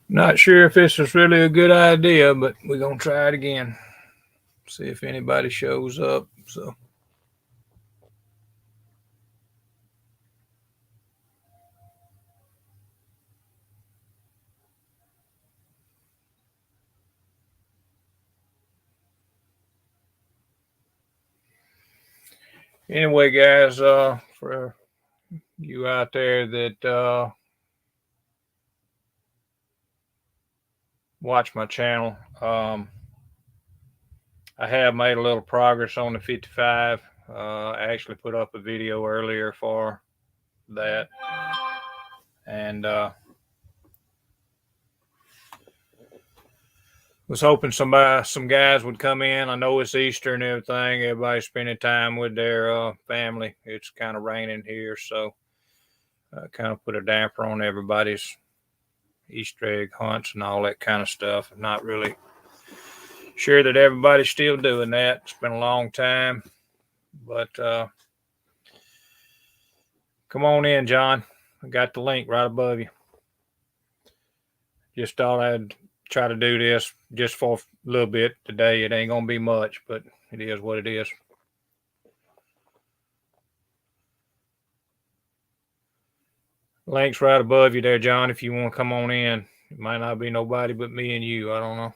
Not sure if this is really a good idea, but we're going to try it again. See if anybody shows up. So. Anyway, guys, for you out there that watch my channel, I have made a little progress on the 55. I actually put up a video earlier for that, and was hoping some guys would come in. I know it's Easter and everything. Everybody's spending time with their family. It's kind of raining here, so kind of put a damper on everybody's Easter egg hunts and all that kind of stuff. I'm not really sure that everybody's still doing that. It's been a long time, but come on in, John. I got the link right above you. Just thought I'd try to do this just for a little bit today. It ain't gonna be much, but it is what it is. Link's right above you there, John, if you want to come on in. It might not be nobody but me and you. I don't know.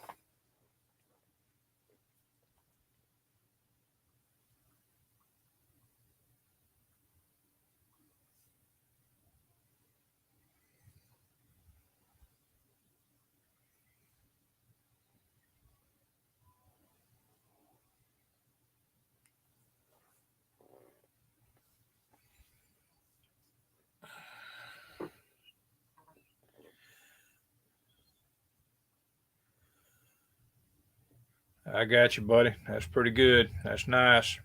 I got you, buddy. That's pretty good. That's nice.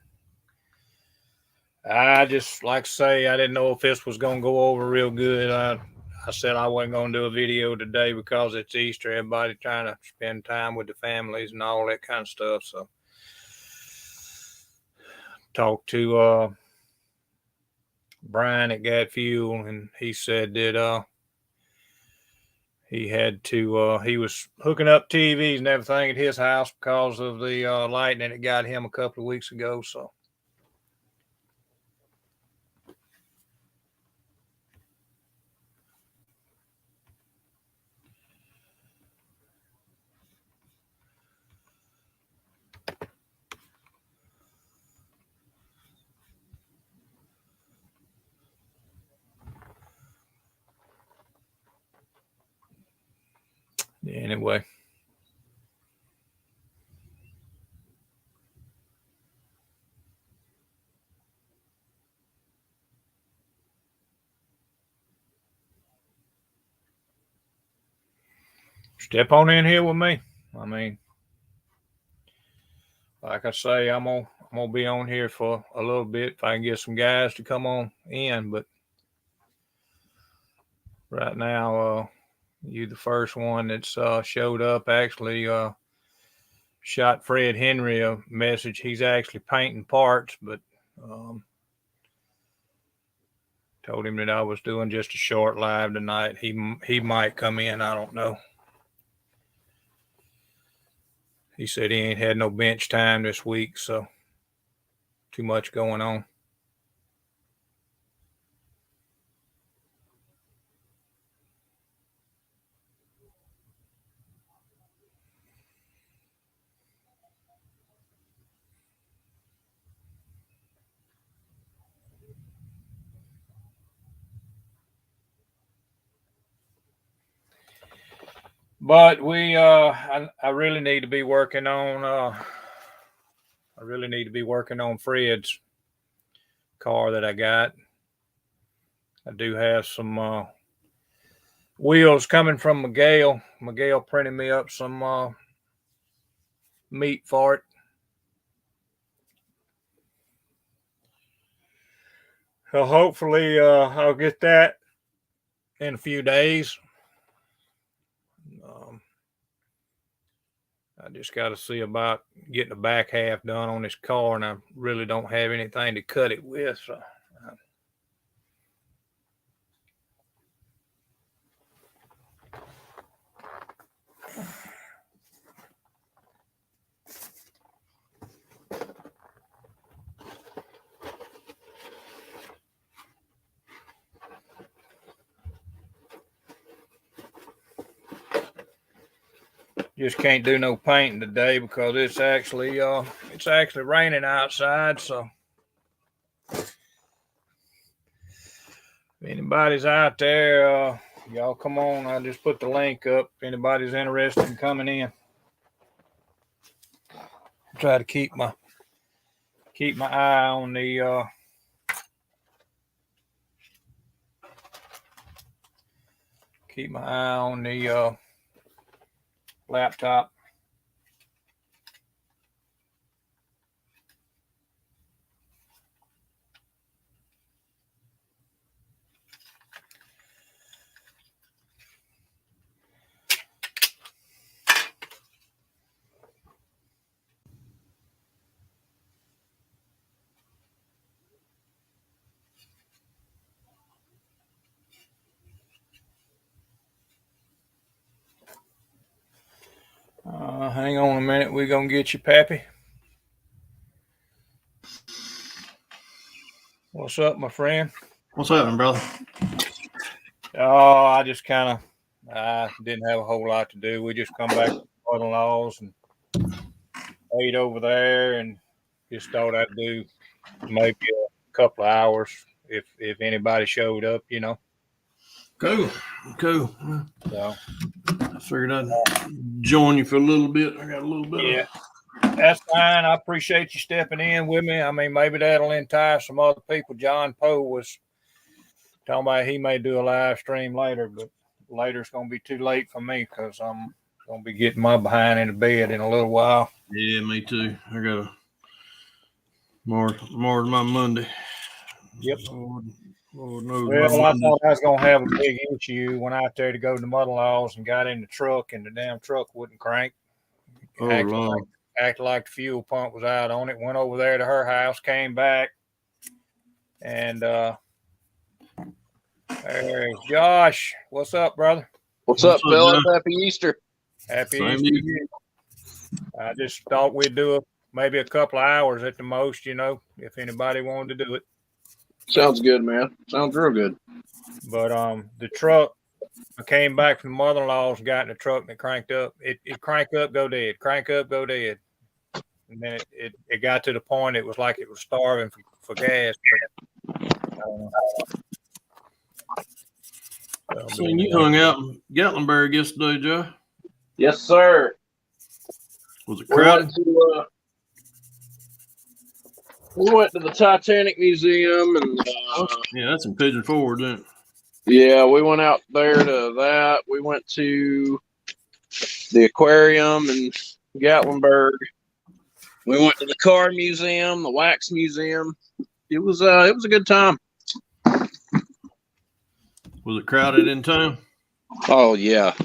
I just, like to say, I didn't know if this was going to go over real good. I said I wasn't going to do a video today because it's Easter. Everybody trying to spend time with the families and all that kind of stuff. So, talked to Brian at Gat Fuel, and he said that he had to he was hooking up TVs and everything at his house because of the lightning that got him a couple of weeks ago. So. Anyway. Step on in here with me. I mean, like I say, I'm gonna be on here for a little bit if I can get some guys to come on in, but right now, you the first one that's showed up. Actually, shot Fred Henry a message. He's actually painting parts, but told him that I was doing just a short live tonight. He might come in. I don't know. He said he ain't had no bench time this week, so too much going on. But I really need to be working on Fred's car that I got. I do have some wheels coming from Miguel. Miguel printed me up some meat for it. So hopefully I'll get that in a few days. I just got to see about getting the back half done on this car, and I really don't have anything to cut it with. So. Just can't do no painting today because it's actually raining outside. So if anybody's out there, y'all come on. I just put the link up if anybody's interested in coming in. Try to keep my eye on the laptop. Hang on a minute. We're going to get you, Pappy. What's up, my friend? What's happening, brother? Oh, I just kind of didn't have a whole lot to do. We just come back to mother-in-law's and ate over there and just thought I'd do maybe a couple of hours if anybody showed up, you know. Cool. So I figured I'd join you for a little bit. I got a little bit. Yeah, that's fine. I appreciate you stepping in with me. I mean, maybe that'll entice some other people. John Poe was talking about he may do a live stream later, but later's going to be too late for me because I'm going to be getting my behind in the bed in a little while. Yeah, me too. I got more my Monday. Yep. Lord knows well, I thought I was going to have a big issue. Went out there to go to the mother-in-law's and got in the truck, and the damn truck wouldn't crank. Acted like the fuel pump was out on it. Went over there to her house, came back, and there's Josh. What's up, brother? What's up, Philip? Happy Easter. Happy Easter to you. I just thought we'd do maybe a couple of hours at the most, you know, if anybody wanted to do it. Sounds good, man. Sounds real good. But the truck, I came back from the mother-in-law's and got in the truck and it cranked up. It cranked up, go dead. Crank up, go dead. And then it got to the point it was like it was starving for gas. So you hung out in Gatlinburg yesterday, Joe? Yes, sir. Was it crowded? We went to the Titanic Museum and yeah, that's in Pigeon Forge, isn't it? Yeah, we went out there to that. We went to the aquarium in Gatlinburg. We went to the car museum, the wax museum. It was a good time. Was it crowded in town? Oh yeah.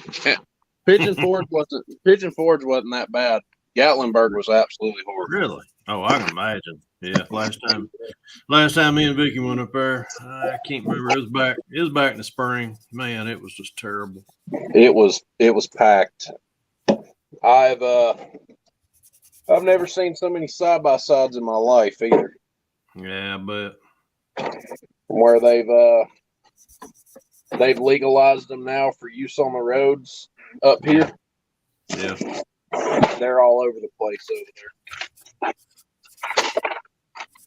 Pigeon Forge wasn't that bad. Gatlinburg was absolutely horrible. Really? Oh, I can imagine. Yeah, last time me and Vicky went up there, I can't remember. It was back in the spring. Man, it was just terrible. It was packed. I've never seen so many side by sides in my life either. Yeah, but where they've legalized them now for use on the roads up here. Yeah, they're all over the place over there.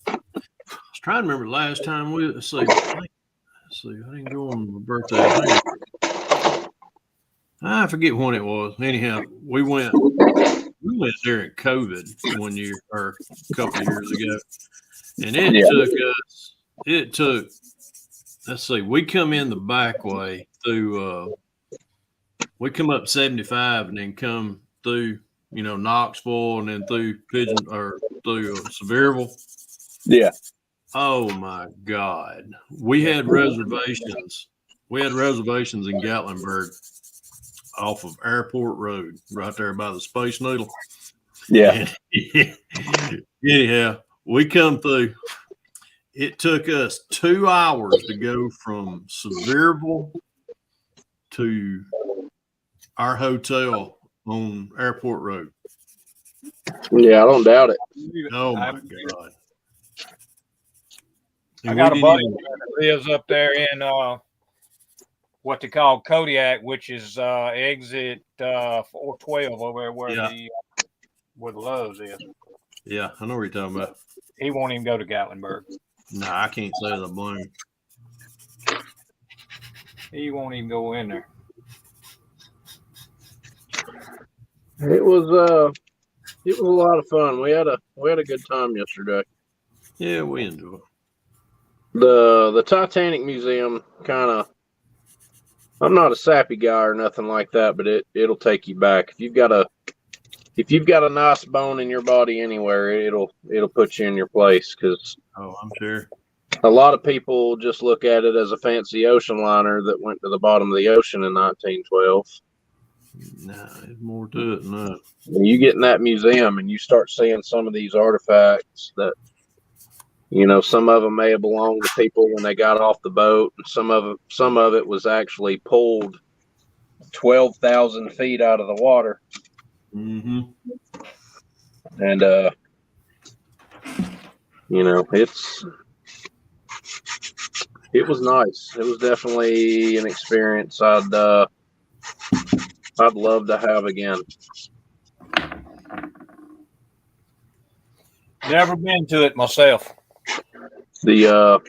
I was trying to remember last time let's see, I didn't go on my birthday. I forget when it was. Anyhow, we went during COVID one year or a couple of years ago, and it took. Let's see, we come in the back way through. We come up 75 and then come through, Knoxville and then through Pigeon or through Sevierville. Yeah. Oh my God, we had reservations. We had reservations in Gatlinburg off of Airport Road, right there by the Space Needle. Yeah. And anyhow, we come through. It took us 2 hours to go from Sevierville to our hotel on Airport Road. Yeah, I don't doubt it. Oh my God. I got a buddy that lives up there in what they call Kodiak, which is exit 412 over there where the Lowe's is. Yeah, I know what you're talking about. He won't even go to Gatlinburg. Nah, I can't say the blame. He won't even go in there. It was a lot of fun. We had a good time yesterday. Yeah, we enjoyed it. The Titanic Museum kind of. I'm not a sappy guy or nothing like that, but it'll take you back. If you've got a nice bone in your body anywhere, it'll put you in your place. Because I'm sure a lot of people just look at it as a fancy ocean liner that went to the bottom of the ocean in 1912. Nah, there's more to it than that. When you get in that museum and you start seeing some of these artifacts that, some of them may have belonged to people when they got off the boat, and some of it was actually pulled 12,000 feet out of the water. Mm-hmm. And it was nice. It was definitely an experience I'd love to have again. Never been to it myself. The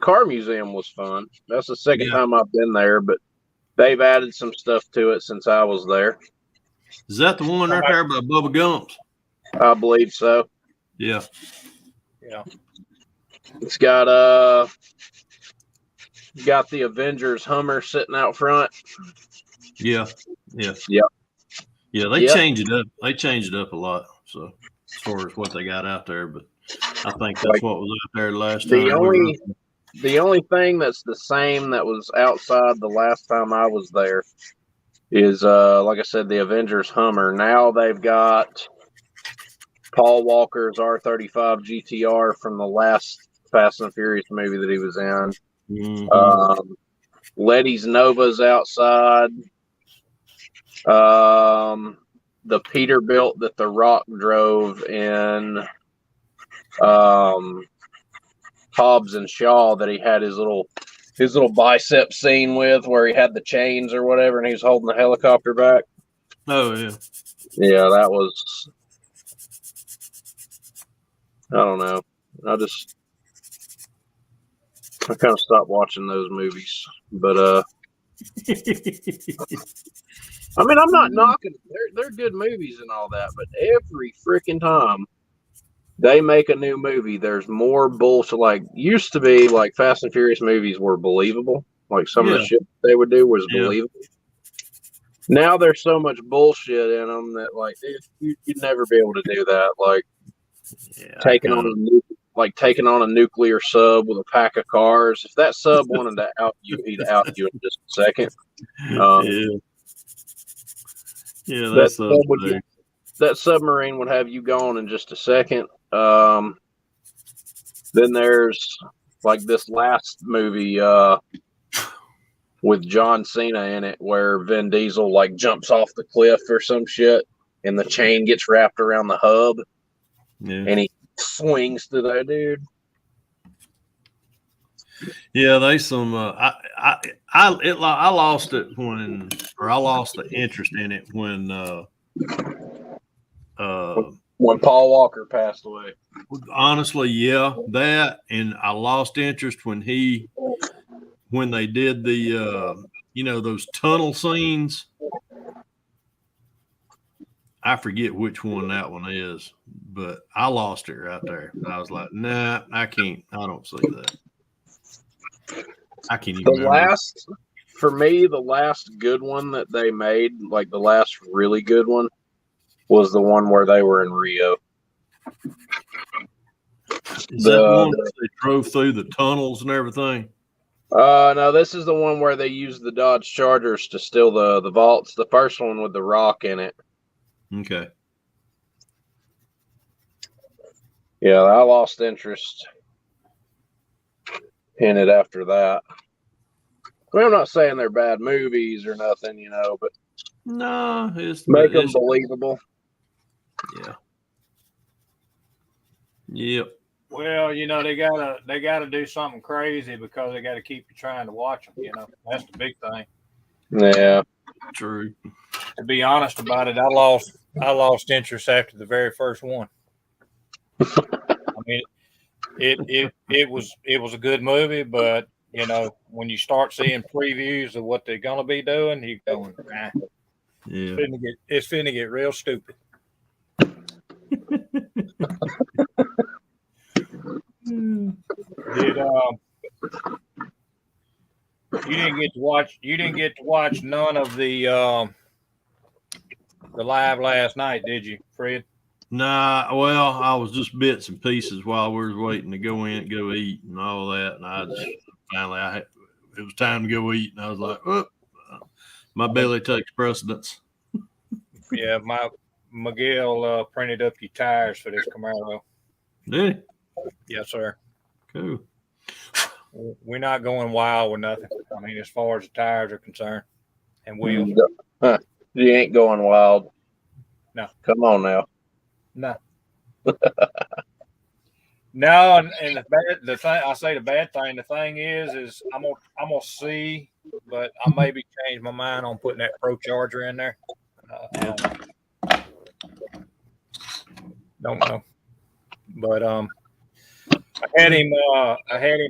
car museum was fun. That's the second time I've been there, but they've added some stuff to it since I was there. Is that the one right there by Bubba Gump's? I believe so. Yeah. Yeah. It's got the Avengers Hummer sitting out front. Yeah. Yep. Yeah, they changed it up. They changed it up a lot. So as far as what they got out there, but I think that's what was out there last time. The only thing that's the same that was outside the last time I was there is like I said, the Avengers Hummer. Now they've got Paul Walker's R35 GTR from the last Fast and Furious movie that he was in. Mm-hmm. Letty's Nova's outside. The Peterbilt that The Rock drove in Hobbs and Shaw that he had his little bicep scene with, where he had the chains or whatever, and he was holding the helicopter back. Oh yeah. Yeah, that was. I don't know. I kind of stopped watching those movies, but I mean, I'm not knocking. They're good movies and all that, but every freaking time they make a new movie, there's more bullshit. Like, used to be, like, Fast and Furious movies were believable. Like, some of the shit they would do was believable. Now there's so much bullshit in them that, like, you'd never be able to do that. Like, taking on a nuclear sub with a pack of cars. If that sub wanted to out you, he'd out you in just a second. That submarine would have you gone in just a second. Then there's like this last movie with John Cena in it, where Vin Diesel like jumps off the cliff or some shit, and the chain gets wrapped around the hub, and he swings to that dude. Yeah, they some. I lost it I lost the interest in it when Paul Walker passed away. Honestly, yeah, that, and I lost interest when they did the those tunnel scenes. I forget which one that one is, but I lost it right there. I was like, nah, I can't. I don't see that. I can't even remember. For me, the last good one that they made, like the last really good one, was the one where they were in Rio. Is that the one where they drove through the tunnels and everything? No, this is the one where they used the Dodge Chargers to steal the vaults. The first one with the rock in it. Okay. Yeah, I lost interest in it after that. I mean, I'm not saying they're bad movies or nothing, but no, make them believable. Yeah. Yep. Well, they gotta do something crazy because they gotta keep you trying to watch them. That's the big thing. Yeah. True. To be honest about it, I lost interest after the very first one. I mean, it was a good movie, but when you start seeing previews of what they're gonna be doing, you going, nah. Yeah. It's finna get real stupid. You didn't get to watch none of the live last night, did you, Fred? Nah, well, I was just bits and pieces while we was waiting to go eat and all that, and I just finally it was time to go eat, and I was like, oh, my belly takes precedence. Yeah, Miguel printed up your tires for this Camaro. Did he? Yes, sir. Cool. We're not going wild with nothing. I mean, as far as the tires are concerned and wheels. You ain't going wild. No. Come on now. No. No, and the thing I say, the bad thing. The thing is I'm gonna see, but I maybe change my mind on putting that Pro Charger in there. Don't know, but I had him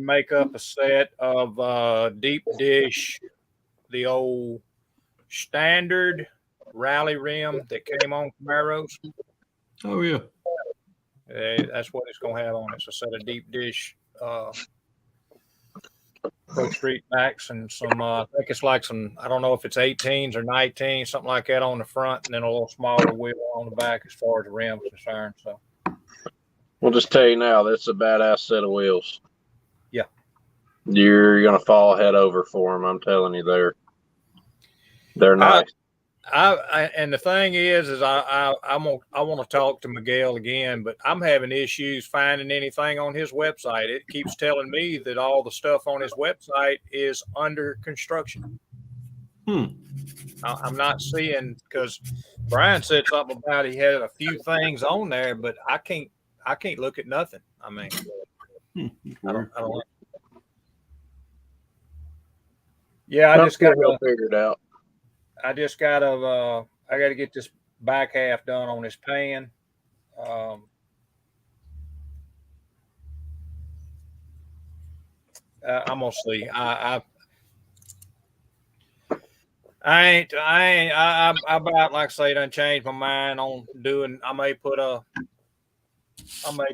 make up a set of deep dish, the old standard rally rim that came on Camaros. Oh yeah. That's what it's gonna have on it. It's a set of deep dish Pro Street backs and some I think it's like some, I don't know if it's 18s or 19s, something like that on the front, and then a little smaller wheel on the back as far as the rim is concerned. So we'll just tell you now, that's a badass set of wheels. Yeah. You're gonna fall head over for them, I'm telling you. They're nice. And the thing is I want to talk to Miguel again, but I'm having issues finding anything on his website. It keeps telling me that all the stuff on his website is under construction. I'm not seeing, because Brian said something about he had a few things on there, but I can't look at nothing. I mean, I don't know. Yeah, I just got to figure it out. I got to get this back half done on this pan. I'm gonna see. I about, like I say, done changed my mind on doing. I may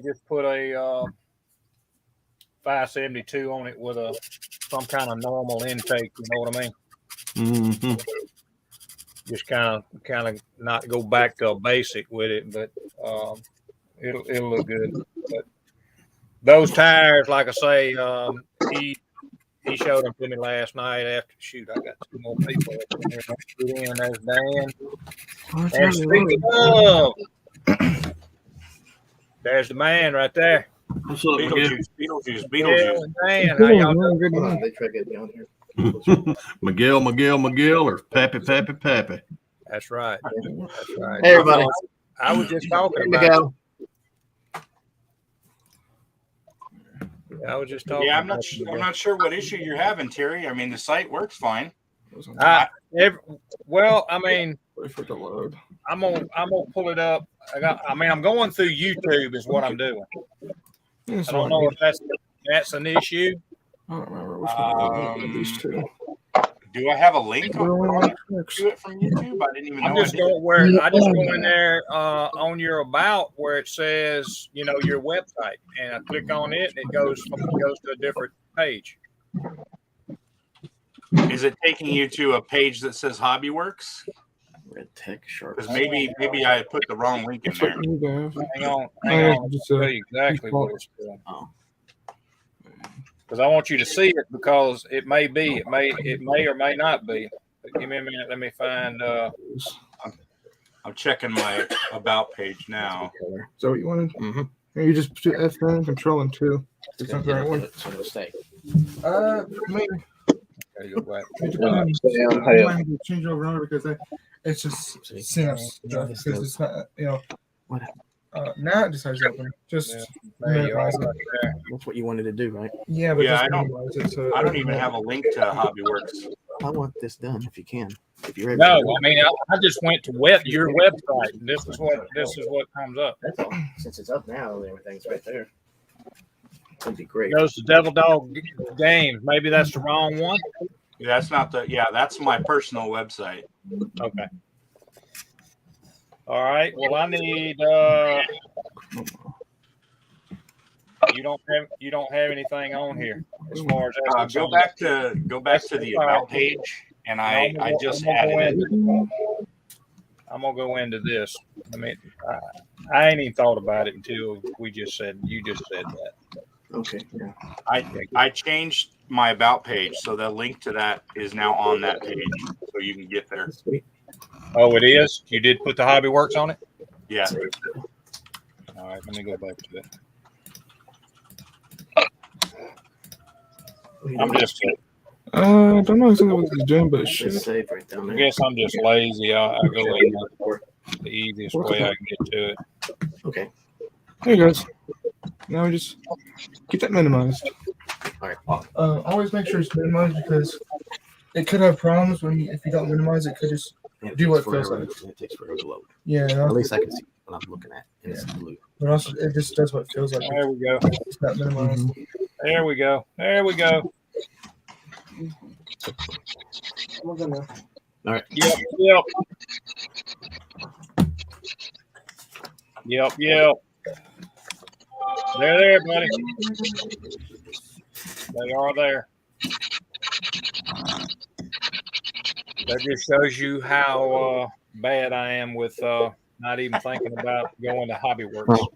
just put a 572 on it with some kind of normal intake. You know what I mean? Mm-hmm. Just kind of not go back to a basic with it, but it'll look good. But those tires, like I say, he showed them to me last night. After shoot, I got two more people in. There's Dan. And speaking of, there's the man right there. What's up, Beetlejuice. Dan, how y'all doing? They try to get me on here. Miguel, or Pappy. That's right. That's right. Hey, everybody. I was just talking about. I was just talking. Yeah, I'm not sure what issue you're having, Terry. I mean, the site works fine. Well, I mean, Wait for it to load. I'm gonna pull it up. I'm going through YouTube is what I'm doing. I don't know if that's an issue. I don't remember which one of these two. Do I have a link on Well, it to it from YouTube? I didn't even know I'm I just did. going where I just go in there on your about where it says, your website, and I click on it, and it goes to a different page. Is it taking you to a page that says HobbyWorks? Red Tech Sharp. Because maybe I put the wrong link in that's what there. you need to have. Hang on. Oh, just, I'll tell you exactly what it's doing. Oh. Because I want you to see it, because it may or may not be. But give me a minute. Let me find. I'm checking my about page now. Is that what you wanted? Mm-hmm. And you just do F9, Control, and 2. It's not the right one. So it'll stay. Maybe. Gotta go back. You Down, might hell. have to change over and over because it's just snaps because it's not, What? now it decides to open. Just There you are, minimize it. right there. That's what you wanted to do, right? Yeah, but Yeah, just I don't- minimize it. So I don't even have a link to HobbyWorks. I want this done if you can. If you're able No, to do it. I mean I just went to your website, and this is what comes up. That's all. Since it's up now, everything's right there. That'd be great. It goes to Devil Dog Games. Maybe that's the wrong one. That's not the. Yeah, that's my personal website. Okay. All right. Well, I need. You don't have anything on here as far as that's Go concerned. back to the about page, and I just added it. I'm gonna go into this. I mean, I ain't even thought about it until you just said that. Okay. Yeah. I changed my about page, so the link to that is now on that page, so you can get there. Sweet. Oh, it is. You did put the HobbyWorks on it. Yeah. All right. Let me go back to it. I'm just. I don't know exactly what it's doing, but it should. Just save right down I there. guess I'm just lazy. I go in the easiest way I can get to it. Okay. There you guys. Now we just keep that minimized. All right. Always make sure it's minimized because it could have problems if you don't minimize it. It could just It Do takes what feels forever. like. It takes forever to load. yeah. At least I can see what I'm looking at. And it's blue. But also it just does what it feels like. There we go. It's not minimized. There we go. There we go. All right. Yep. They're there, buddy. They are there. That just shows you how bad I am with not even thinking about going to HobbyWorks.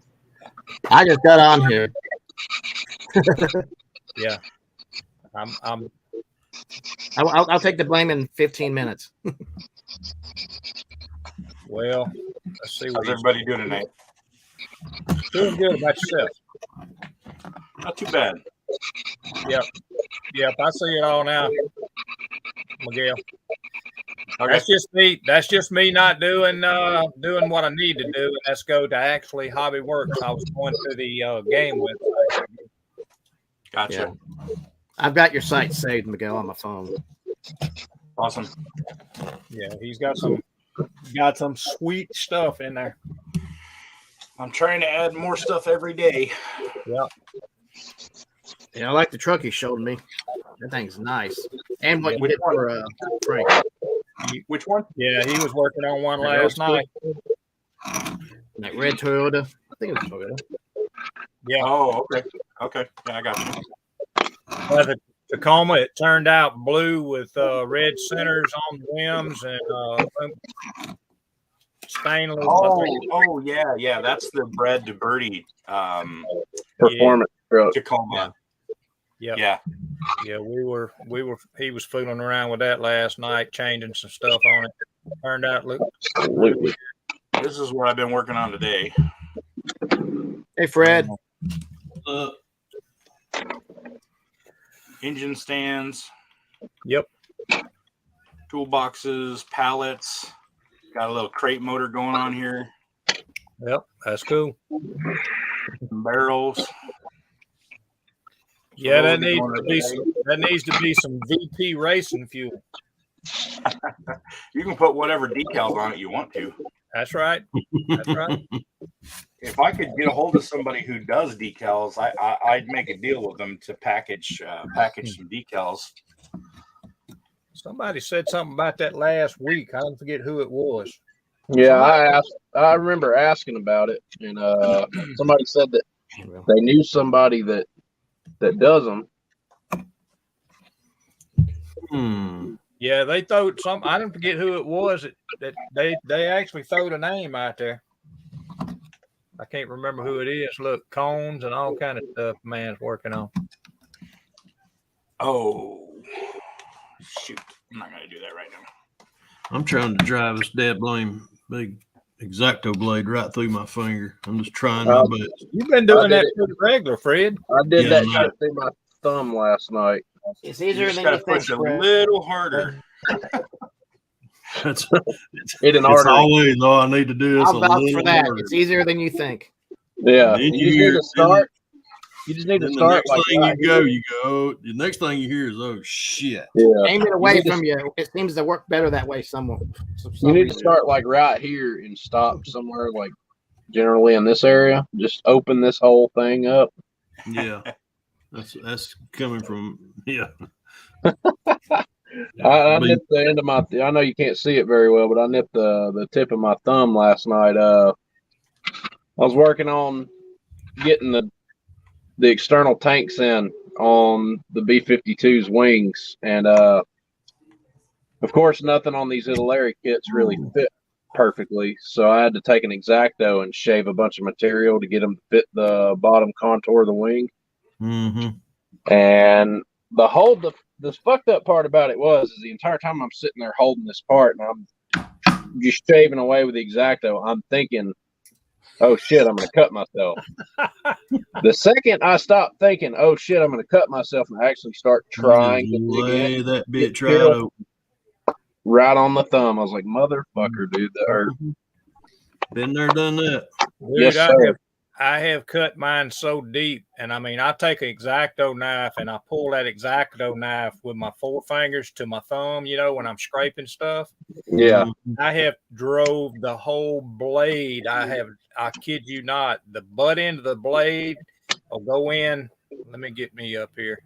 I just got on here. Yeah. I'll take the blame in 15 minutes. Well, let's see How's what he's everybody doing tonight? doing. Good about yourself. Not too bad. Yep, I see it all now, Miguel. Okay. That's just me not doing what I need to do, and that's go to actually HobbyWorks. I was going to the game website. Gotcha. I've got your site saved, Miguel, on my phone. Awesome. Yeah, he's got some sweet stuff in there. I'm trying to add more stuff every day. Yeah. Yeah, I like the truck he showed me. That thing's nice. And what you Which did for Frank. Which one? Yeah, he was working on one last night. That red Toyota. I think it was Toyota. Yeah. Oh, okay. Okay. Yeah, I got you. The Tacoma, it turned out blue with red centers on the rims and stainless. Oh, yeah. That's the Brad DeBerti Performance truck. Tacoma. Yep. Yeah. Yeah, he was fooling around with that last night, changing some stuff on it. Turned out Absolutely. This is what I've been working on today. Hey, Fred. Engine stands, Yep. toolboxes, pallets. Got a little crate motor going on here. Yep, that's cool. Some barrels. Yeah, that needs to be some VP racing fuel. You can put whatever decals on it you want to. That's right. That's right. If I could get a hold of somebody who does decals, I'd make a deal with them to package some decals. Somebody said something about that last week. I don't forget who it was. Yeah, I remember asking about it, and somebody said that they knew somebody that does them. Yeah, they threw some. I didn't forget who it was that they actually threw a name out there. I can't remember who it is. Look, cones and all kind of stuff. Man's working on. Oh, shoot! I'm not gonna do that right now. I'm trying to drive this dead blame big X-Acto blade right through my finger. I'm just trying my best. You've been doing that pretty regular, Fred. I did that shit through my thumb last night. It's You easier just than gotta you think. push a Fred. little harder. It's always all I need to do. Is I'll a vouch little for that. harder. It's easier than you think. Yeah, Then you just need to start. You just need to Then the start next like thing right you go, here. the next thing you hear is, oh shit. Yeah, Aim it away need to- from you. It seems to work better that way. Somewhat. You need to start like right here and stop somewhere like generally in this area. Just open this whole thing up. Yeah, that's coming from I nipped the end of my. I know you can't see it very well, but I nipped the tip of my thumb last night. I was working on getting the external tanks in on the B-52's wings, and of course, nothing on these Italeri kits really fit perfectly. So I had to take an X-Acto and shave a bunch of material to get them to fit the bottom contour of the wing. Mm-hmm. And the fucked up part about it is the entire time I'm sitting there holding this part and I'm just shaving away with the X-Acto, I'm thinking, oh shit, I'm going to cut myself. The second I stop thinking, oh shit, I'm going to cut myself, and I actually start trying to lay that bitch right material open. right on the thumb. I was like, motherfucker, dude, that hurt. Been there, done that. Dude, Yes, sir. I have cut mine so deep, and I mean, I take an X-Acto knife and I pull that X-Acto knife with my four fingers to my thumb, when I'm scraping stuff. Yeah. I have drove the whole blade. I kid you not, the butt end of the blade will go in. Let me get me up here.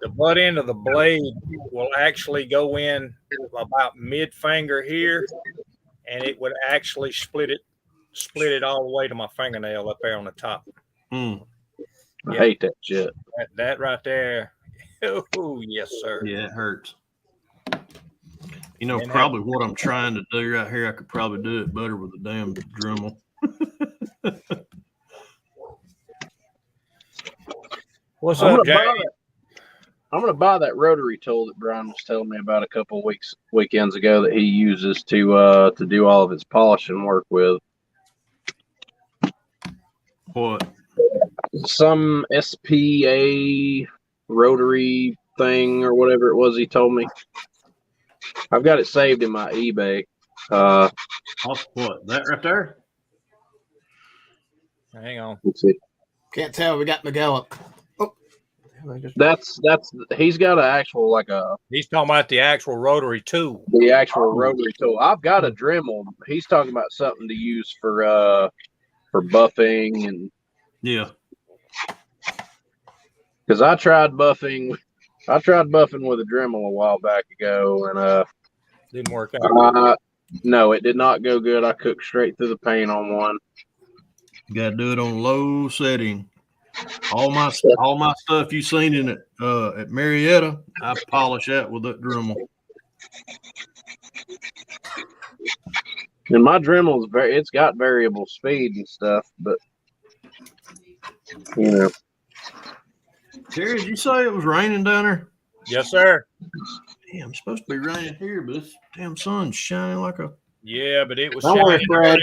The butt end of the blade will actually go in about mid finger here, and it would actually split it all the way to my fingernail up there on the top. I hate that shit. That right there. Oh, yes, sir. Yeah, it hurts. Probably what I'm trying to do right here, I could probably do it better with a damn Dremel. What's up, Jack? I'm going to buy that rotary tool that Brian was telling me about a couple of weekends ago that he uses to do all of his polishing work with. What? Some SPA rotary thing or whatever it was he told me. I've got it saved in my eBay. What? That right there? Hang on. Let's see. Can't tell. We got Miguel up. Oh, that's he's got an actual He's talking about the actual rotary tool. The actual rotary tool. I've got a Dremel. He's talking about something to use for buffing and yeah. Because I tried buffing with a Dremel a while back ago, and didn't work out. No, it did not go good. I cooked straight through the paint on one. You got to do it on low setting. All my stuff you seen in it at Marietta, I polish that with that Dremel. And my Dremel it's got variable speed and stuff, but Terry, did you say it was raining down there? Yes, sir. Damn, it's supposed to be raining here, but this damn sun's shining like a. Yeah, but it was. Don't worry, Fred.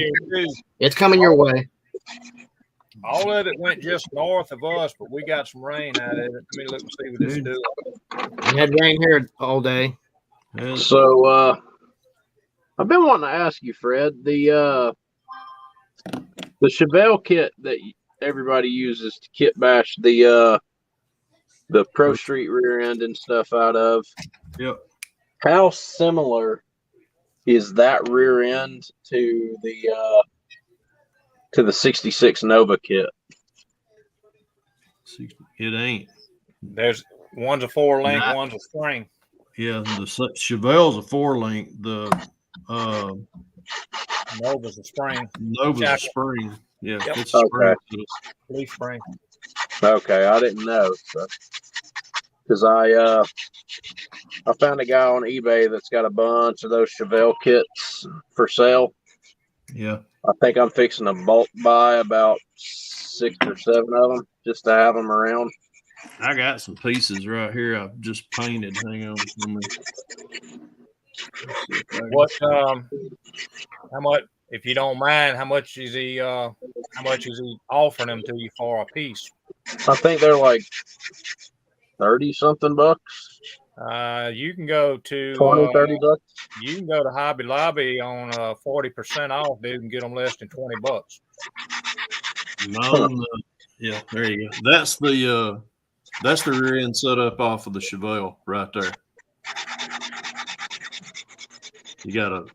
It's coming your way. All of it went just north of us, but we got some rain out of it. Let me look and see what this is doing. We had rain here all day. So I've been wanting to ask you, Fred, the Chevelle kit that everybody uses to kit bash the Pro Street rear end and stuff out of. Yep. How similar is that rear end to the 66 Nova kit? It ain't. One's a 4-link, Nah. one's a spring. Yeah, the Chevelle's a 4-link. The Nova's a spring. Nova's a Jack- spring. Yeah, Yep. it's a spring. Leaf spring. Okay, I didn't know. Because I found a guy on eBay that's got a bunch of those Chevelle kits for sale. Yeah. I think I'm fixing to bulk buy about 6 or 7 of them just to have them around. I got some pieces right here I've just painted. Hang on. What how much, if you don't mind, how much is he offering them to you for a piece? I think they're like 30 something bucks. You can go to 20, 30 bucks. You can go to Hobby Lobby on 40% off, dude, and get them less than $20. Yeah, there you go. That's the rear end setup off of the Chevelle right there. You got a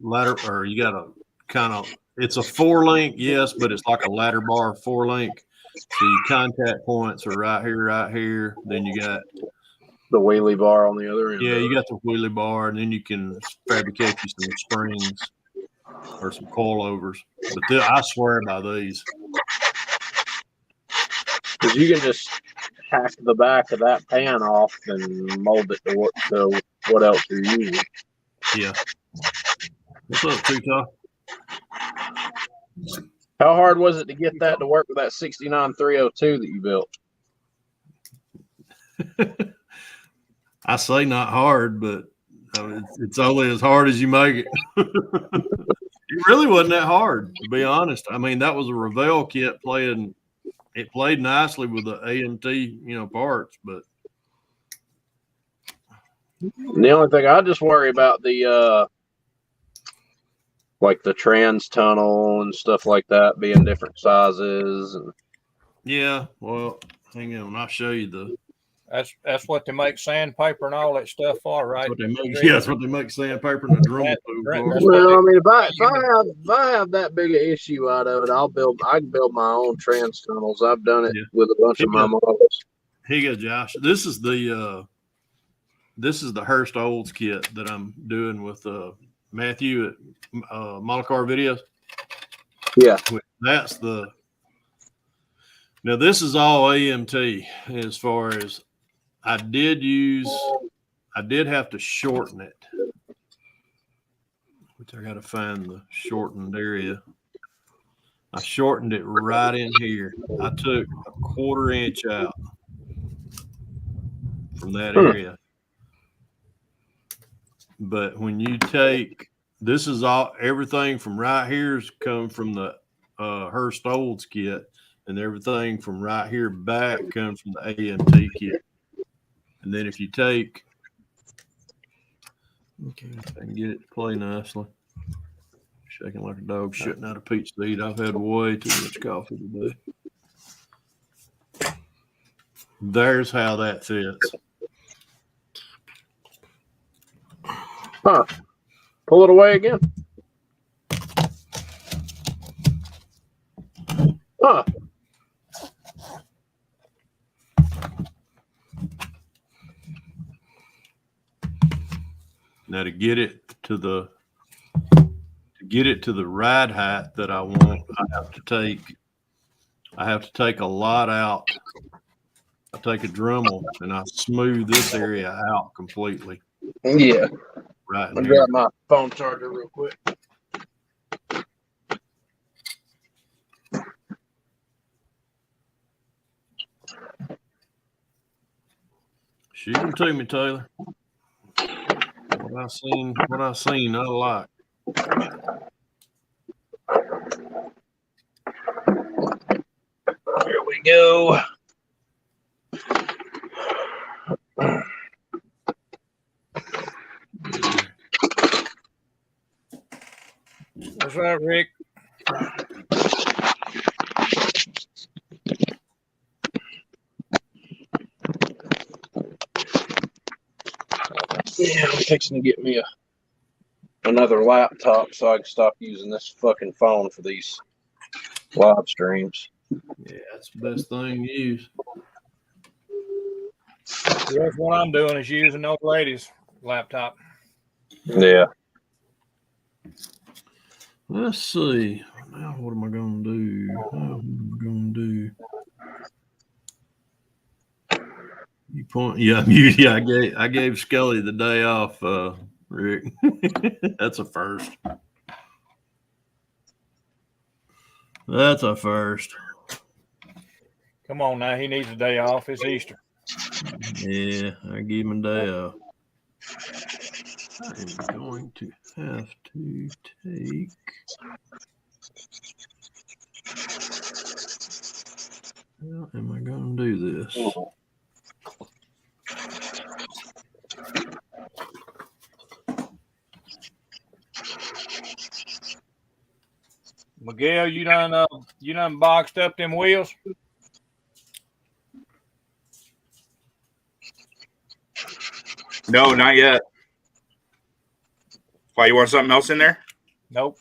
ladder, or you got a kind of, it's a 4-link, yes, but it's like a ladder bar 4-link. So your contact points are right here. Then you got the wheelie bar on the other end. Yeah, you got the wheelie bar, and then you can fabricate you some springs or some coilovers. But I swear by these. Because you can just hack the back of that pan off and mold it to what else you're using. Yeah. What's up, Tuta? How hard was it to get that to work with that 69302 that you built? I say not hard, but it's only as hard as you make it. It really wasn't that hard, to be honest. I mean, that was a Revell kit playing. It played nicely with the AMT, parts, but the only thing I just worry about the like the trans tunnel and stuff like that being different sizes. And yeah. Well, hang on, I'll show you the. That's what they make sandpaper and all that stuff for, right? That's what they make, yeah, that's what they make sandpaper and the drum for. Well, I mean, if I have that big an issue out of it, I can build my own trans tunnels. I've done it with a bunch of my models. Here you go, Josh. This is the Hurst Olds kit that I'm doing with Matthew at Model Car Videos. Yeah, that's now this is all AMT as far as I did have to shorten it, which I got to find the shortened area. I shortened it right in here. I took a 1/4 inch out from that area. But when you take, this is everything from right here's come from the Hurst Olds kit, and everything from right here back comes from the AMT kit. And then if you take, okay, if I can get it to play nicely. Shaking like a dog shitting out a peach seed. I've had way too much coffee today. There's how that fits. Huh. Pull it away again. Huh. Now to get it to the ride height that I want, I have to take a lot out. I take a Dremel and I smooth this area out completely. Yeah. Right. I'll grab my phone charger real quick. Shoot them to me, Taylor. What I seen, I like. Here we go. What's that, Rick? Yeah, I'm fixing to get me another laptop so I can stop using this fucking phone for these live streams. Yeah, that's the best thing to use. That's what I'm doing is using those ladies' laptop. Yeah. Let's see. Now, what am I going to do? What am I going to do? You point. Yeah, I gave Scully the day off, Rick. That's a first. That's a first. Come on now, he needs a day off. It's Easter. Yeah, I gave him a day off. I'm going to have to take. How am I going to do this? Miguel, you done boxed up them wheels? No, not yet. Why, you want something else in there? Nope.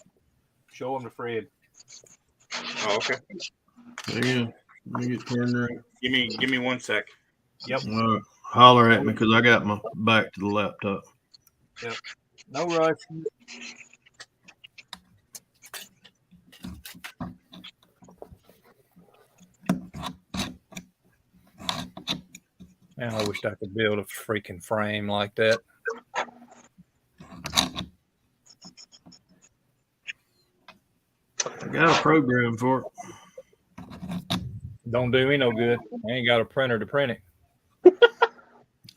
Show them to Fred. Oh, okay. Hang on. Let me get turned around. Give me 1 sec. Yep. Holler at me because I got my back to the laptop. Yep. No rush. Man, I wish I could build a freaking frame like that. I got a program for it. Don't do me no good. I ain't got a printer to print it.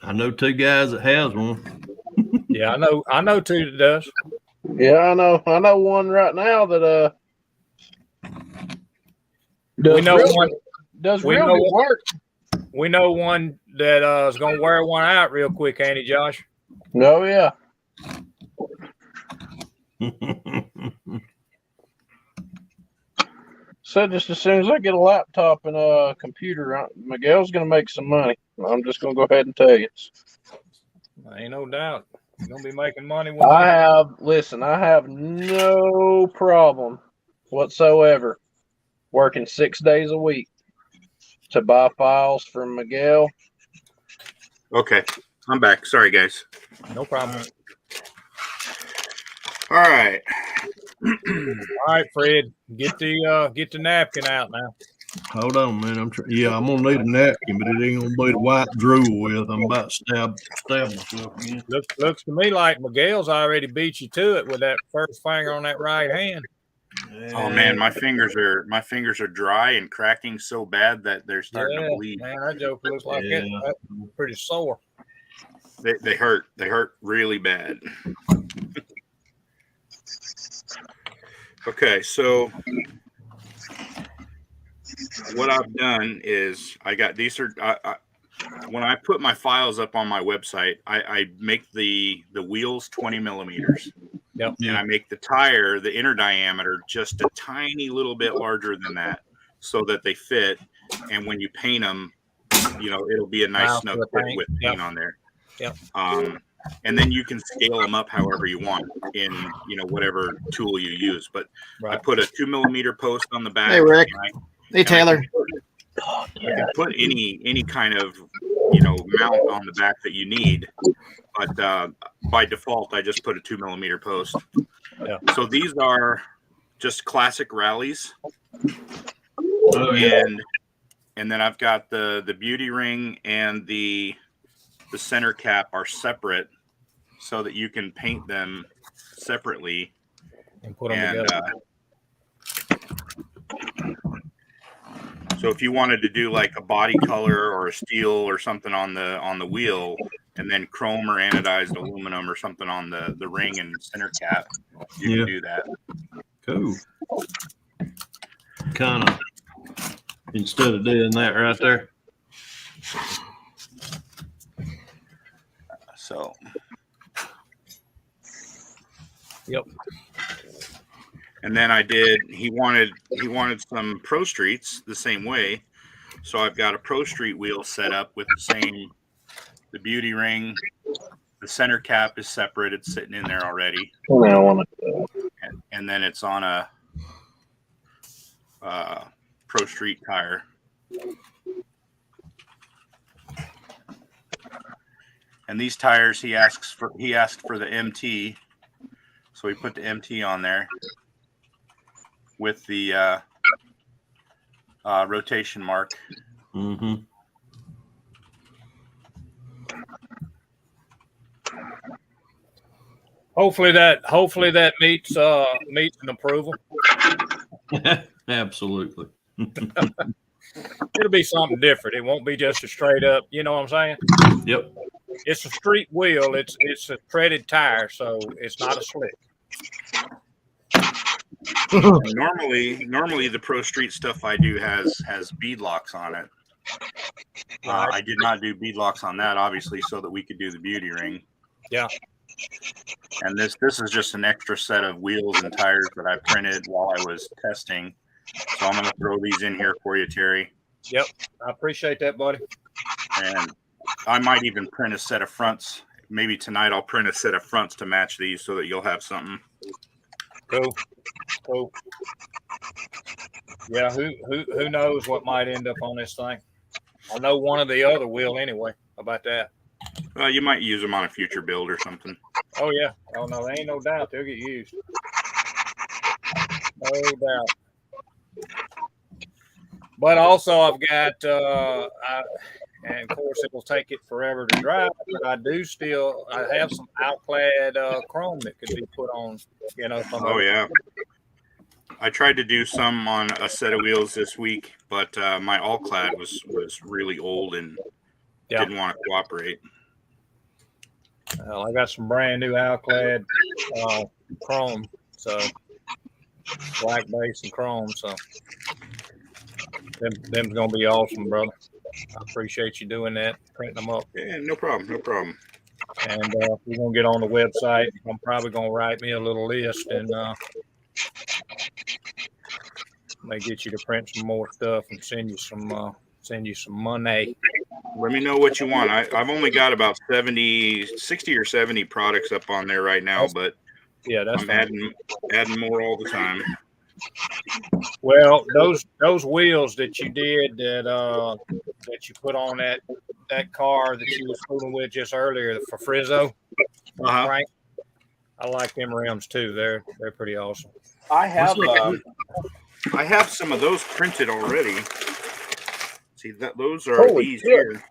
I know 2 guys that has one. Yeah, I know 2 that does. Yeah, I know one right now that We know one. does we real know good work. We know one that is gonna wear one out real quick, ain't he, Josh? No, yeah. So just as soon as I get a laptop and a computer, Miguel's going to make some money. I'm just going to go ahead and tell you. Ain't no doubt. You're gonna be making money I have no problem whatsoever working 6 days a week to buy files from Miguel. Okay, I'm back. Sorry, guys. No problem. All right. All right, Fred, get the napkin out now. Hold on, man. I'm gonna need a napkin, but it ain't gonna be the white drool with. I'm about to stab myself again. Looks to me like Miguel's already beat you to it with that first finger on that right hand. Oh man, my fingers are dry and cracking so bad that they're starting to bleed. Man, that joke looks like that's pretty sore. They hurt. They hurt really bad. Okay, so what I've done is I got these are when I put my files up on my website, I make the wheels 20 millimeters. Yep. And I make the tire, the inner diameter, just a tiny little bit larger than that, so that they fit. And when you paint them, it'll be a nice snug fit with paint on there. Yep. And then you can scale them up however you want in whatever tool you use. But I put a 2 millimeter post on the back. Hey, Rick. Hey, Taylor. I can put any kind of mount on the back that you need, but by default I just put a 2 millimeter post. Yeah. So these are just classic rallies. And then I've got the beauty ring and the center cap are separate, so that you can paint them separately and put them together. So if you wanted to do like a body color or a steel or something on the wheel, and then chrome or anodized aluminum or something on the ring and center cap, you can do that. Cool. Kind of. Instead of doing that right there. So. Yep. And then he wanted some Pro Streets the same way. So I've got a Pro Street wheel set up with the beauty ring. The center cap is separate. It's sitting in there already. And then it's on a Pro Street tire. And these tires, he asked for the MT, so we put the MT on there with the rotation mark. Mm-hmm. Hopefully that meets an approval. Absolutely. It'll be something different. It won't be just a straight up. You know what I'm saying? Yep. It's a street wheel. It's a treaded tire, so it's not a slick. Normally the Pro Street stuff I do has bead locks on it. Right. I did not do bead locks on that, obviously, so that we could do the beauty ring. Yeah. And this is just an extra set of wheels and tires that I printed while I was testing. So I'm going to throw these in here for you, Terry. Yep. I appreciate that, buddy. And I might even print a set of fronts. Maybe tonight I'll print a set of fronts to match these so that you'll have something. Cool. Yeah, who knows what might end up on this thing? I know one of the other will anyway. How about that? Well, you might use them on a future build or something. Oh yeah. Oh no, there ain't no doubt they'll get used. No doubt. But also I've got and of course it'll take it forever to drive, but I have some outclad chrome that could be put on, Oh yeah. I tried to do some on a set of wheels this week, but my all clad was really old and didn't want to cooperate. Well, I got some brand new outclad chrome, so black base and chrome, so them's gonna be awesome, brother. I appreciate you doing that, printing them up. Yeah, no problem. And we're gonna get on the website. I'm probably gonna write me a little list and may get you to print some more stuff and send you some money. Let me know what you want. I've only got about 60 or 70 products up on there right now, but yeah, that's I'm adding more all the time. Well, those wheels that you did that you put on that car that you was fooling with just earlier for Frizzo, Frank, I like them rims too. They're pretty awesome. I have some of those printed already. See that those are these here.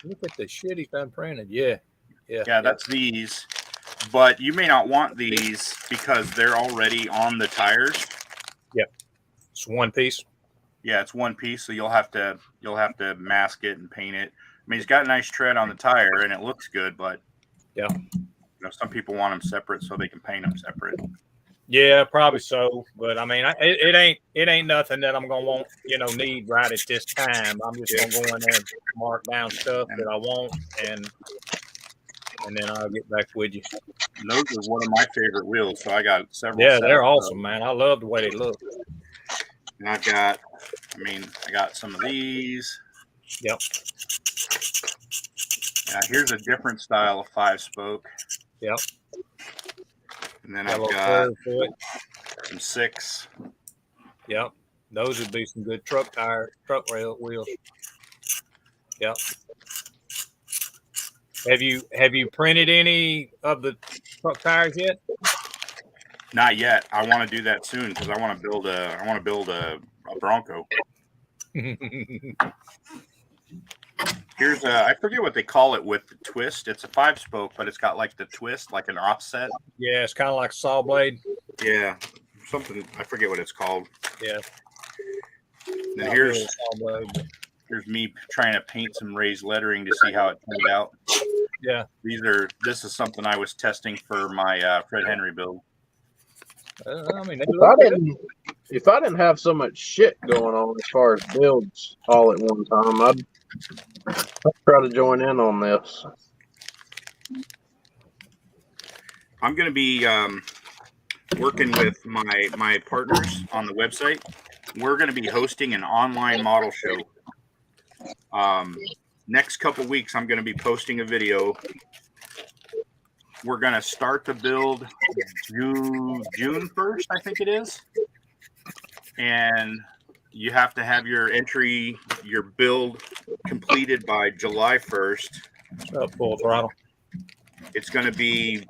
Look at the shit he's done printed. Yeah, that's these. But you may not want these because they're already on the tires. Yeah, it's one piece. Yeah, it's one piece, so you'll have to mask it and paint it. I mean, it's got a nice tread on the tire and it looks good, but some people want them separate so they can paint them separate. Yeah, probably so. But I mean, it ain't nothing that I'm gonna want, need right at this time. I'm just gonna go in there and mark down stuff that I want, and then I'll get back with you. Those are one of my favorite wheels, so I got several. Yeah, they're awesome, man. I love the way they look. And I got some of these. Yep. Here's a different style of 5-spoke. Yep. And then I've got some 6. Yep. Those would be some good truck rail wheels. Yep. Have you printed any of the truck tires yet? Not yet. I want to do that soon because I want to build a Bronco. Here's I forget what they call it with the twist. It's a 5-spoke, but it's got like the twist, like an offset. Yeah, it's kind of like a saw blade. Yeah, something. I forget what it's called. Yeah. Then here's me trying to paint some raised lettering to see how it turned out. Yeah. This is something I was testing for my Fred Henry build. I mean, if I didn't have so much shit going on as far as builds all at one time, I'd try to join in on this. I'm going to be working with my partners on the website. We're going to be hosting an online model show. Next couple weeks, I'm going to be posting a video. We're going to start the build June 1st, I think it is. And you have to have your build completed by July 1st. Full throttle. It's going to be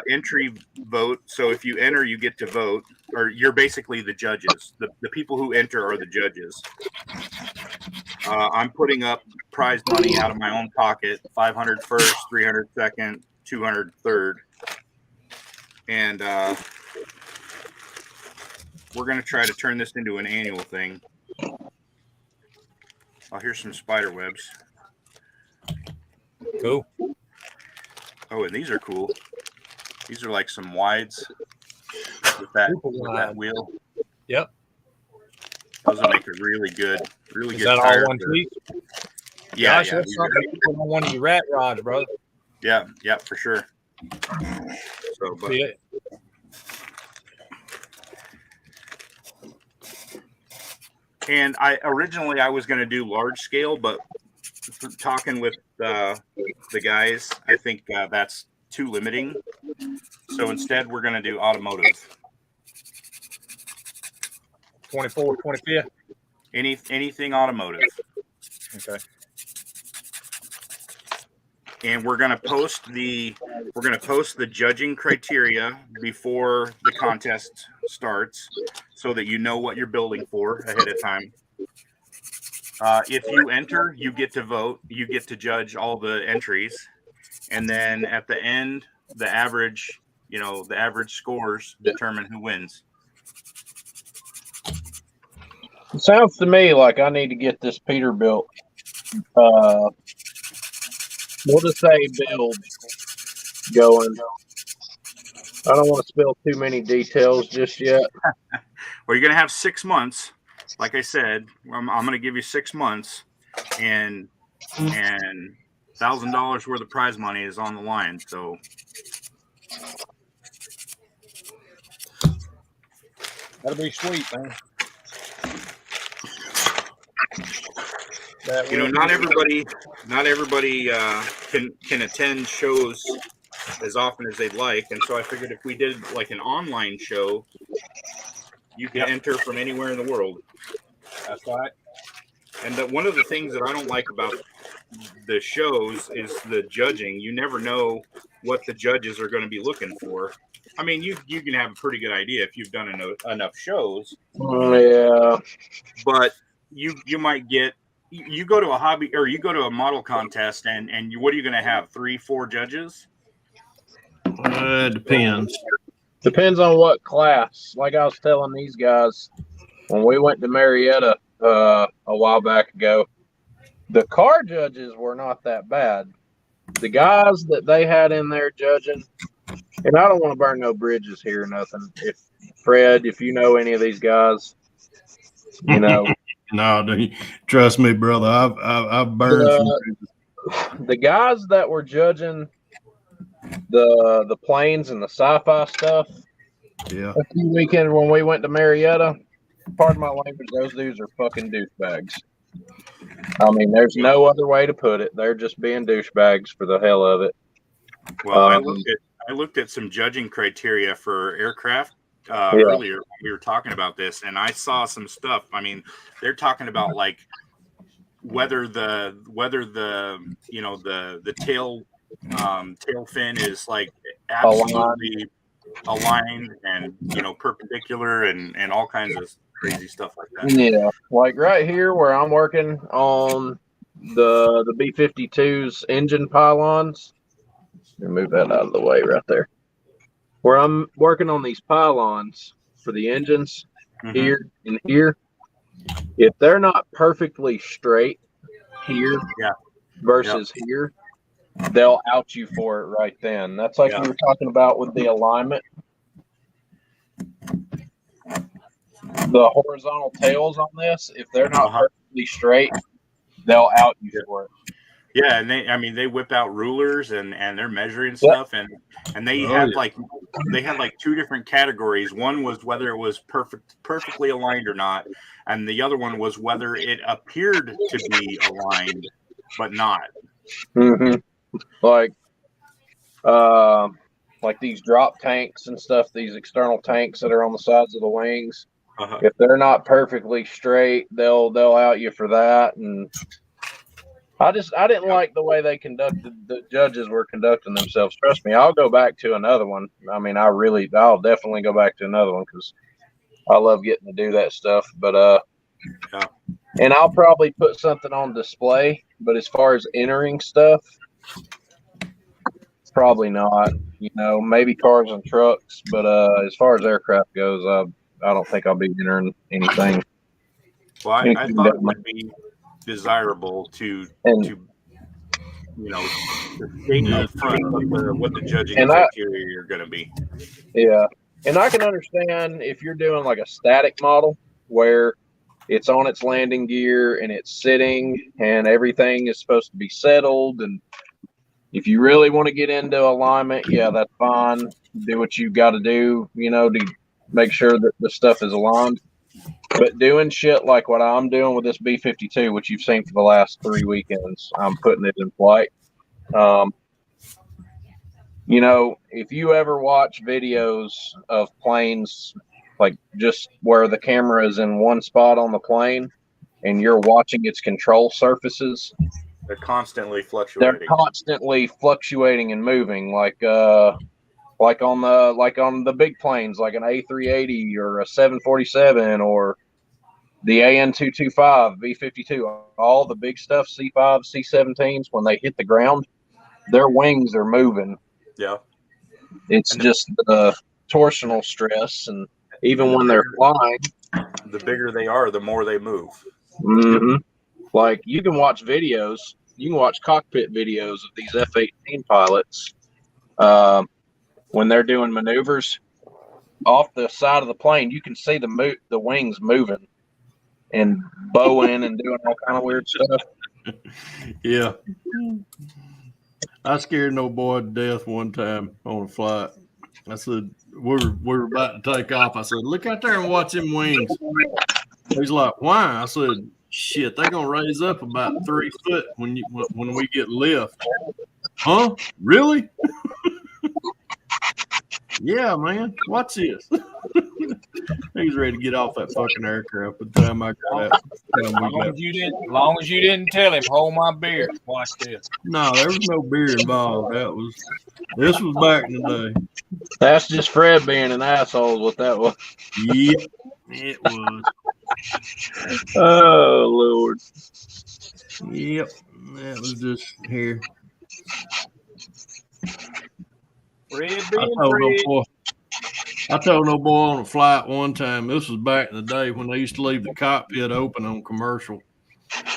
entry vote. So if you enter, you get to vote, or you're basically the judges. The people who enter are the judges. I'm putting up prize money out of my own pocket: 500 first, 300 second, 200 third, and we're going to try to turn this into an annual thing. Oh, here's some spider webs. Cool. Oh, and these are cool. These are like some wides with that wheel. Yep. Those will make a really good Is that tire all one for- piece? Yeah, Gosh, yeah, that's something you put on one of your rat rods, brother. yeah, for sure. So, but Yeah. and I was going to do large scale, but talking with the guys, I think that's too limiting. So instead, we're going to do automotive. 24th, 25th. Anything automotive. Okay. And we're going to post the judging criteria before the contest starts, so that you know what you're building for ahead of time. If you enter, you get to vote. You get to judge all the entries, and then at the end, the average scores determine who wins. It sounds to me like I need to get this Peterbilt. We'll just say build going. I don't want to spill too many details just yet. Well, you're going to have 6 months. Like I said, I'm going to give you 6 months, and $1,000 worth of prize money is on the line. So That'll be sweet, man. not everybody can attend shows as often as they'd like, and so I figured if we did like an online show, you can enter from anywhere in the world. That's right. And one of the things that I don't like about the shows is the judging. You never know what the judges are going to be looking for. I mean, you can have a pretty good idea if you've done enough shows. Yeah. But you might get, you go to a hobby, or you go to a model contest, and what are you going to have? 3-4 judges? It depends. Depends on what class. Like I was telling these guys when we went to Marietta a while back ago, the car judges were not that bad. The guys that they had in there judging, and I don't want to burn no bridges here or nothing. If Fred, if you know any of these guys, you know. No, trust me, brother. I've burned the guys that were judging the planes and the sci-fi stuff. Yeah. A few weekends when we went to Marietta, pardon my language, those dudes are fucking douchebags. I mean, there's no other way to put it. They're just being douchebags for the hell of it. Well, I looked at some judging criteria for aircraft earlier when we were talking about this, and I saw some stuff. I mean, they're talking about like whether the tail fin is like absolutely aligned and perpendicular and all kinds of crazy stuff like that. Yeah, like right here where I'm working on the B-52's engine pylons. Let me move that out of the way right there. Where I'm working on these pylons for the engines here and here. If they're not perfectly straight here versus here, they'll out you for it right then. That's like we were talking about with the alignment. The horizontal tails on this, if they're not perfectly straight, they'll out you for it. Yeah, and they whip out rulers and they're measuring stuff, and they had like 2 different categories. One was whether it was perfectly aligned or not, and the other one was whether it appeared to be aligned but not. Like these drop tanks and stuff, these external tanks that are on the sides of the wings. If they're not perfectly straight, they'll out you for that. And I didn't like the way the judges were conducting themselves. Trust me, I'll go back to another one. I mean, I'll definitely go back to another one because I love getting to do that stuff. But Yeah. and I'll probably put something on display. But as far as entering stuff, probably not. You know, maybe cars and trucks. But as far as aircraft goes, I don't think I'll be entering anything. Well, I anything thought it that would be desirable to And- you know, to state up front what the judging And criteria are going to be. Yeah. And I can understand if you're doing like a static model where it's on its landing gear and it's sitting and everything is supposed to be settled. And if you really want to get into alignment, yeah, that's fine. Do what you got to do, you know, to make sure that the stuff is aligned. But doing shit like what I'm doing with this B-52, which you've seen for the last 3 weekends, I'm putting it in flight. You know, if you ever watch videos of planes, like just where the camera is in one spot on the plane and you're watching its control surfaces, They're constantly they're fluctuating. constantly fluctuating and moving, like on the big planes, like an A380 or a 747 or the AN-225, B-52, all the big stuff, C-5, C-17s, when they hit the ground, their wings are moving. Yeah. It's And just the torsional stress, and even when they're flying, the bigger they are, the more they move. Like you can watch videos, you can watch cockpit videos of these F-18 pilots when they're doing maneuvers off the side of the plane. You can see the wings moving and bowing and doing all kind of weird stuff. Yeah. I scared no boy to death one time on a flight. I said, we were about to take off. I said, look out there and watch them wings. He's like, why? I said, shit, they're gonna raise up about 3 foot when we get lift. Huh? Really? Yeah, man. Watch this. He's ready to get off that fucking aircraft by the time I got out. As long as you didn't tell him, hold my beer. Watch this. No, there was no beer involved. This was back in the day. That's just Fred being an asshole. What that was. Yep, it was. Oh Lord. Yep, that was just here. I told no boy on a flight one time. This was back in the day when they used to leave the cockpit open on commercial,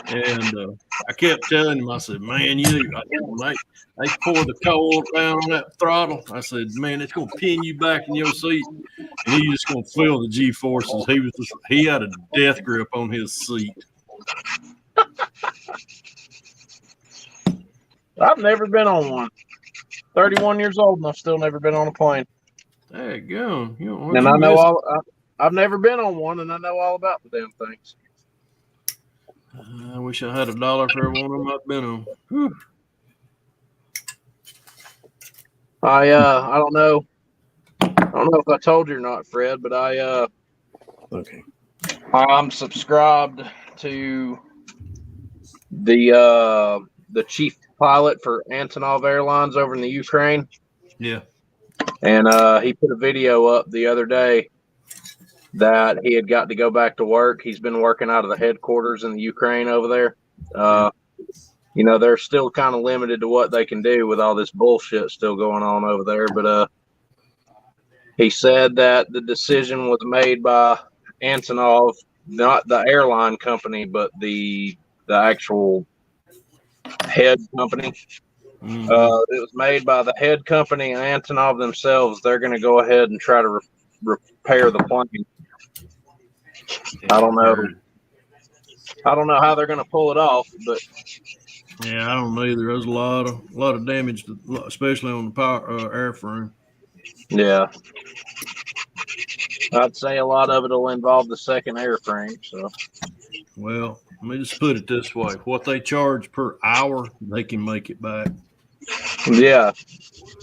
and I kept telling him. I said, "Man, they pour the coal down on that throttle." I said, "Man, it's gonna pin you back in your seat, and you're just gonna feel the G forces." He had a death grip on his seat. I've never been on one. 31 years old and I've still never been on a plane. There you go. And I know I've never been on one, and I know all about the damn things. I wish I had $1 for every one of them I've been on. Whew. I don't know if I told you or not, Fred, but I'm subscribed to the chief pilot for Antonov Airlines over in the Ukraine. Yeah. And he put a video up the other day that he had got to go back to work. He's been working out of the headquarters in the Ukraine over there. You know, they're still kind of limited to what they can do with all this bullshit still going on over there. But he said that the decision was made by Antonov, not the airline company, but the actual head company. Mm-hmm. It was made by the head company and Antonov themselves. They're going to go ahead and try to repair the plane. I don't know how they're going to pull it off, but yeah, I don't know either. There's a lot of damage, especially on the power airframe. Yeah, I'd say a lot of it will involve the second airframe. So, well, let me just put it this way: what they charge per hour, they can make it back. yeah,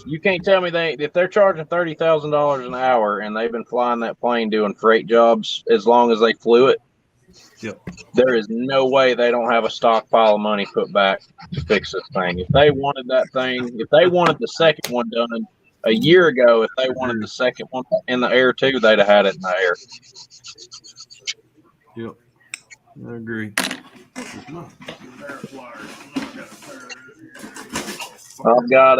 you can't tell me if they're charging $30,000 an hour and they've been flying that plane doing freight jobs as long as they flew it. Yep. There is no way they don't have a stockpile of money put back to fix this thing. If they wanted that thing, if they wanted the second one done a year ago, if they wanted the second one in the air too, they'd have had it in the air. Yep. I agree. I've got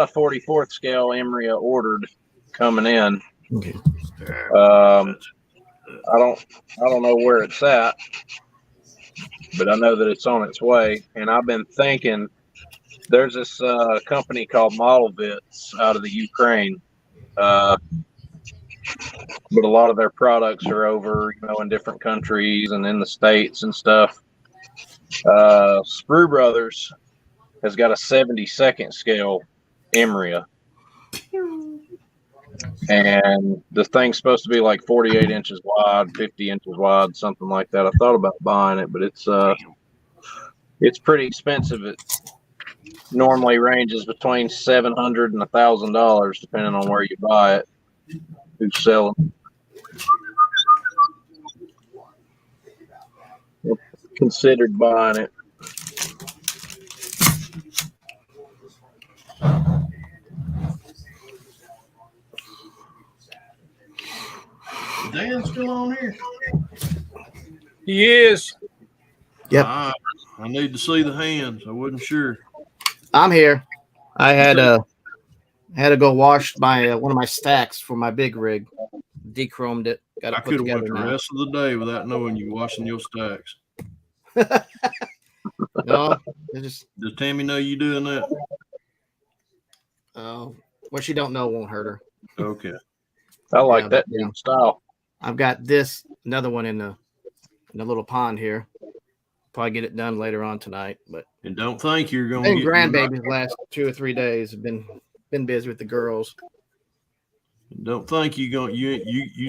a 44th scale Emria ordered coming in. Okay. I don't know where it's at, but I know that it's on its way. And I've been thinking, there's this company called Model Bits out of the Ukraine, but a lot of their products are over, in different countries and in the States and stuff. Sprue Brothers has got a 72nd scale Emria. And the thing's supposed to be like 48 inches wide, 50 inches wide, something like that. I thought about buying it, but it's pretty expensive. It normally ranges between $700 and $1,000, depending on where you buy it, who's selling. Considered buying it. Dan's still on here. He is. Yep. I need to see the hands. I wasn't sure. I'm here. I had to go wash my one of my stacks for my big rig. Dechromed it. Got I to put could have together went the now. rest of the day without knowing you washing your stacks. No, it just Does Tammy know you doing that? what she don't know won't hurt her. Okay. I like Yeah, that yeah. new style. I've got another one in the little pond here. Probably get it done later on tonight. But And don't think you're going been to get grandbabies the last 2 or 3 days. Have been busy with the girls. Don't think you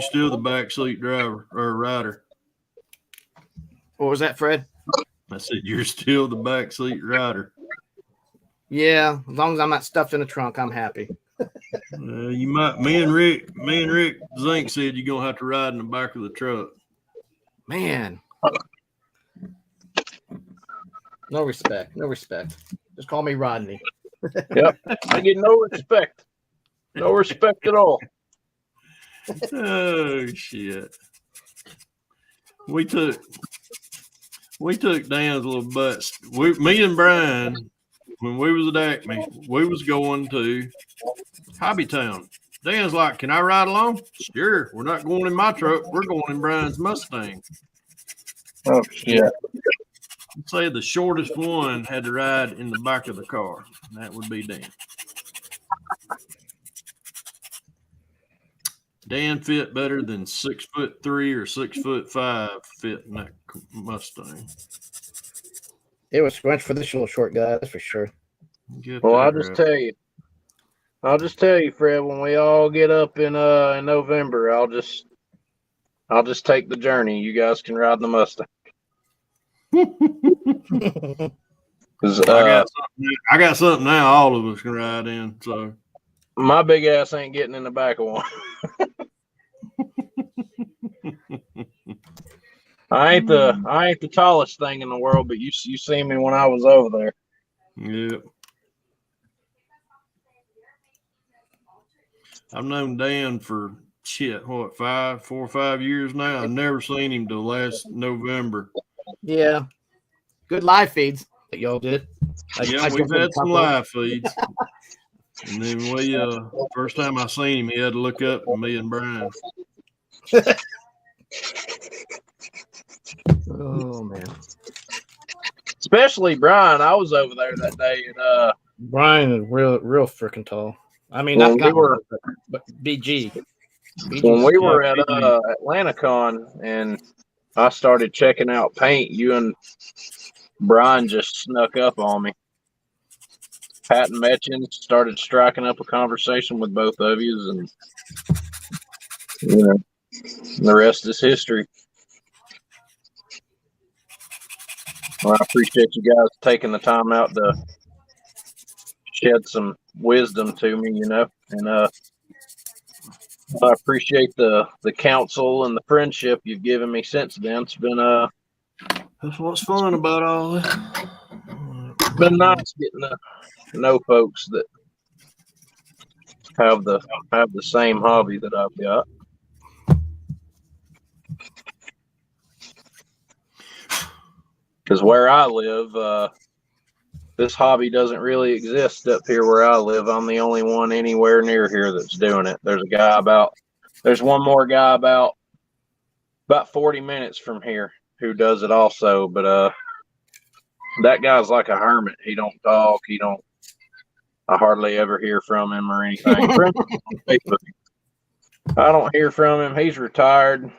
still the backseat driver or rider. What was that, Fred? I said you're still the backseat rider. Yeah, as long as I'm not stuffed in the trunk, I'm happy. You might. Me and Rick Zink said you're gonna have to ride in the back of the truck. Man. No respect. No respect. Just call me Rodney. Yep. I get no respect. No respect at all. Oh shit. We took Dan's little butts. Me and Brian, when we was at Acme, we was going to Hobbytown. Dan's like, "Can I ride along?" Sure. We're not going in my truck. We're going in Brian's Mustang. Oh shit. Say the shortest one had to ride in the back of the car. That would be Dan. Dan fit better than 6'3" or 6'5" fit in that Mustang. It was scrunch for this little short guy, that's for sure. Well, I'll just tell you, Fred, when we all get up in November, I'll just take the journey. You guys can ride the Mustang. 'Cause, I got something now all of us can ride in. So my big ass ain't getting in the back of one. I ain't the tallest thing in the world, but you seen me when I was over there. yeah. I've known Dan for 4 or 5 years now. I've never seen him till last November. Yeah. Good live feeds that y'all did. Yeah, we've had some live feeds. And then first time I seen him, he had to look up at me and Brian. Oh man. Especially Brian. I was over there that day, and Brian is real freaking tall. I mean, When not we were- but BG. when we were at AtlantaCon and I started checking out paint, you and Brian just snuck up on me. Pat and Metchin started striking up a conversation with both of you, and the rest is history. Well, I appreciate you guys taking the time out to shed some wisdom to me, and I appreciate the counsel and the friendship you've given me since then. It's been That's what's fun about all this. nice getting to know folks that have the same hobby that I've got. Because where I live, this hobby doesn't really exist up here where I live. I'm the only one anywhere near here that's doing it. There's one more guy about 40 minutes from here who does it also, but that guy's like a hermit. He don't talk. I hardly ever hear from him or anything. Friends on Facebook. I don't hear from him. He's retired.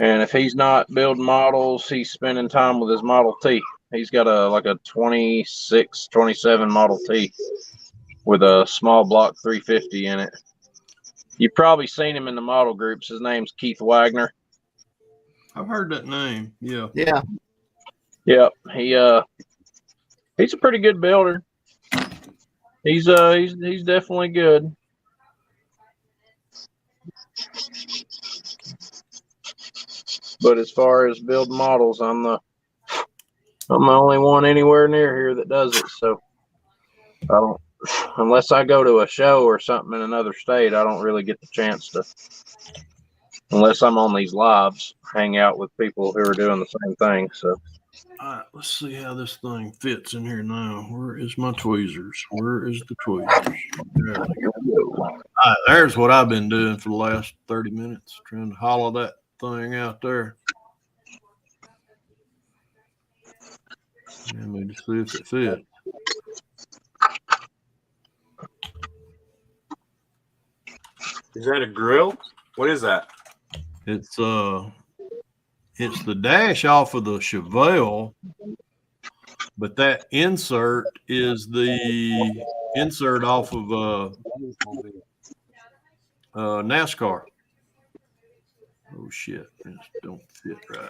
And if he's not building models, he's spending time with his Model T. He's got a 26, 27 Model T with a small block 350 in it. You've probably seen him in the model groups. His name's Keith Wagner. I've heard that name. Yeah. Yeah. Yep. He's a pretty good builder. He's definitely good. But as far as building models, I'm the only one anywhere near here that does it. So I don't, unless I go to a show or something in another state, I don't really get the chance to, unless I'm on these lives, hang out with people who are doing the same thing. So. All right, let's see how this thing fits in here now. Where is my tweezers? Where is the tweezers? There they go. All right, there's what I've been doing for the last 30 minutes, trying to hollow that thing out there. Let me just see if it fits. Is that a grill? What is that? It's the dash off of the Chevelle, but that insert is the insert off of NASCAR. Oh shit, this don't fit right.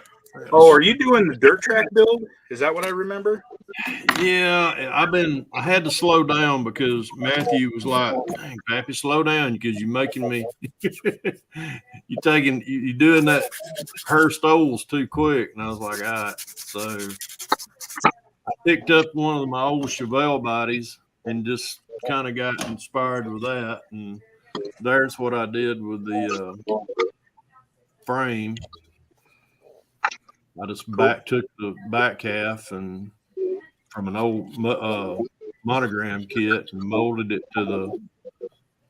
Oh, are you doing the dirt track build? Is that what I remember? Yeah, I had to slow down because Matthew was like, "Dang, Pappy, slow down because you're making me you're doing that her stoles too quick." And I was like, all right. So I picked up one of my old Chevelle bodies and just kind of got inspired with that. And there's what I did with the frame. I just took the back half and from an old monogram kit and molded it to the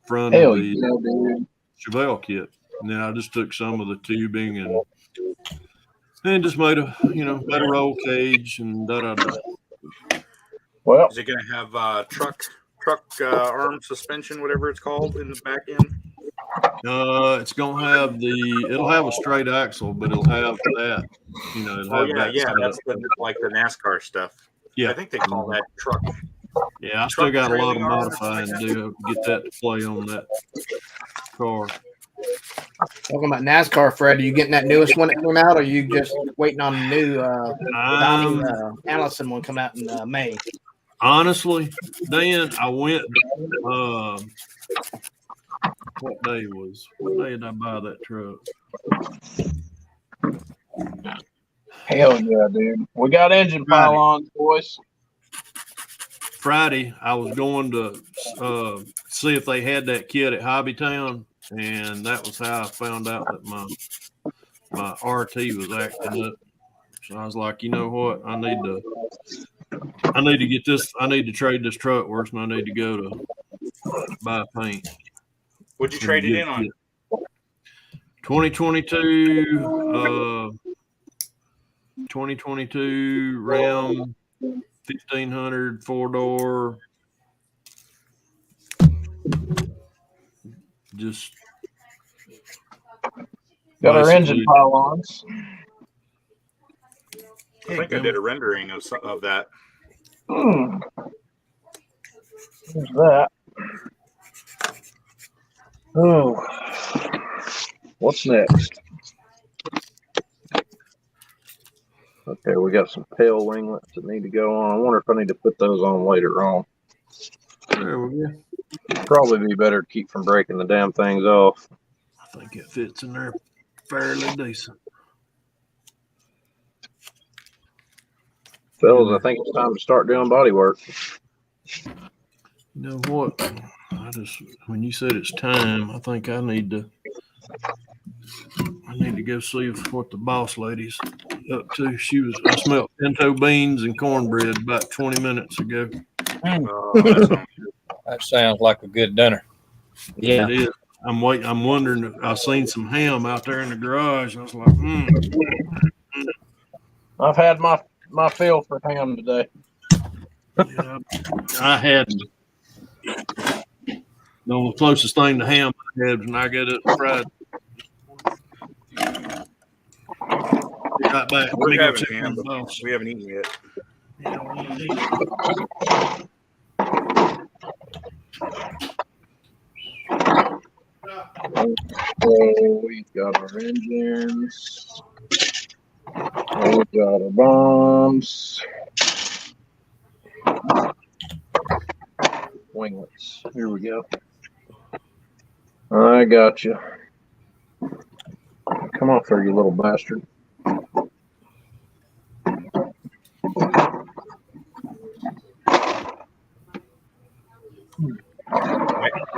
front of the Chevelle kit. And then I just took some of the tubing and just made a roll cage and da-da-da. Well, Is it going to have truck arm suspension, whatever it's called, in the back end? It's gonna have it'll have a straight axle, but it'll have that. That's like the NASCAR stuff. Yeah, I think they call that truck. Yeah, I still got a lot of modifying to do to get that to play on that car. Talking about NASCAR, Fred, are you getting that newest one that came out, or are you just waiting on the new Donnie Allison one come out in May? Honestly, Dan, I went. What day did I buy that truck? Hell yeah, dude. We got engine pylons, boys. Friday, I was going to see if they had that kit at Hobbytown, and that was how I found out that my RT was acting up. So I was like, you know what? I need to get this. I need to trade this truck worse than I need to go to buy paint. What'd you trade it in on? 2022 Ram 1500 4-door. Just got our engine pylons. I think I did a rendering of that. There's that. Oh, what's next? Okay, we got some tail winglets that need to go on. I wonder if I need to put those on later on. there we go. Probably be better to keep from breaking the damn things off. I think it fits in there fairly decent. Fellas, I think it's time to start doing body work. You know what? When you said it's time, I think I need to go see what the boss lady's up to. I smelled pinto beans and cornbread about 20 minutes ago. That sounds like a good dinner. Yeah. It is. I'm wondering. I seen some ham out there in the garage. I was like, I've had my fill for ham today. Yeah, I had the closest thing to ham I had when I got up Friday. Be right back. Let me We're go having check ham, on the but boss. we haven't eaten yet. Yeah, we need to eat. So we've got our engines. We've got our bombs. Winglets. Here we go. I got you. Come off there, you little bastard.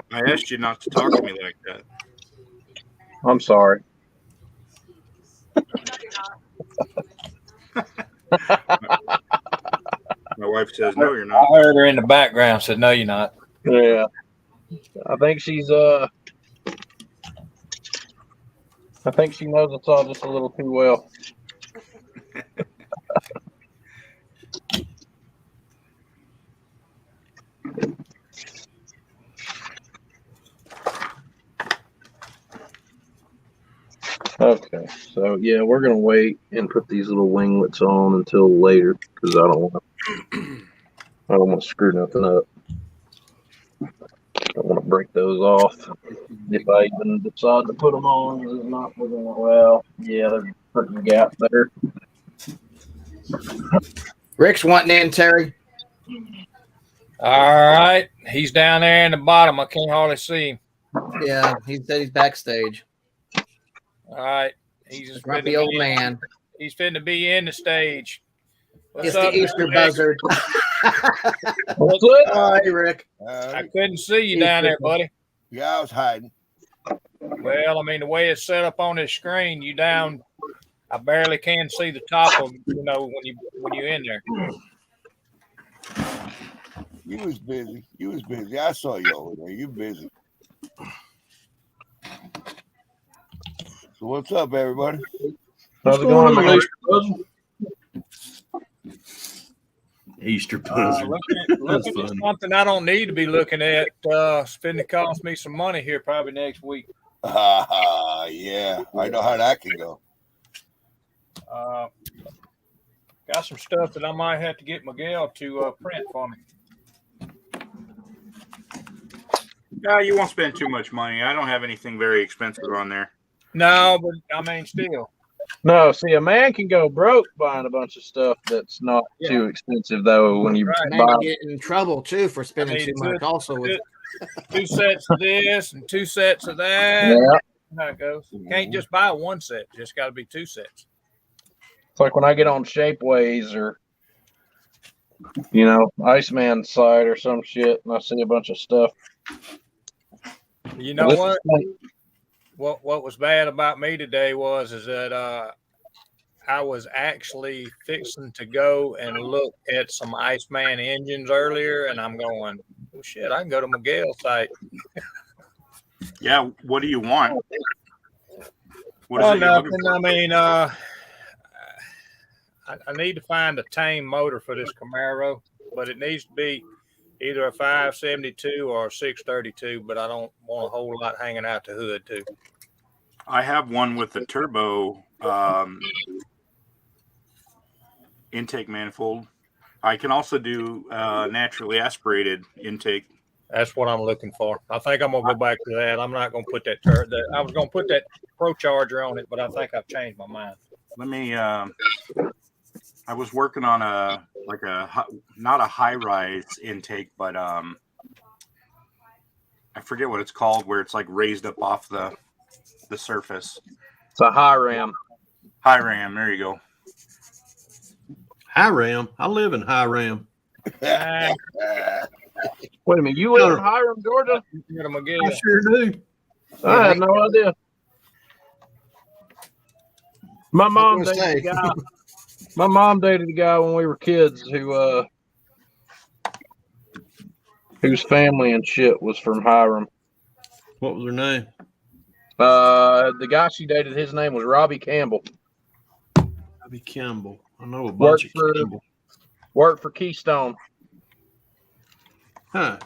I asked you not to talk to me like that. I'm sorry. My wife says, "No, you're I not." heard her in the background said, "No, you're not." Yeah. I think she's I think she knows us all just a little too well. Okay, so yeah, we're gonna wait and put these little winglets on until later because I don't want to screw nothing up. I don't want to break those off. If I even decide to put them on, it's not looking well. Yeah, there's a certain gap there. Rick's wanting in, Terry. All right, he's down there in the bottom. I can't hardly see him. Yeah, he said he's backstage. All right, he's just Grumpy old man. He's fitting to be in the stage. What's It's up, the Easter Rick? buzzard. What's it? Oh, hey, Rick. I couldn't see you down there, buddy. Yeah, I was hiding. Well, I mean, the way it's set up on this screen, you down. I barely can see the top of when you're in there. You was busy. You was busy. I saw you over there. You busy. So what's up, everybody? How's it going, man? Easter puzzle. Look at something I don't need to be looking at. It's going to cost me some money here probably next week. Yeah, I know how that can go. Got some stuff that I might have to get Miguel to print for me. Yeah, you won't spend too much money. I don't have anything very expensive on there. No, but I mean, still. No, see, a man can go broke buying a bunch of stuff that's not too expensive, though. When you Right. buy, Man, you get in trouble too for spending too much. Also, with 2 sets of this and 2 sets of that. yeah, How it goes. Can't just buy 1 set. Just got to be 2 sets. it's like when I get on Shapeways or Iceman's site or some shit, and I see a bunch of stuff. You know what? What was bad about me today is that I was actually fixing to go and look at some Iceman engines earlier, and I'm going, well, shit, I can go to Miguel's site. Yeah, what do you want? What Oh, is it you're looking nothing. for? I mean, I need to find a tame motor for this Camaro, but it needs to be either a 572 or a 632, but I don't want a whole lot hanging out the hood, too. I have one with a turbo intake manifold. I can also do naturally aspirated intake. That's what I'm looking for. I think I'm gonna go back to that. I'm not gonna put that. I was gonna put that Pro Charger on it, but I think I've changed my mind. Let me. I was working on not a high rise intake, but I forget what it's called, where it's like raised up off the surface. It's a high ram. High ram. There you go. High Ram. I live in High Ram. Wait a minute, you live in Hiram, Georgia? I sure do. I had no idea. My mom gonna dated say. a guy. My mom dated a guy when we were kids whose family and shit was from Hiram. What was her name? The guy she dated, his name was Robbie Campbell. Robbie Campbell. I know a bunch of Campbell. Worked for Keystone. Huh.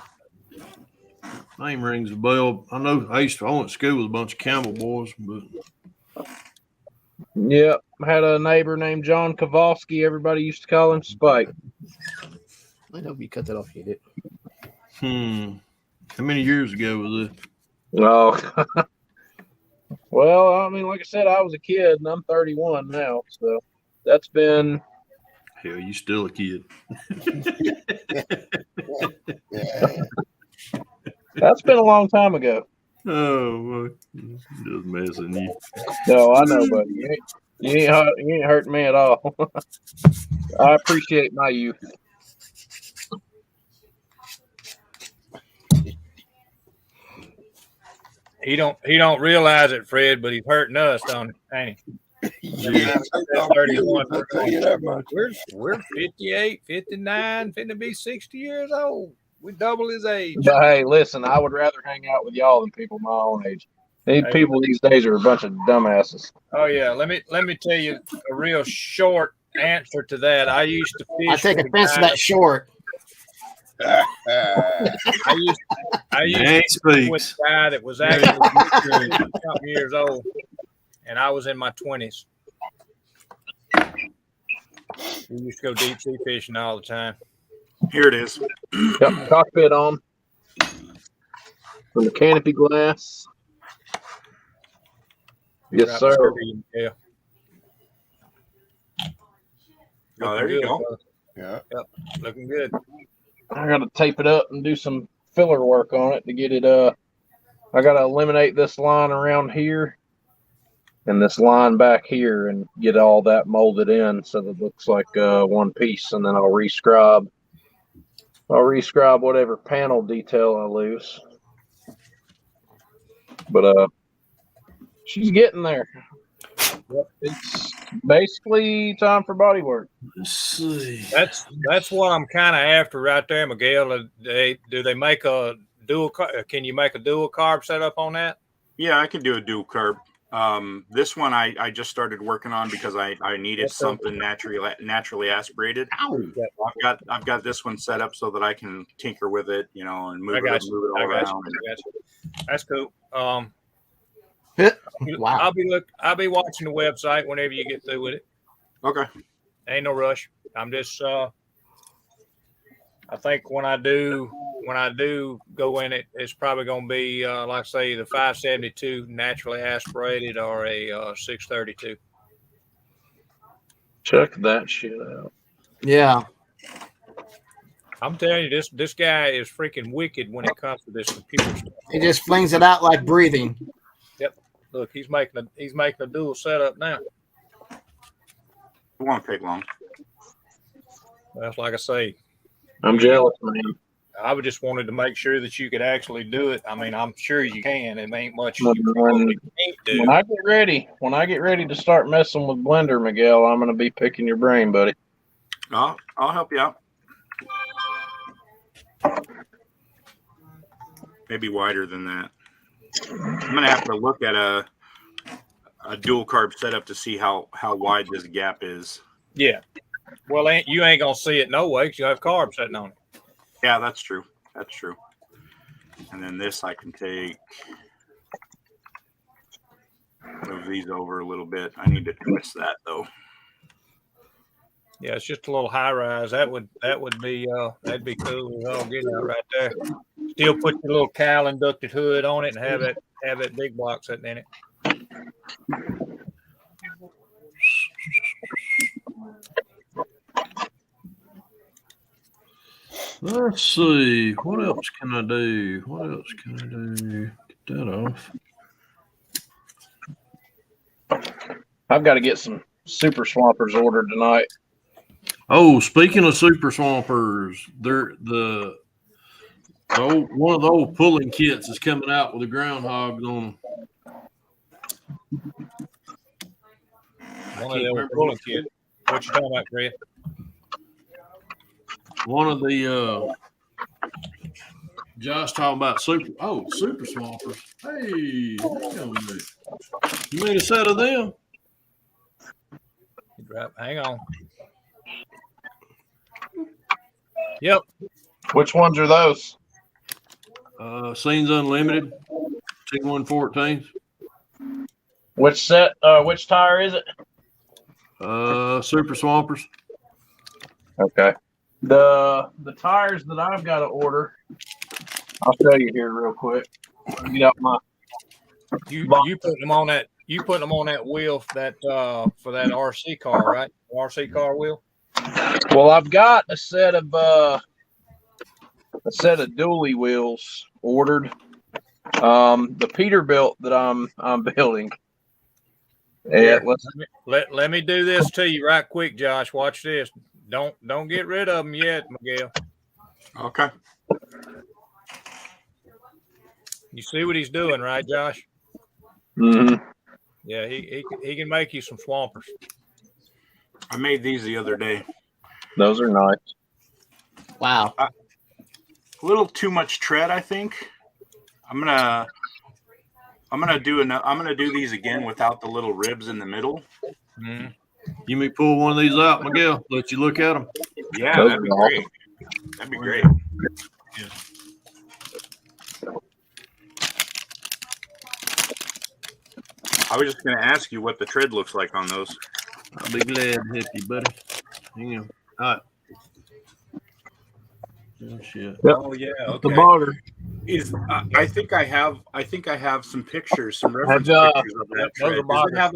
Name rings a bell. I know I went to school with a bunch of Campbell boys, but Yep. Had a neighbor named John Kowalski. Everybody used to call him Spike. I hope you cut that off, you did. how many years ago was it? Oh. Well, I mean, like I said, I was a kid and I'm 31 now. So that's been. Hell, you still a kid. That's been a long time ago. Oh, just messing you. No, I know, buddy. You ain't hurting me at all. I appreciate my youth. He don't realize it, Fred, but he's hurting us, don't he? Ain't he? Yeah. 31. I'll tell you that much. We're 58, 59, finna be 60 years old. We double his age. But hey, listen, I would rather hang out with y'all than people my own age. These people these days are a bunch of dumbasses. Oh yeah, let me tell you a real short answer to that. I used to fish. I take with a offense to guy- that short. I used to fish with a guy that was actually something years old, and I was in my 20s. We used to go deep sea fishing all the time. Here it is. Got the cockpit on. From the canopy glass. Yes, Right sir. beside you, yeah. Oh, there you go. Yeah. Yep, looking good. I gotta tape it up and do some filler work on it to get it I gotta eliminate this line around here and this line back here and get all that molded in so that it looks like one piece, and then I'll rescribe whatever panel detail I lose. But she's getting there. It's basically time for body work. Let's see. That's what I'm kind of after right there, Miguel. Do they make a dual? Can you make a dual carb setup on that? Yeah, I can do a dual carb. This one I just started working on because I needed something naturally aspirated. I've got this one set up so that I can tinker with it, and move it all around. That's cool. Wow. I'll be watching the website whenever you get through with it. Okay. Ain't no rush. I'm just I think when I do go in it, it's probably going to be like say the 572 naturally aspirated or a 632. Check that shit out. Yeah. I'm telling you, this guy is freaking wicked when it comes to this computer stuff. He just flings it out like breathing. Look, he's making a dual setup now. It won't take long. That's like I say. I'm jealous, man. I would just wanted to make sure that you could actually do it. I mean, I'm sure you can. It ain't much When, you probably can't do. when I get ready to start messing with Blender, Miguel, I'm gonna be picking your brain, buddy. I'll help you out. Maybe wider than that. I'm gonna have to look at a dual carb setup to see how wide this gap is. Yeah. Well, you ain't gonna see it no way because you have carbs sitting on it. Yeah, that's true. That's true. And then this I can move these over a little bit. I need to twist that though. Yeah, it's just a little high rise. That would be that'd be cool. I'll get out right there. Still put your little cowl inducted hood on it and have that big block sitting in it. Let's see. What else can I do? What else can I do? Get that off. I've got to get some super swampers ordered tonight. Oh, speaking of super swampers, they're one of the old pulling kits is coming out with a groundhog on them. One of the old pulling kits. What you talking about, Fred? One of the Josh talking about super swampers. Hey, hang on a minute. You made a set of them? Hang on. Yep. Which ones are those? Scenes Unlimited, T114s. Which set? Which tire is it? Super Swampers. Okay. The tires that I've got to order, I'll show you here real quick. Get out my. You put them on that. You put them on that wheel that for that RC car, right? The RC car wheel. Well, I've got a set of dually wheels ordered. The Peterbilt that I'm building. Here, let me do this to you right quick, Josh. Watch this. Don't get rid of them yet, Miguel. Okay. You see what he's doing, right, Josh? Mm-hmm. Yeah, he can make you some swampers. I made these the other day. Those are nice. Wow. A little too much tread, I think. I'm gonna do these again without the little ribs in the middle. Mm. You may pull one of these out, Miguel. Let you look at them. Yeah, Those that'd be are great. That'd be great. Yeah. I was just gonna ask you what the tread looks like on those. I'll be glad to help you, buddy. Hang on. All right. Oh, shit. Oh yeah, okay. The bogger. I think I have some pictures, some reference Have, pictures of that those are tread. Does it have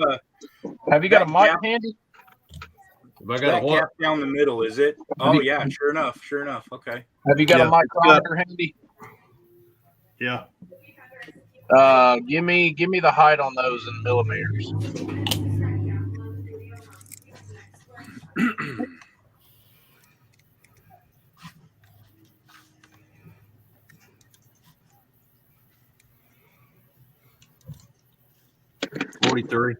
Have you got a that mic gap- handy? Have I got that a what? gap down the middle? Is it? Oh yeah, sure enough. Okay. Have you got Yeah, a micrometer handy? Yeah. Give me the height on those in millimeters. $43.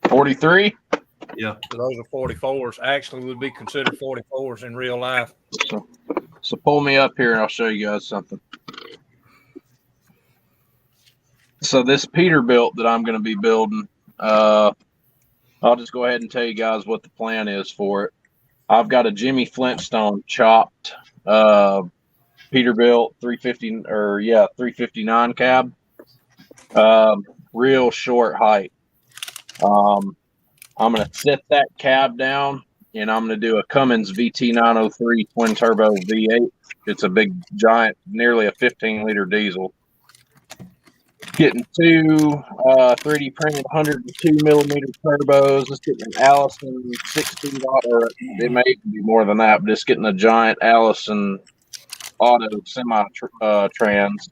43. Yeah. So those are 44s. Actually, would be considered 44s in real life. So pull me up here and I'll show you guys something. So this Peterbilt that I'm going to be building, I'll just go ahead and tell you guys what the plan is for it. I've got a Jimmy Flintstone chopped Peterbilt 359 cab, real short height. I'm going to set that cab down and I'm going to do a Cummins VT903 twin turbo V8. It's a big giant, nearly a 15-liter diesel. Getting two 3D printed 102 millimeter turbos. Just getting an Allison 6-speed auto. It may even be more than that, but just getting a giant Allison auto semi trans.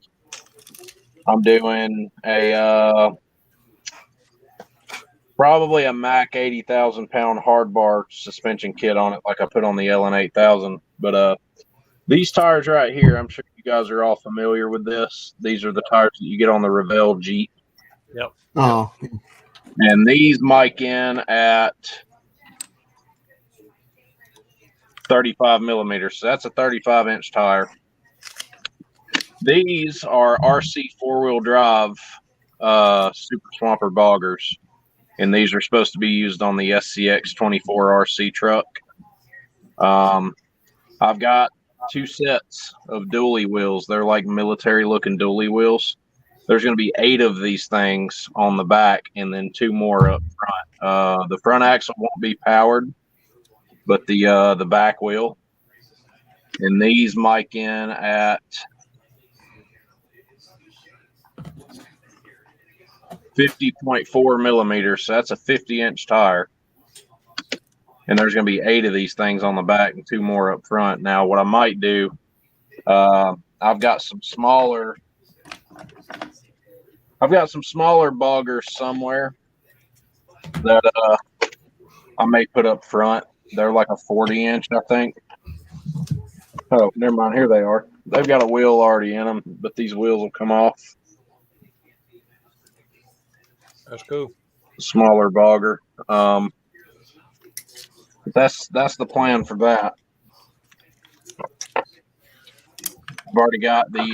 I'm doing a probably a Mack 80,000 pound hard bar suspension kit on it, like I put on the LN 8000. But these tires right here, I'm sure you guys are all familiar with this. These are the tires that you get on the Revell Jeep. Yep. Oh, And these mic in at 35 millimeters. So that's a 35-inch tire. These are RC four-wheel drive Super Swamper boggers. And these are supposed to be used on the SCX 24 RC truck. I've got two sets of dually wheels. They're like military-looking dually wheels. There's going to be 8 of these things on the back and then 2 more up front. The front axle won't be powered, but the back will. And these mic in at 50.4 millimeters. So that's a 50-inch tire. and there's going to be 8 of these things on the back and 2 more up front. Now, what I might do, I've got some smaller boggers somewhere that I may put up front. They're like a 40-inch, I think. Oh, never mind. Here they are. They've got a wheel already in them, but these wheels will come off. That's cool. Smaller bogger. That's the plan for that. I've already got the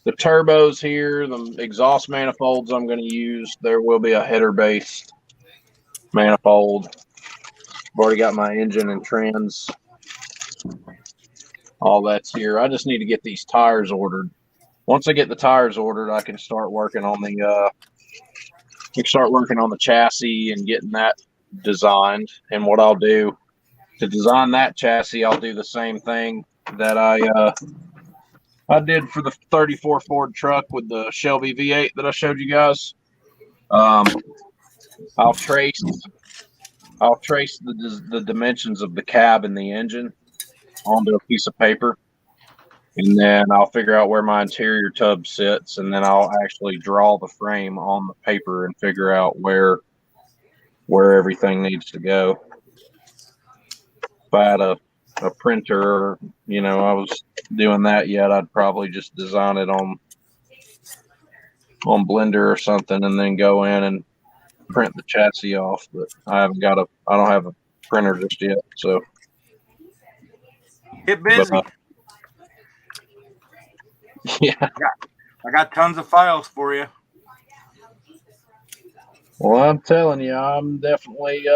turbos here, the exhaust manifolds I'm going to use. There will be a header based manifold. I've already got my engine and trans. All that's here. I just need to get these tires ordered. Once I get the tires ordered, I can start working on the chassis and getting that designed. And what I'll do to design that chassis, I'll do the same thing that I did for the 34 Ford truck with the Shelby V8 that I showed you guys. I'll trace the dimensions of the cab and the engine onto a piece of paper, and then I'll figure out where my interior tub sits, and then I'll actually draw the frame on the paper and figure out where everything needs to go. If I had a printer, or, I was doing that yet, I'd probably just design it on Blender or something, and then go in and print the chassis off. But I don't have a printer just yet. So Get busy. Yeah. I got tons of files for you. Well, I'm telling you, I'm definitely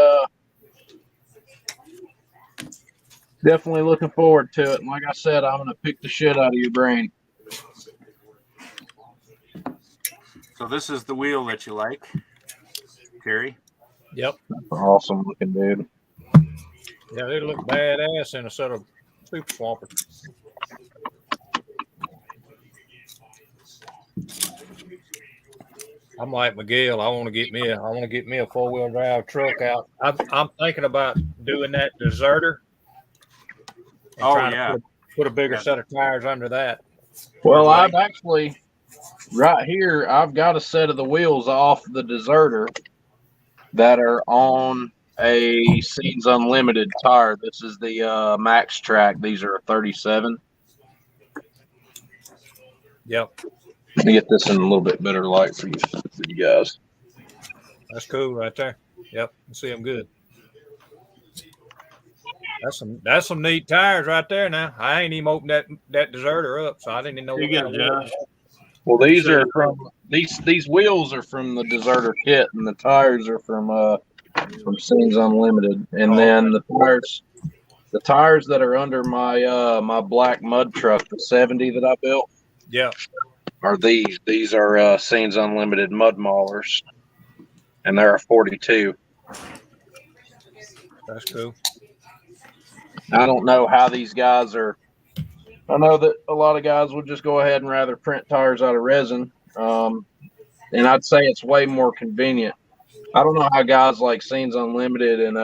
looking forward to it. And like I said, I'm going to pick the shit out of your brain. So this is the wheel that you like, Terry? Yep. Awesome looking, dude. Yeah, they look badass in a set of super swampers. I'm like Miguel. I want to get me a 4-wheel drive truck out. I'm thinking about doing that deserter. And trying to put a bigger set of tires under that. Well, I've actually right here. I've got a set of the wheels off the deserter that are on a Scenes Unlimited tire. This is the Max Track. These are a 37. Yep. Let me get this in a little bit better light for you guys. That's cool right there. Yep. You see them good. That's some neat tires right there. Now I ain't even opened that deserter up, so I didn't even know. You got it, Josh. Well, these are from these wheels are from the deserter kit, and the tires are from Scenes Unlimited. And then the tires that are under my my black mud truck, the 70 that I built. Yeah. Are these? These are Scenes Unlimited mud maulers, and they're a 42. That's cool. I don't know how these guys are. I know that a lot of guys would just go ahead and rather print tires out of resin, and I'd say it's way more convenient. I don't know how guys like Scenes Unlimited and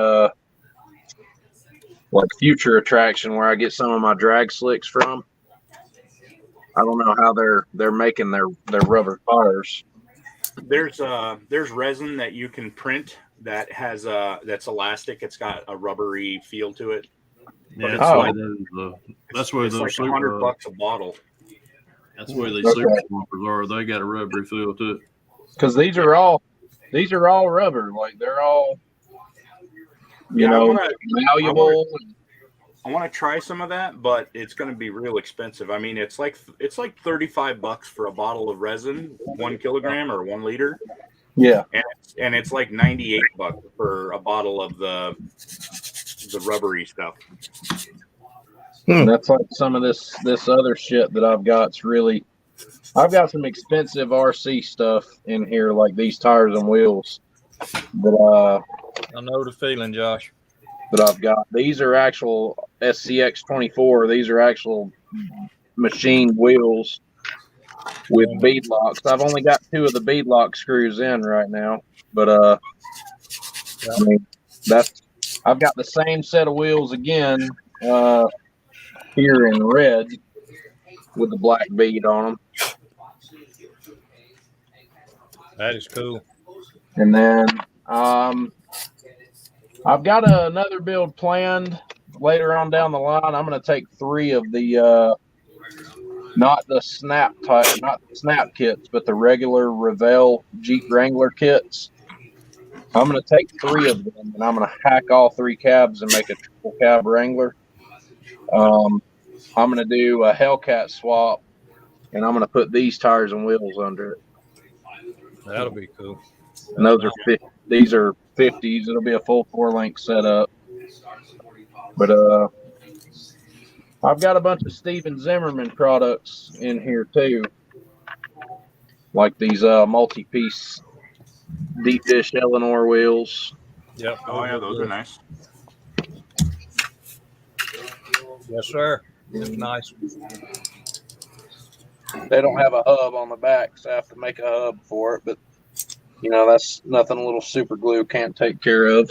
like Future Attraction, where I get some of my drag slicks from. I don't know how they're making their rubber tires. There's resin that you can print that has that's elastic. It's got a rubbery feel to it. Yeah, That's where those like $100 a bottle. That's where these super swampers are. They got a rubbery feel to it. Because these are all rubber. Like they're all malleable. I want to try some of that, but it's going to be real expensive. I mean, it's like $35 for a bottle of resin, 1 kilogram or 1 liter. Yeah, and it's like $98 for a bottle of the rubbery stuff. That's like some of this other shit that I've got. I've got some expensive RC stuff in here, like these tires and wheels. But I know the feeling, Josh. But I've got these are actual SCX 24. These are actual machined wheels with bead locks. I've only got 2 of the bead lock screws in right now, but I mean, I've got the same set of wheels again here in red with the black bead on them. That is cool. And then I've got another build planned later on down the line. I'm going to take 3 of the not the snap type, not the snap kits, but the regular Revell Jeep Wrangler kits. I'm going to take 3 of them and I'm going to hack all 3 cabs and make a triple cab Wrangler. I'm going to do a Hellcat swap and I'm going to put these tires and wheels under it. That'll be cool. And those are these are 50s. It'll be a full 4-link setup. But I've got a bunch of Steven Zimmerman products in here too, like these multi-piece deep dish Eleanor wheels. Yep. Oh yeah, those are nice. Yes, sir. It's nice. They don't have a hub on the back, so I have to make a hub for it. But you know, that's nothing a little super glue can't take care of.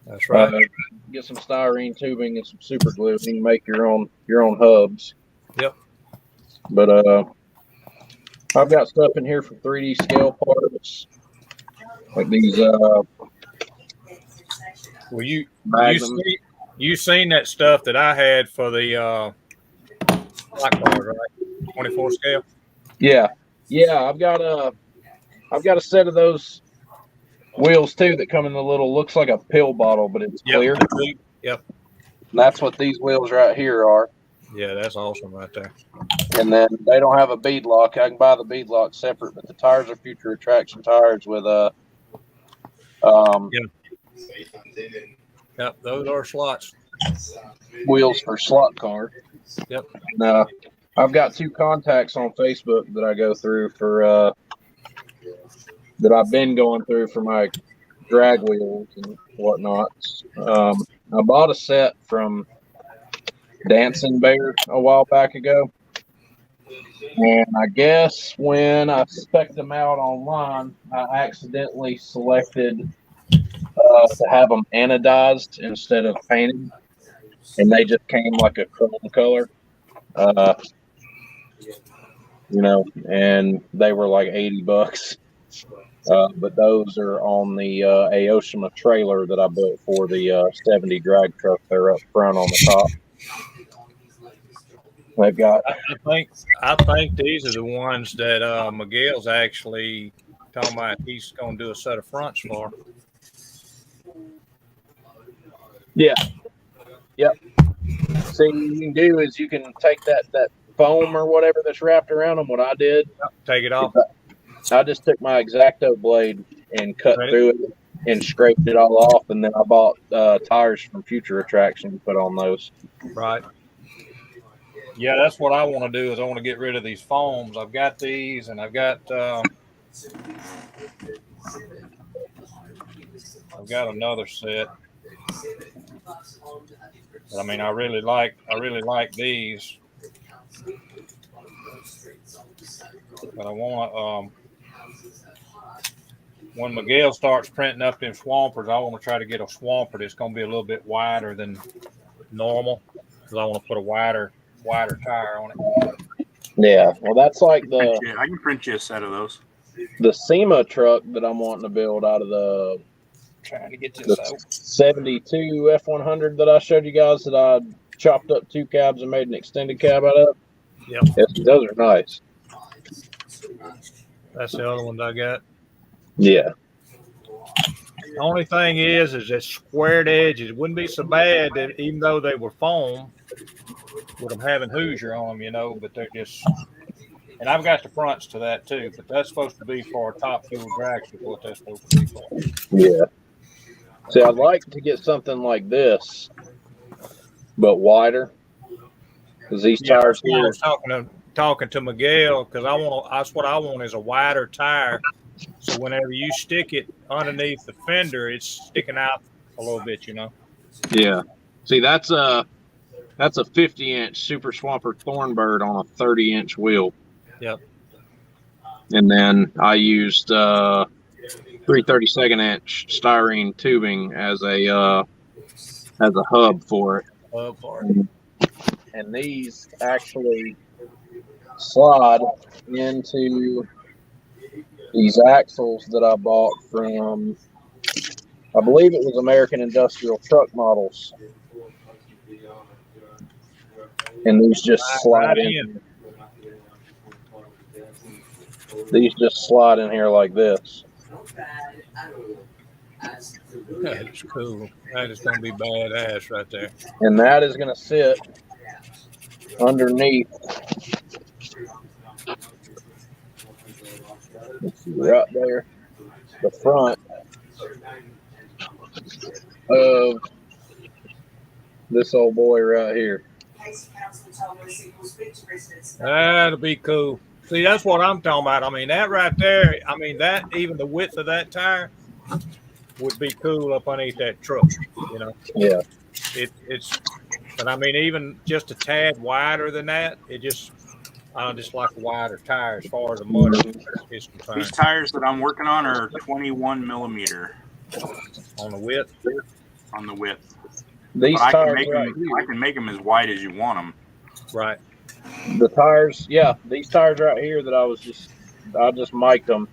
That's right. Get some styrene tubing and some super glue, and you can make your own hubs. Yep. But I've got stuff in here for 3D scale parts, like these. Well, you seen that stuff that I had for the black card, right? 24 scale. Yeah. I've got a set of those wheels too that come in the little, looks like a pill bottle, but it's clear. Yep. And that's what these wheels right here are. Yeah, that's awesome right there. And then they don't have a bead lock. I can buy the bead lock separate, but the tires are future attraction tires with Yep, those are slots. wheels for slot car. Yep. And, I've got 2 contacts on Facebook that I go through for that I've been going through for my drag wheels and whatnot. I bought a set from Dancing Bear a while back ago, and I guess when I spec'd them out online, I accidentally selected to have them anodized instead of painted, and they just came like a chrome color. You know, and they were like $80. But those are on the Aoshima trailer that I built for the 70 drag truck. They're up front on the top. They've got. I think these are the ones that Miguel's actually talking about. He's going to do a set of fronts for. Yeah. Yep. See, what you can do is you can take that foam or whatever that's wrapped around them. What I did, Take it off. I just took my X-Acto blade and cut through it and scraped it all off, and then I bought tires from Future Attraction to put on those. Right. Yeah, that's what I want to do. Is I want to get rid of these foams. I've got these, and I've got another set. But, I mean, I really like these. But I want when Miguel starts printing up them swampers, I want to try to get a swamper that's going to be a little bit wider than normal, because I want to put a wider tire on it. Yeah, well, that's like I can print you a set of those. The SEMA truck that I'm wanting to build out of the Trying to get this out. 72 F100 that I showed you guys that I chopped up 2 cabs and made an extended cab out of. Yep. Those are nice. That's the other ones I got. Yeah. The only thing is that squared edges wouldn't be so bad that even though they were foam, with them having Hoosier on them, you know, but they're just. And I've got the fronts to that too, but that's supposed to be for a top fuel drag. Is what that's supposed to be for. Yeah. See, I'd like to get something like this, but wider. Because these tires I here. was talking to Miguel, because that's what I want is a wider tire. So whenever you stick it underneath the fender, it's sticking out a little bit, you know. Yeah. See, that's a 50-inch Super Swamper Thornbird on a 30-inch wheel. Yep. And then I used 3/32 inch styrene tubing as a hub for it. And these actually slide into these axles that I bought from, I believe it was American Industrial Truck Models. And these just slide in. These just slide in here like this. That's cool. That is going to be badass right there. And that is going to sit underneath, right there, the front of this old boy right here. That'll be cool. See, that's what I'm talking about. I mean, that right there, I mean, that even the width of that tire would be cool up underneath that truck, you know? Yeah. It's, but I mean, even just a tad wider than that, I just like a wider tire as far as the motor is concerned. These tires that I'm working on are 21 millimeter On the width? on the width. These But tires I can make them as wide as you want them. Right. The tires, yeah, these tires right here that I just mic'd them,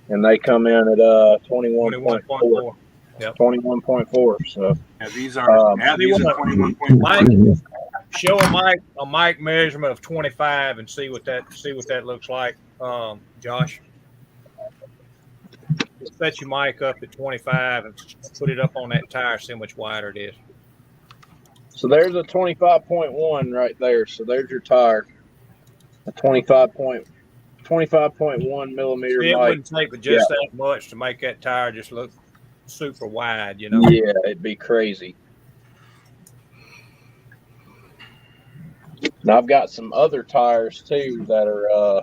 and they come in at 21.4. Yep. 21.4. So Yeah, these are 21.4. Mike, show a mic measurement of 25 and see what that looks like, Josh. Just set your mic up at 25 and put it up on that tire. See how much wider it is. So there's a 25.1 right there. So there's your tire. A 25.1 millimeter See, it mic. wouldn't take but just that much to make that tire just look super wide, you know? Yeah, it'd be crazy. And I've got some other tires too that are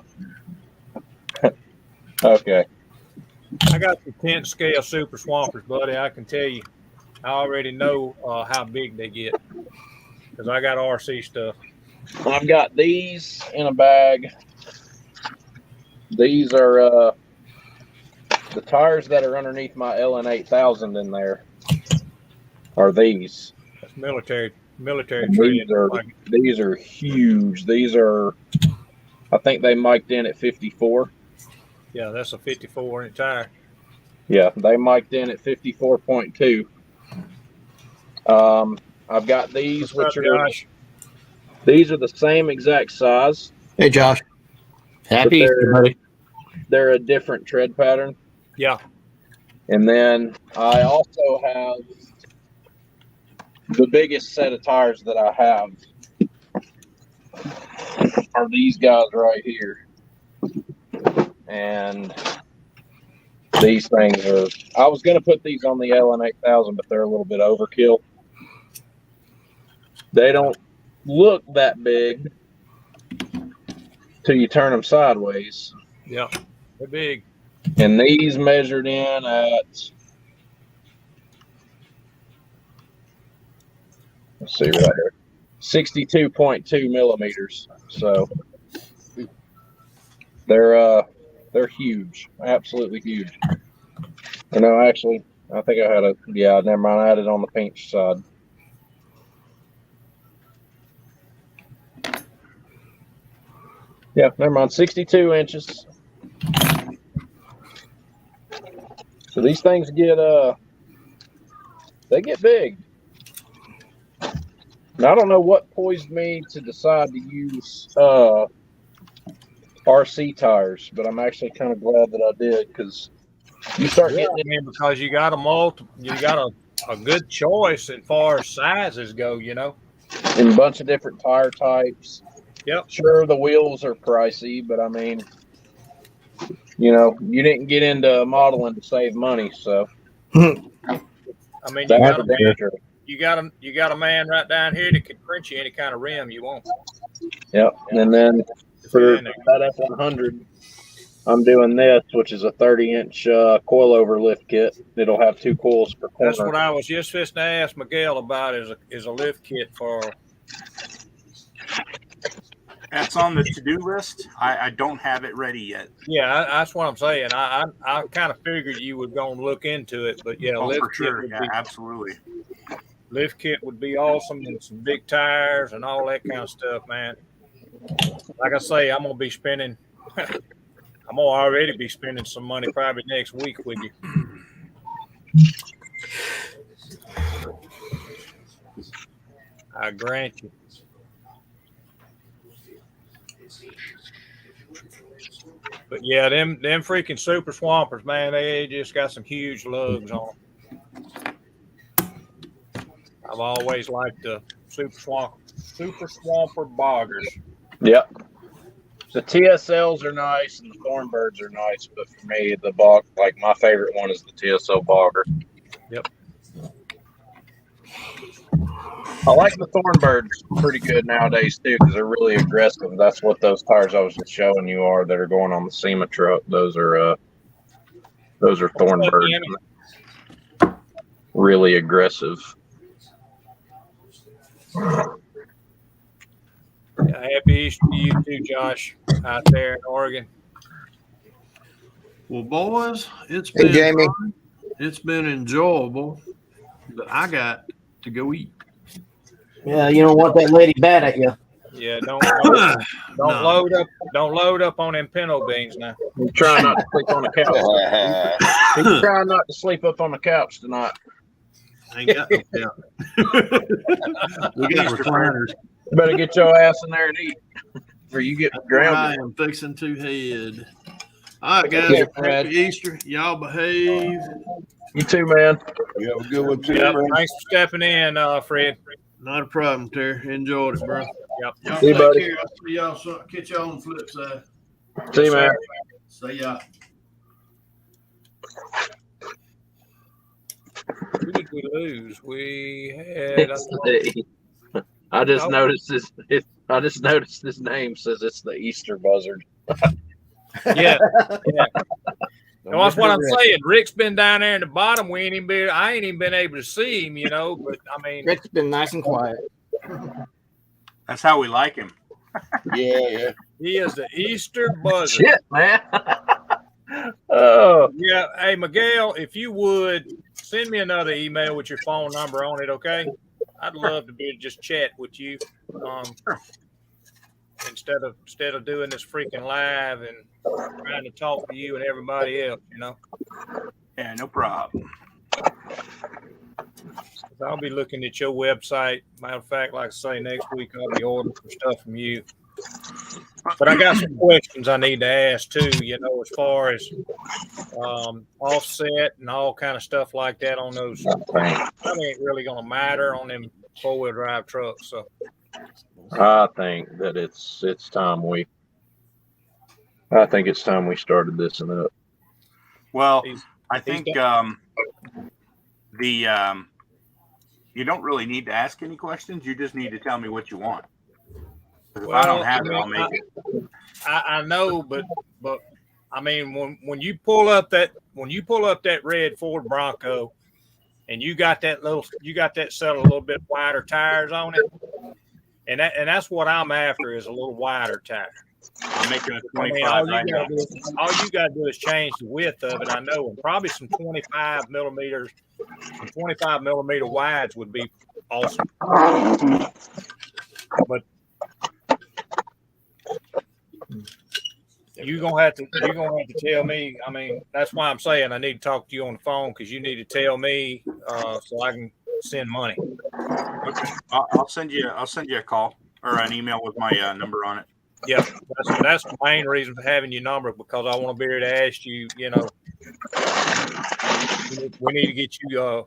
okay. I got the 10 scale super swampers, buddy. I can tell you, I already know how big they get because I got RC stuff. I've got these in a bag. These are the tires that are underneath my LN8000 in there are these. That's military These are huge. These are, I think they mic'd in at 54. Yeah, that's a 54-inch tire. Yeah, they mic'd in at 54.2. I've got these, which are these are the same exact size. Hey, Josh. Happy Easter, buddy. They're a different tread pattern. Yeah. And then I also have the biggest set of tires that I have are these guys right here. And these things are, I was going to put these on the LN8000, but they're a little bit overkill. They don't look that big till you turn them sideways. Yeah, they're big. And these measured in at, let's see right here, 62.2 millimeters. So they're huge, absolutely huge. No, actually, I think I had never mind. I had it on the pinch side. Yeah, never mind. 62 inches. So these things get they get big. Now, I don't know what poised me to decide to use RC tires, but I'm actually kind of glad that I did because you start getting in because you got a good choice as far as sizes go, you know, in a bunch of different tire types. Yep. Sure, the wheels are pricey, but I mean, you know, you didn't get into modeling to save money, so. I mean, you got a man right down here that can print you any kind of rim you want. Yep. And then for that F100, I'm doing this, which is a 30-inch coilover lift kit. It'll have 2 coils per corner. That's what I was just fixing to ask Miguel about is a lift kit for That's on the to-do list. I don't have it ready yet. Yeah, that's what I'm saying. I kind of figured you were going to look into it, but yeah, Oh, lift for kit sure. would Yeah, be absolutely. lift kit would be awesome, and some big tires and all that kind of stuff, man. Like I say, I'm gonna be spending. I'm gonna already be spending some money probably next week with you. I grant you. But yeah, them freaking super swampers, man, they just got some huge lugs on them. I've always liked the super swamper boggers. Yep. The TSLs are nice and the Thornbirds are nice, but for me, the bog, like my favorite one is the TSL bogger. Yep. I like the Thornbirds pretty good nowadays too because they're really aggressive. That's what those tires I was just showing you are that are going on the SEMA truck. Those are Thornbirds. Really aggressive. Yeah, happy Easter to you too, Josh, out there in Oregon. Well, boys, it's Hey, been Jamie. fun. It's been enjoyable, but I got to go eat. Yeah, you don't want that lady bad at you. Yeah, don't No. load up on them pinto beans now. I'm trying not to sleep on the couch. He's trying not to sleep up on the couch tonight. Ain't got no couch. We got recliners. You better get your ass in there and eat, or you get I grounded. am fixing to head. All right, guys. Yeah, Brad. Happy Easter. Y'all behave. You too, man. You have a good one too, Yep, man. thanks for stepping in, Fred. Not a problem, Terry. Enjoyed it, bro. Yep. Y'all See you, take buddy. care. I'll see y'all. Catch y'all on the flip side. See you, man. See ya. Who did we lose? We had. I just Oh. noticed this. I just noticed this name says it's the Easter buzzard. Yeah. And that's what I'm saying. Rick's been down there in the bottom. I ain't even been able to see him, But I mean, Rick's been nice and quiet. That's how we like him. Yeah. he is the Easter buzzard. Shit, man. Oh, Yeah. Hey, Miguel, if you would send me another email with your phone number on it, okay? I'd love to be able to just chat with you. Instead of doing this freaking live and trying to talk to you and everybody else, Yeah, no problem. I'll be looking at your website. Matter of fact, like I say, next week I'll be ordering some stuff from you. But I got some questions I need to ask too, as far as offset and all kind of stuff like that on those. That ain't really gonna matter on them 4-wheel drive trucks. So I think that it's time we started this up. Well, He's- I think you don't really need to ask any questions. You just need to tell me what you want. 'Cause if I don't have it, I'll make it. I know, but I mean, when you pull up that red Ford Bronco, and you got that set of a little bit wider tires on it, and that's what I'm after is a little wider tire. I'm making a I mean, 25 right now. all you got to do is change the width of it. I know, and probably some 25 millimeter wides would be awesome. But you're gonna have to tell me. I mean, that's why I'm saying I need to talk to you on the phone because you need to tell me so I can send money. Okay, I'll send you a call or an email with my number on it. Yeah, that's the main reason for having your number because I want to be able to ask you. We need to get you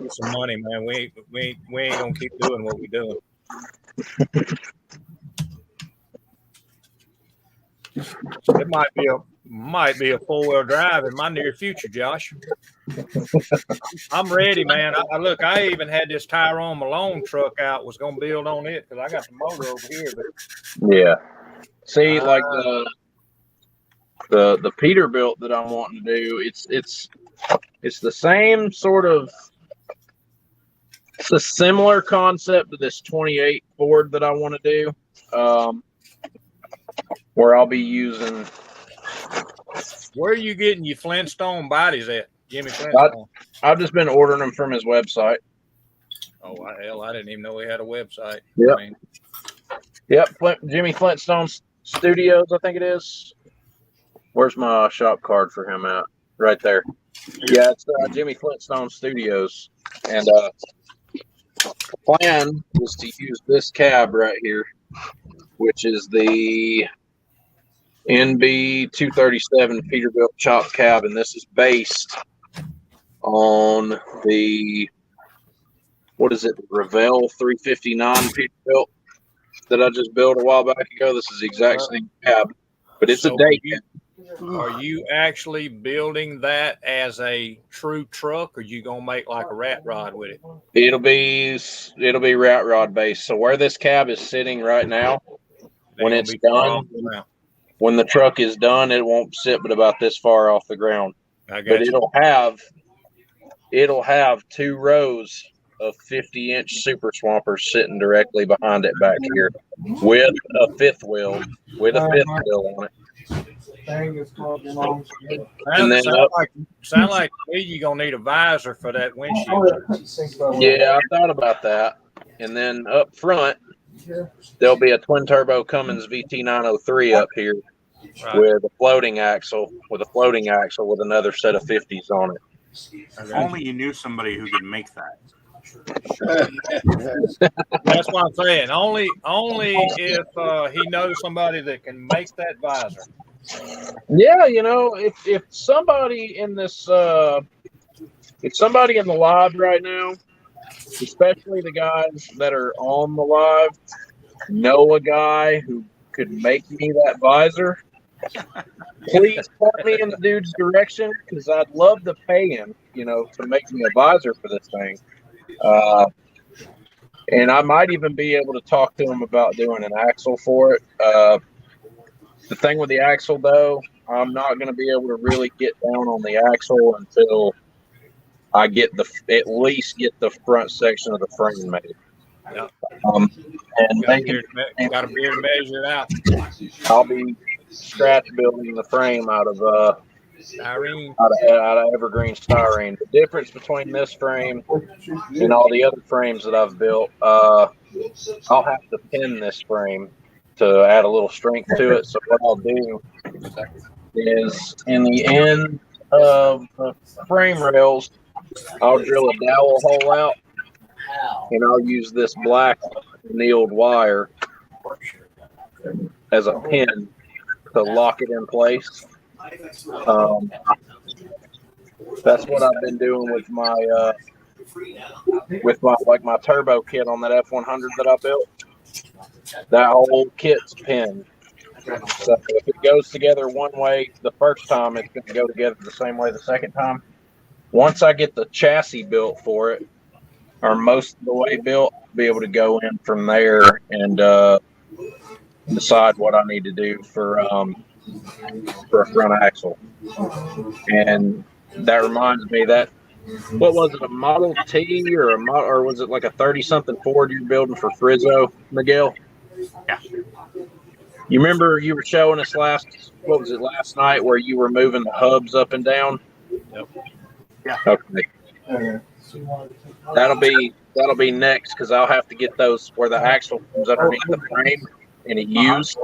some money, man. We ain't gonna keep doing what we're doing. It might be a 4-wheel drive in my near future, Josh. I'm ready, man. I even had this Tyrone Malone truck out. Was gonna build on it because I got the motor over here. But Yeah. See, like the Peterbilt that I'm wanting to do, it's the same sort of. It's a similar concept to this 28 Ford that I want to do. where I'll be using. Where are you getting your Flintstone bodies at, Jimmy Flintstone? I've just been ordering them from his website. Oh hell, I didn't even know he had a website. Yep. I mean, Yep, Jimmy Flintstone Studios, I think it is. Where's my shop card for him at? Right there. Yeah, it's Jimmy Flintstone Studios. And the plan is to use this cab right here, which is the NB 237 Peterbilt chop cab, and this is based on the Revell 359 Peterbilt that I just built a while back ago. This is the exact same cab, but it's a day cab. Are you actually building that as a true truck, or you gonna make like a rat rod with it? It'll be rat rod based. So where this cab is sitting right now, when it's done, when the truck is done, it won't sit but about this far off the ground. But it'll have 2 rows of 50-inch super swampers sitting directly behind it back here, with a fifth wheel on it. And then sound like to me you're gonna need a visor for that windshield. Yeah, I thought about that. And then up front, there'll be a twin turbo Cummins VT903 up here with a floating axle with another set of 50s on it. If only you knew somebody who could make that. That's what I'm saying. Only if he knows somebody that can make that visor. Yeah, if somebody in this, if somebody in the live right now, especially the guys that are on the live, know a guy who could make me that visor, please point me in the dude's direction, because I'd love to pay him, to make me a visor for this thing. And I might even be able to talk to him about doing an axle for it. The thing with the axle, though, I'm not going to be able to really get down on the axle until I get at least get the front section of the frame made. Yep. And got to be able to measure it out. I'll be scratch building the frame out of styrene, out of evergreen styrene. The difference between this frame and all the other frames that I've built, I'll have to pin this frame to add a little strength to it. So what I'll do is, in the end of the frame rails, I'll drill a dowel hole out, and I'll use this black annealed wire as a pin to lock it in place. That's what I've been doing with my my turbo kit on that F100 that I built. That whole kit's pinned. So if it goes together one way the first time, it's going to go together the same way the second time. Once I get the chassis built for it, or most of the way built, I'll be able to go in from there and decide what I need to do for a front axle. And that reminds me that, what was it, a Model T or was it like a 30-something Ford you're building for Frizzo, Miguel? Yeah. You remember you were showing us last night where you were moving the hubs up and down? Yep. Yeah. Okay. That'll be next, because I'll have to get those where the axle comes underneath the frame and it used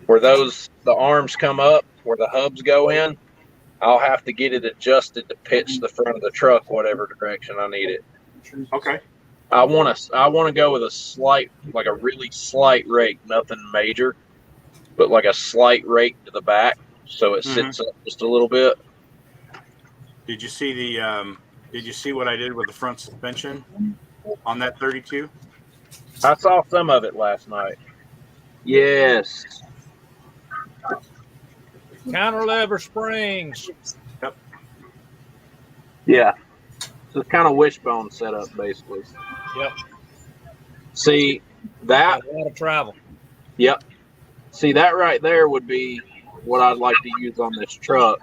where the arms come up where the hubs go in. I'll have to get it adjusted to pitch the front of the truck whatever direction I need it. Okay. I want to go with a really slight rake, nothing major, but like a slight rake to the back so it sits up just a little bit. Did you see what I did with the front suspension on that 32? I saw some of it last night. Yes. Counter lever springs. Yep. Yeah. So it's kind of wishbone setup, basically. Yep. See that? A lot of travel. Yep. See, that right there would be what I'd like to use on this truck,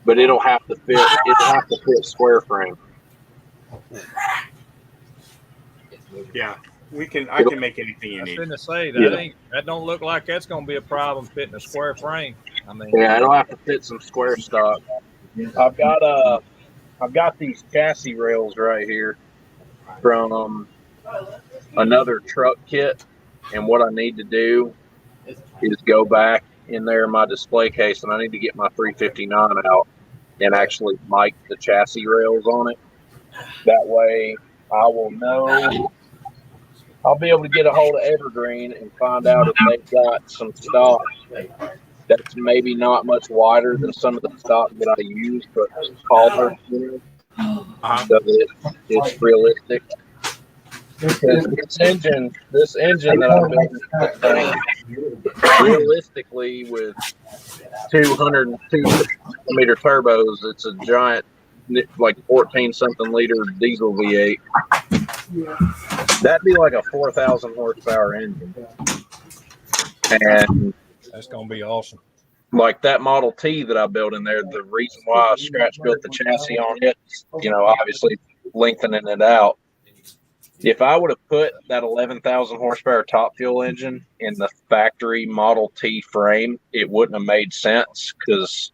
but it'll have to fit square frame. Yeah. I can make anything you I was need. going to say Yeah. that don't look like that's going to be a problem fitting a square frame. I mean, Yeah, it'll have to fit some square stock. I've got these chassis rails right here from another truck kit, and what I need to do is go back in there in my display case, and I need to get my 359 out and actually mic the chassis rails on it. That way, I will know. I'll be able to get a hold of Evergreen and find out if they've got some stock that's maybe not much wider than some of the stock that I use, but taller, Uh-huh. so that it's realistic. Because this engine that I'm building, this thing, realistically, with 202 millimeter turbos, it's a giant, like 14 something liter diesel V8. That'd be like a 4,000 horsepower engine, and that's going to be awesome. like that Model T that I built in there, the reason why I scratch built the chassis on it, obviously lengthening it out. If I would have put that 11,000 horsepower top fuel engine in the factory Model T frame, it wouldn't have made sense because,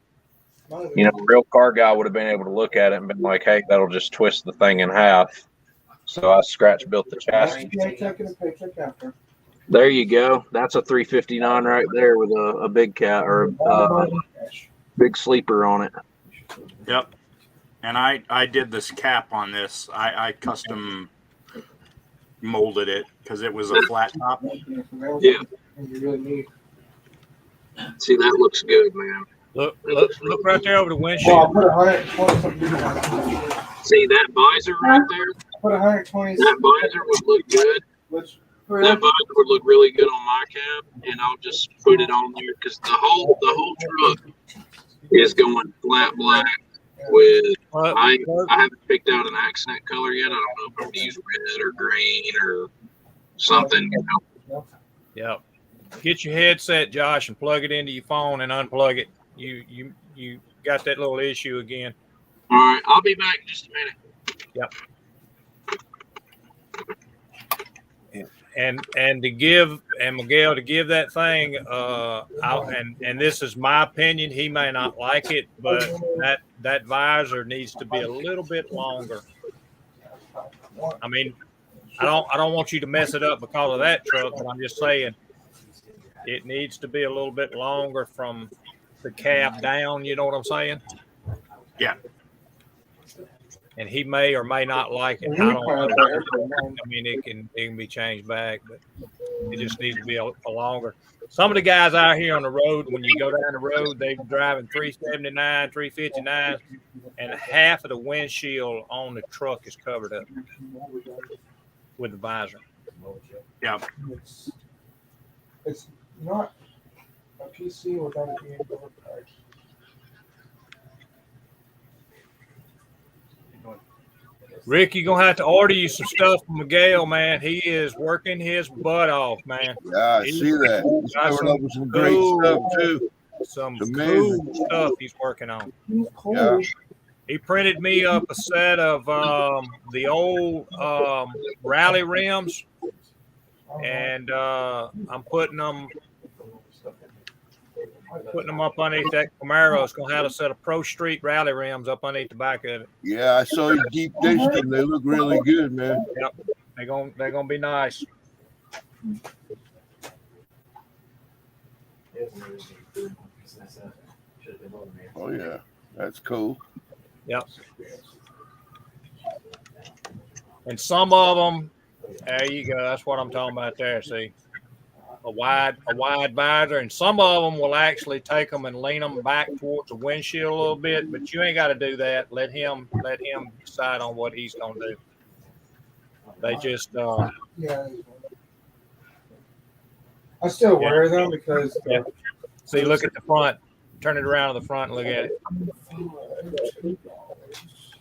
a real car guy would have been able to look at it and been like, hey, that'll just twist the thing in half. So I scratch built the chassis. There you go. That's a 359 right there with a big cat or a big sleeper on it. Yep. And I did this cap on this. I custom molded it because it was a flat top. Yeah. See, that looks good, man. Look right there over the windshield. See that visor right there? Put 120. That visor would look good. That visor would look really good on my cab, and I'll just put it on there because the whole truck is going flat black with. I haven't picked out an accent color yet. I don't know if I'm going to use red or green or something. Yep. Get your headset, Josh, and plug it into your phone and unplug it. You got that little issue again. All right, I'll be back in just a minute. Yep. And to give Miguel to give that thing and this is my opinion, he may not like it, but that visor needs to be a little bit longer. I mean, I don't want you to mess it up because of that truck, but I'm just saying it needs to be a little bit longer from the cab down, you know what I'm saying? Yeah. And he may or may not like it. I don't know. I mean, it can be changed back, but it just needs to be a longer. Some of the guys out here on the road, when you go down the road, they're driving 379, 359, and half of the windshield on the truck is covered up with the visor. Yeah. It's not a PC without it being overpriced. Rick, you're gonna have to order you some stuff from Miguel, man. He is working his butt off, man. Yeah, I see that. He's coming up with some great stuff too. Some It's cool amazing. stuff he's working on. Yeah. He printed me up a set of the old rally rims, and I'm putting them up underneath that Camaro. It's gonna have a set of Pro Street rally rims up underneath the back of it. Yeah, I saw you deep dish them. They look really good, man. Yep, they're gonna be nice. Oh yeah, that's cool. Yep. And some of them, there you go. That's what I'm talking about there. See, a wide visor, and some of them will actually take them and lean them back towards the windshield a little bit. But you ain't got to do that. Let him decide on what he's gonna do. They just Yeah. I still wear them because. Yeah. See, look at the front. Turn it around to the front and look at it.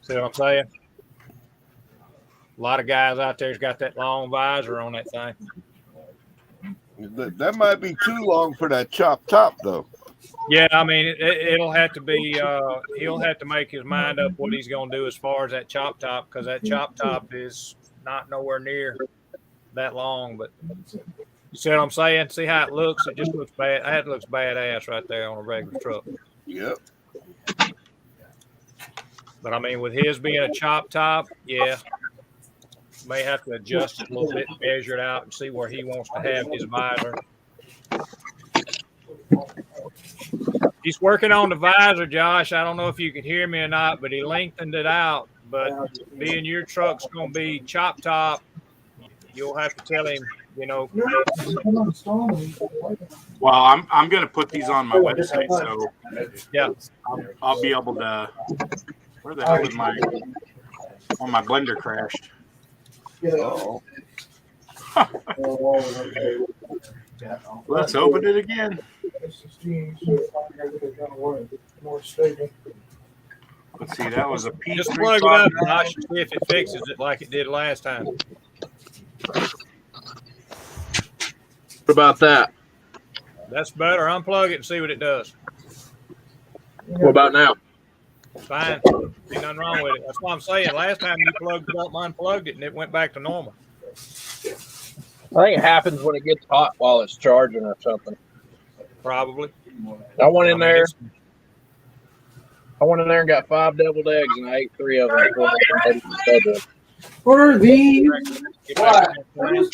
See what I'm saying? A lot of guys out there's got that long visor on that thing. That might be too long for that chop top, though. Yeah, I mean, it'll have to be. He'll have to make his mind up what he's going to do as far as that chop top, because that chop top is not nowhere near that long, but you see what I'm saying? See how it looks? It just looks bad. That looks badass right there on a regular truck. Yep. But I mean, with his being a chop top, yeah, may have to adjust it a little bit, measure it out, and see where he wants to have his visor. He's working on the visor, Josh. I don't know if you can hear me or not, but he lengthened it out. But being your truck's going to be chop top, you'll have to tell him, you know. Well, I'm going to put these on my website, so Yeah, I'll be able to. Where the hell is my blender crashed? Uh-oh. Let's open it again. Let's see, that was a just plug it up, Josh, and see if it fixes it like it did last time. What about that? That's better. Unplug it and see what it does. What about now? Fine. Ain't nothing wrong with it. That's what I'm saying. Last time you plugged it up, unplugged it, and it went back to normal. I think it happens when it gets hot while it's charging or something. Probably. I went in I mean, there. it's- I went in there and got 5 deviled eggs, and I ate 3 of them. before I ate the For these. Get back to that.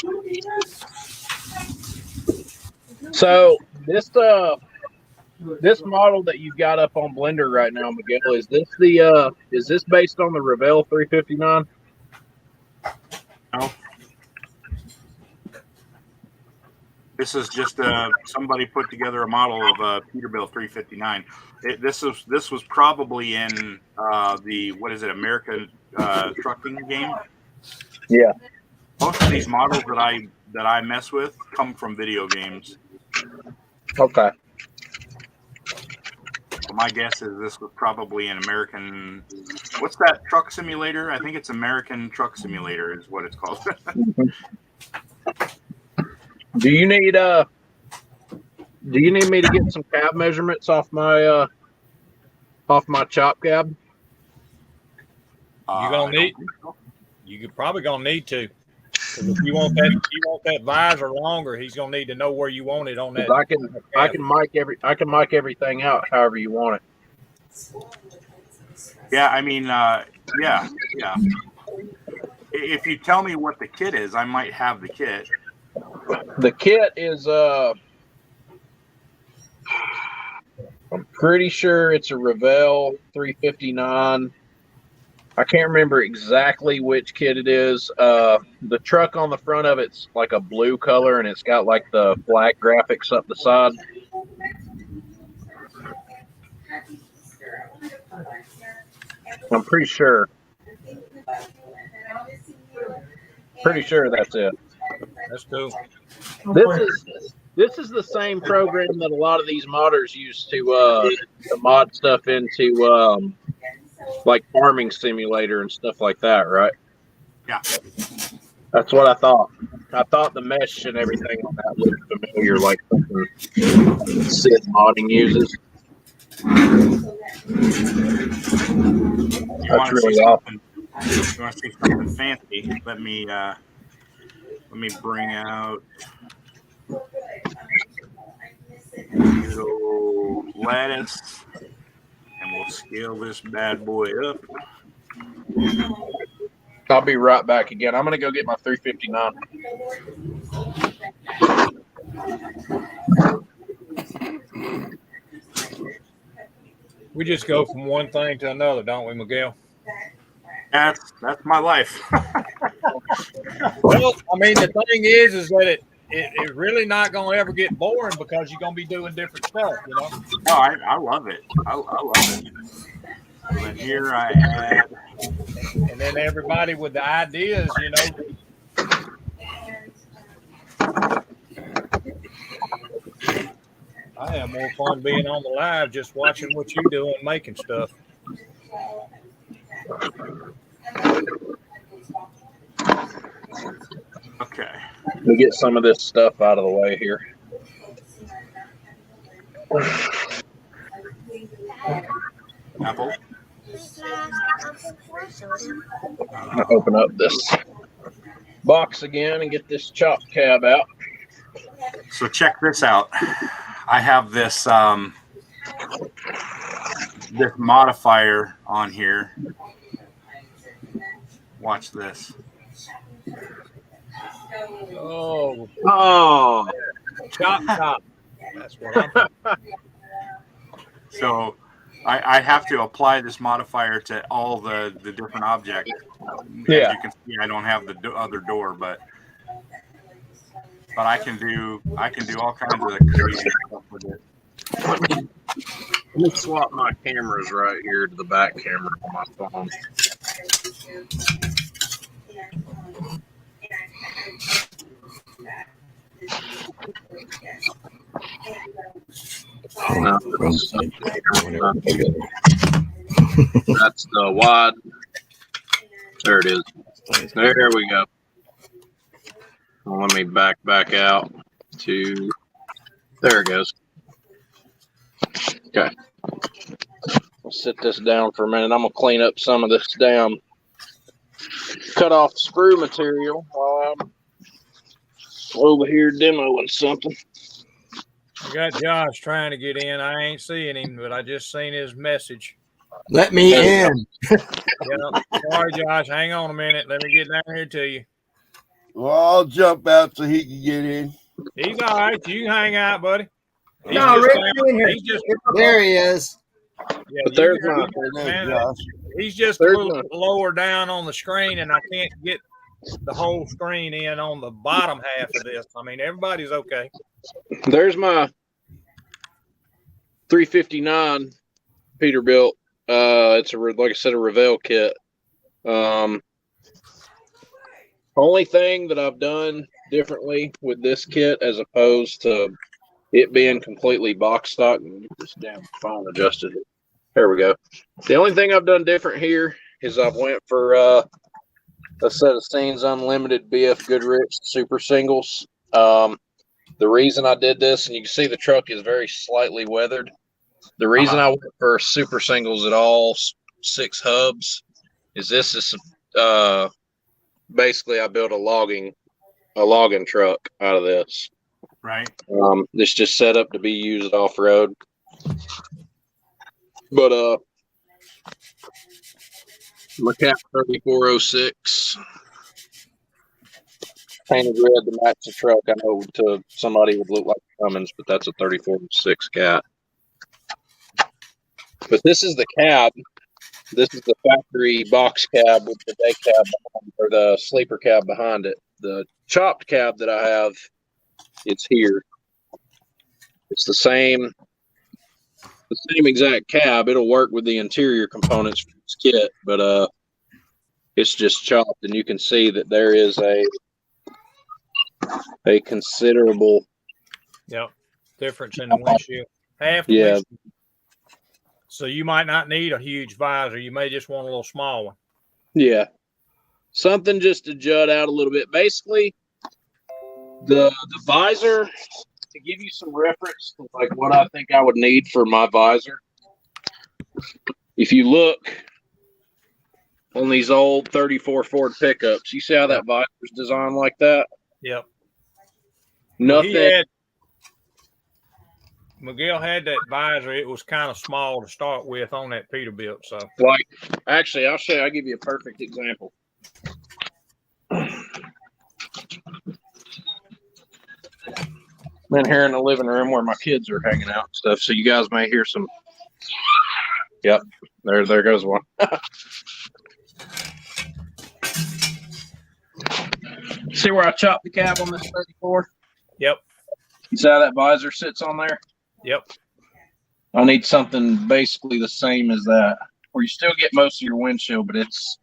So this model that you've got up on Blender right now, Miguel, is this based on the Revell 359? No. This is just somebody put together a model of a Peterbilt 359. This was probably in the American trucking game. Yeah. Most of these models that I mess with come from video games. Okay. So my guess is this was probably an American. What's that truck simulator? I think it's American Truck Simulator is what it's called. Do you need me to get some cab measurements off my chop cab? You're gonna need. You're probably gonna need to. 'Cause if you want that visor longer, he's gonna need to know where you want it on that. I can mic everything out however you want it. Yeah, I mean, yeah. If you tell me what the kit is, I might have the kit. The kit is I'm pretty sure it's a Revell 359. I can't remember exactly which kit it is. The truck on the front of it's like a blue color, and it's got like the black graphics up the side. I'm pretty sure. Pretty sure that's it. That's cool. This is the same program that a lot of these modders use to mod stuff into like farming simulator and stuff like that, right? Yeah. That's what I thought. I thought the mesh and everything on that looked familiar, like something Sid modding uses. That's really awesome. You want to see something fancy? Let me bring out little lattice, and we'll scale this bad boy up. I'll be right back again. I'm gonna go get my 359. We just go from one thing to another, don't we, Miguel? That's my life. Well, I mean, the thing is that it's really not going to ever get boring because you're going to be doing different stuff, you know? No, I love it. I love it. So then here I add. And then everybody with the ideas, you know. I have more fun being on the live, just watching what you do and making stuff. Okay. Let me get some of this stuff out of the way here. Apple. I'm gonna open up this box again and get this chopped cab out. So check this out. I have this this modifier on here. Watch this. Oh, Oh, chop. That's what I'm talking about. So I have to apply this modifier to all the different objects. Yeah. As you can see, I don't have the other door, but I can do all kinds of crazy stuff with it. let me swap my cameras right here to the back camera on my phone. That's the wide. There it is. There we go. Well, let me back out to. There it goes. Okay. I'll sit this down for a minute. I'm gonna clean up some of this down. Cut off the screw material while I'm over here demoing something. I got Josh trying to get in. I ain't seeing him, but I just seen his message. Let me in. Yeah. Sorry, Josh. Hang on a minute. Let me get down here to you. Well, I'll jump out so he can get in. He's all right. You can hang out, buddy. He's No, just Rick, down- get in here. he's just There he is. yeah, But there's you- my- There's man, Josh. he's just a there's little my- lower down on the screen, and I can't get the whole screen in on the bottom half of this. I mean, everybody's okay. There's my 359 Peterbilt. It's like I said, a Revell kit. Only thing that I've done differently with this kit as opposed to it being completely box stock, and get this damn phone adjusted. There we go. The only thing I've done different here is I've went for a set of Scenes Unlimited BF Goodrich Super Singles. The reason I did this, and you can see the truck is very slightly weathered. The reason I went for Super Singles at all 6 hubs is this is basically I built a logging truck out of this. Right. This just set up to be used off road. But my Cat 3406 painted red to match the truck. I know to somebody would look like Cummins, but that's a 3406 Cat. But this is the cab. This is the factory box cab with the day cab behind, or the sleeper cab behind it. The chopped cab that I have, it's here. It's the same exact cab. It'll work with the interior components for this kit, but it's just chopped, and you can see that there is a considerable difference in the windshield. Half the Yeah. windshield. So you might not need a huge visor. You may just want a little small one. Yeah. Something just to jut out a little bit. Basically, the visor, to give you some reference to like what I think I would need for my visor. If you look on these old 34 Ford pickups, you see how that visor is designed like that? Yep. Nothing. Miguel had that visor. It was kind of small to start with on that Peterbilt. So Like, actually, I'll show you. I'll give you a perfect example. I'm in here in the living room where my kids are hanging out and stuff, so you guys may hear some. Yep, there goes one. See where I chopped the cab on this 34? Yep. You see how that visor sits on there? Yep. I need something basically the same as that, where you still get most of your windshield, but it's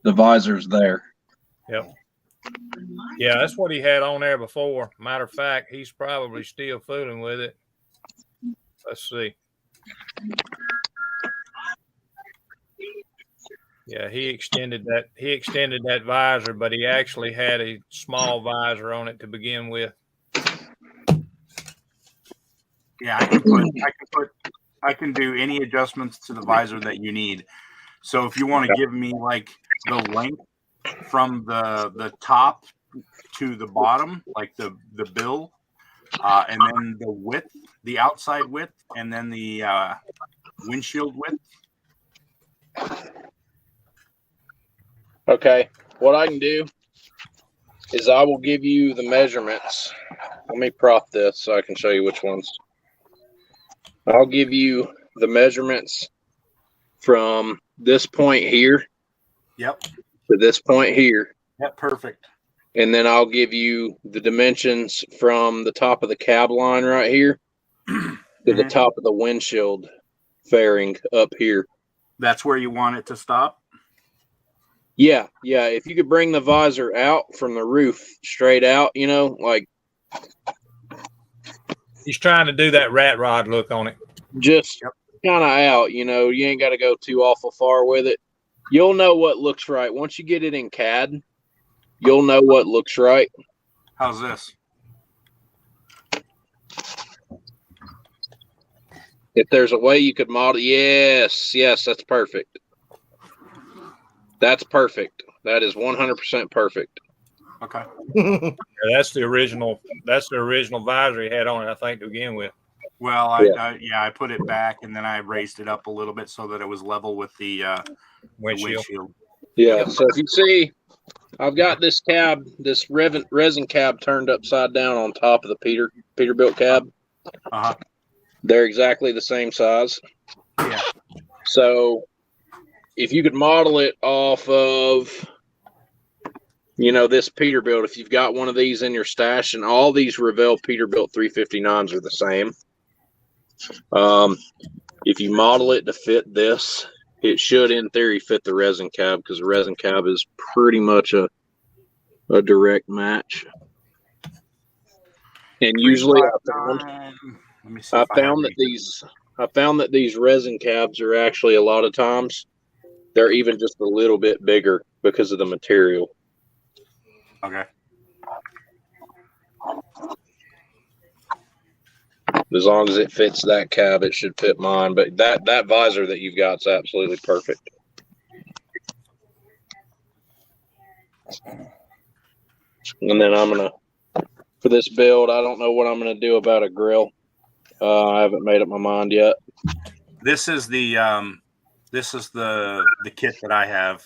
the visor's there. Yep. Yeah, that's what he had on there before. Matter of fact, he's probably still fooling with it. Let's see. Yeah, he extended that visor, but he actually had a small visor on it to begin with. Yeah, I can do any adjustments to the visor that you need. So if you want to give me like the length from the top to the bottom, like the bill, and then the width, the outside width, and then the windshield width. Okay. What I can do is I will give you the measurements. Let me prop this so I can show you which ones. I'll give you the measurements from this point here Yep. to this point here. Yep. Perfect. And then I'll give you the dimensions from the top of the cab line right here to the top of the windshield fairing up here. That's where you want it to stop? Yeah. If you could bring the visor out from the roof straight out, like He's trying to do that rat rod look on it. just kind of out, you ain't got to go too awful far with it. You'll know what looks right. Once you get it in CAD, you'll know what looks right. How's this? If there's a way you could model, yes, that's perfect. That's perfect. That is 100% perfect. Okay. Yeah, that's the original visor he had on it, I think, to begin with. Well, I put it back and then I raised it up a little bit so that it was level with the windshield. Yeah. So if you see, I've got this cab, this resin cab turned upside down on top of the Peterbilt cab. Uh-huh. They're exactly the same size. Yeah. So if you could model it off of, this Peterbilt, if you've got one of these in your stash, and all these Revell Peterbilt 359s are the same. If you model it to fit this, it should, in theory, fit the resin cab, because the resin cab is pretty much a direct match. And usually I found that these resin cabs are actually, a lot of times, they're even just a little bit bigger because of the material. Okay. As long as it fits that cab, it should fit mine. But that visor that you've got is absolutely perfect. And then for this build, I don't know what I'm gonna do about a grill. I haven't made up my mind yet. This is the kit that I have.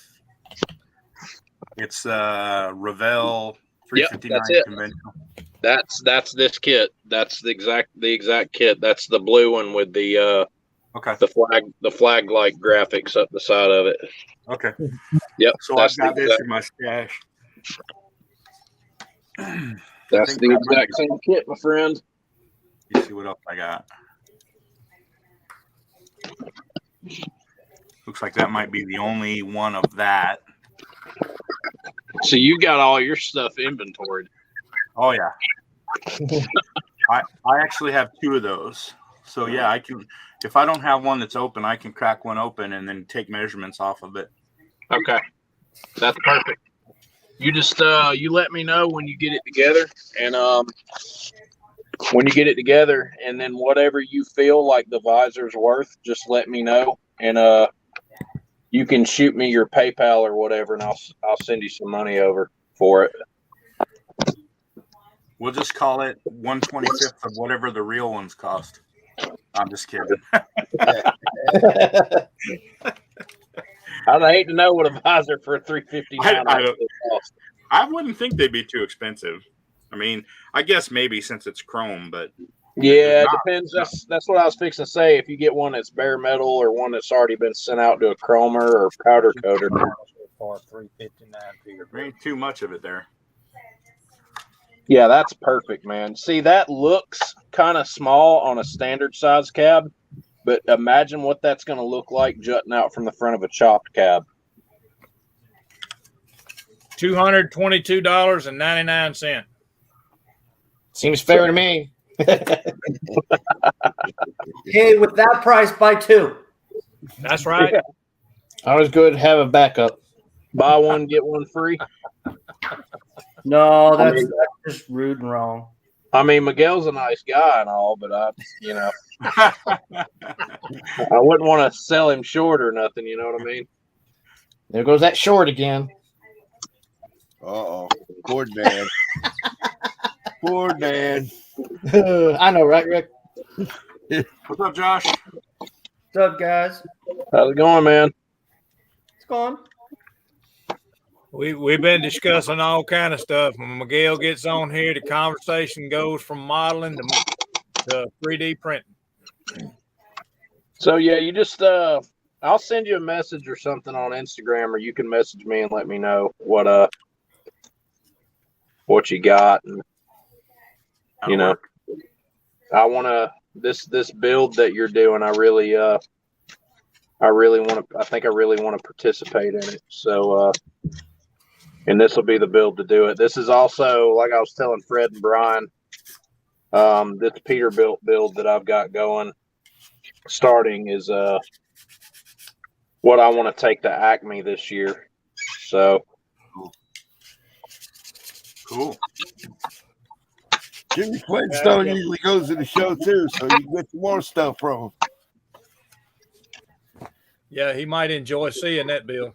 It's Revell 359 conventional. That's this kit. That's the exact kit. That's the blue one with the the flag like graphics up the side of it. Okay. Yep. So I've got this in my stash. That's the exact same kit, my friend. You see what else I got? Looks like that might be the only one of that. So you got all your stuff inventoried. Oh yeah. I actually have two of those. So yeah, I can, if I don't have one that's open, I can crack one open and then take measurements off of it. Okay. That's perfect. You just you let me know when you get it together, and and then whatever you feel like the visor's worth, just let me know, and you can shoot me your PayPal or whatever, and I'll send you some money over for it. We'll just call it 1/25 of whatever the real ones cost. I'm just kidding. I'd hate to know what a visor for a 359 costs. I wouldn't think they'd be too expensive. I mean, I guess maybe since it's chrome, but yeah, it depends. That's what I was fixing to say. If you get one that's bare metal or one that's already been sent out to a chromer or powder coater. For 359 there ain't too much of it there. Yeah, that's perfect, man. See, that looks kind of small on a standard size cab, but imagine what that's going to look like jutting out from the front of a chopped cab. $222.99. Seems fair to me. Hey, with that price, buy two. That's right. Yeah. Always good to have a backup. Buy one, get one free. No, that's just rude and wrong. I mean, Miguel's a nice guy and all, but I wouldn't want to sell him short or nothing. You know what I mean? There goes that short again. Uh-oh. Poor Dan. Poor Dan. I know, right, Rick? What's up, Josh? What's up, guys? How's it going, man? It's going. We've been discussing all kind of stuff. When Miguel gets on here, the conversation goes from modeling to 3D printing. So yeah, you just I'll send you a message or something on Instagram, or you can message me and let me know what you got, and you know, I want to this build that you're doing. I really want to. I think I really want to participate in it. So, and this will be the build to do it. This is also, like I was telling Fred and Brian, this Peterbilt build that I've got going, starting is what I want to take to Acme this year. So Cool. Jimmy Flintstone usually goes to the show too, so you can get some more stuff from him. Yeah, he might enjoy seeing that, Bill.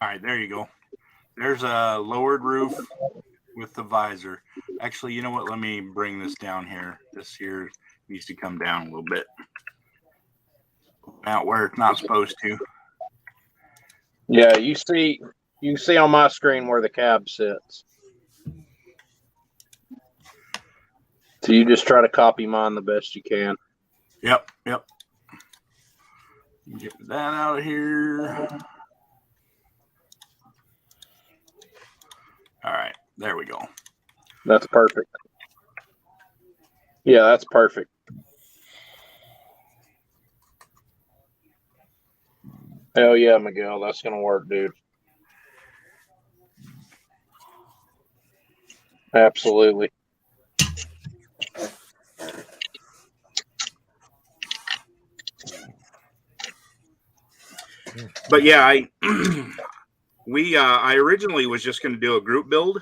All right, there you go. There's a lowered roof with the visor. Actually, you know what? Let me bring this down here. This here needs to come down a little bit. Out where it's not supposed to. yeah, you can see on my screen where the cab sits. So you just try to copy mine the best you can. Yep. Get that out of here. All right, there we go. That's perfect. Yeah, that's perfect. Hell yeah, Miguel, that's gonna work, dude. Absolutely. But yeah, I originally was just going to do a group build,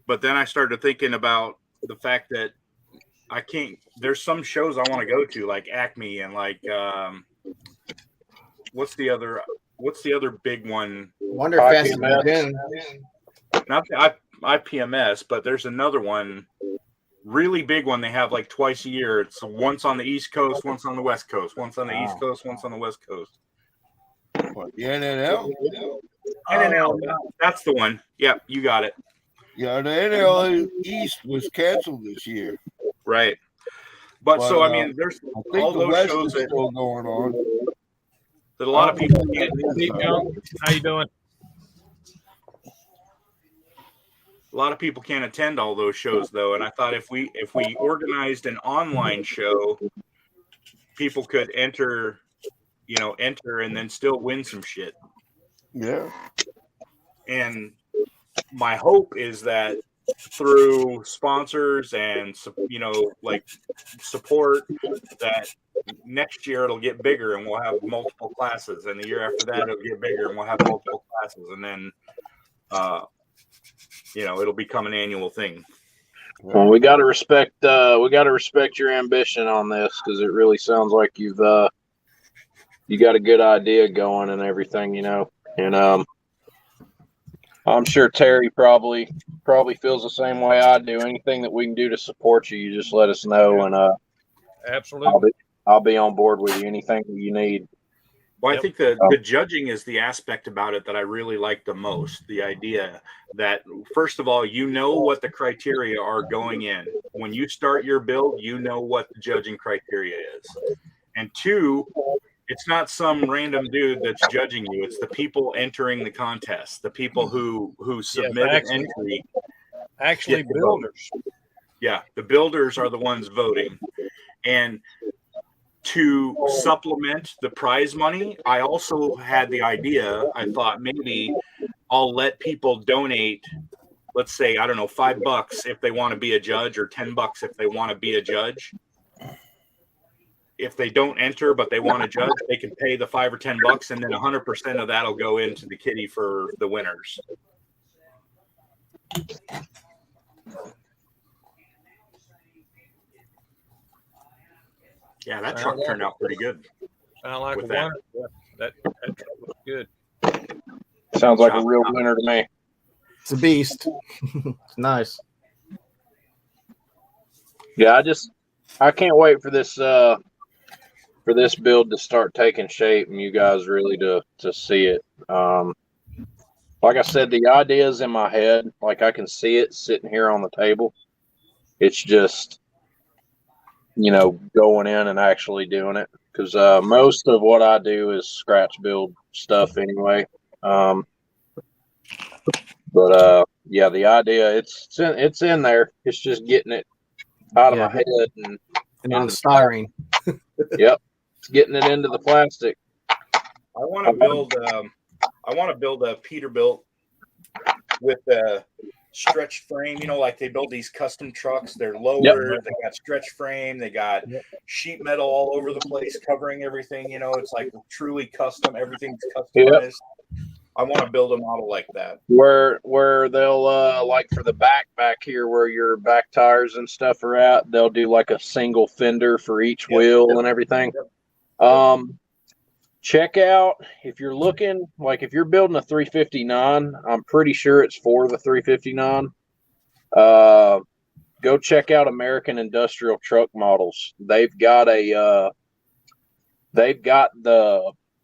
but then I started thinking about the fact that I can't. There's some shows I want to go to, like Acme and like what's the other big one? Wonderfest in June. Not the IPMS, but there's another one, really big one. They have like twice a year. It's once on the East Coast, once on the West Coast, once on the East Coast, once on the West Coast. What, the NNL? NNL, that's the one. Yep, you got it. Yeah, the NNL East was canceled this year. Right. But so I mean, there's I think all the those West shows is that still going on. a lot of people can't. How you doing? A lot of people can't attend all those shows though, and I thought if we organized an online show, people could enter and then still win some shit. Yeah. And my hope is that through sponsors and like support, that next year it'll get bigger and we'll have multiple classes, and the year after that it'll get bigger and we'll have multiple classes, and then it'll become an annual thing. Well, we got to respect your ambition on this, because it really sounds like you got a good idea going and everything, and I'm sure Terry probably feels the same way I do. Anything that we can do to support you, you just let us know, and Absolutely. I'll be on board with you. Anything that you need. Well, Yep. I think the judging is the aspect about it that I really like the most. The idea that, first of all, what the criteria are going in. When you start your build, what the judging criteria is. And two, it's not some random dude that's judging you. It's the people entering the contest, the people who submit an entry. Actually, builders. Yeah, the builders are the ones voting. And to supplement the prize money, I also had the idea, I thought maybe I'll let people donate, let's say, I don't know, $5 if they want to be a judge, or $10 if they want to be a judge. If they don't enter but they want to judge, they can pay the $5 or $10, and then 100% of that'll go into the kitty for the winners. Yeah, that truck turned out pretty good. Sound like With a that. winner. Yeah, that truck looks good. Sounds like a real winner to me. It's a beast. It's nice. Yeah, I can't wait for this build to start taking shape and you guys really to see it. Like I said, the idea is in my head. Like I can see it sitting here on the table. It's just, going in and actually doing it. Because most of what I do is scratch build stuff anyway. Yeah, the idea it's in there. It's just getting it out of my head and on styrene. Yep, it's getting it into the plastic. I want to build a Peterbilt with a stretched frame. Like they build these custom trucks. They're lower. They got stretch frame. They got sheet metal all over the place covering everything. It's like truly custom. Everything's customized. Yep. I want to build a model like that. Where they'll like for the back here where your back tires and stuff are at, they'll do like a single fender for each wheel and everything. Check out if you're looking, like if you're building a 359, I'm pretty sure it's for the 359. Go check out American Industrial Truck Models. They've got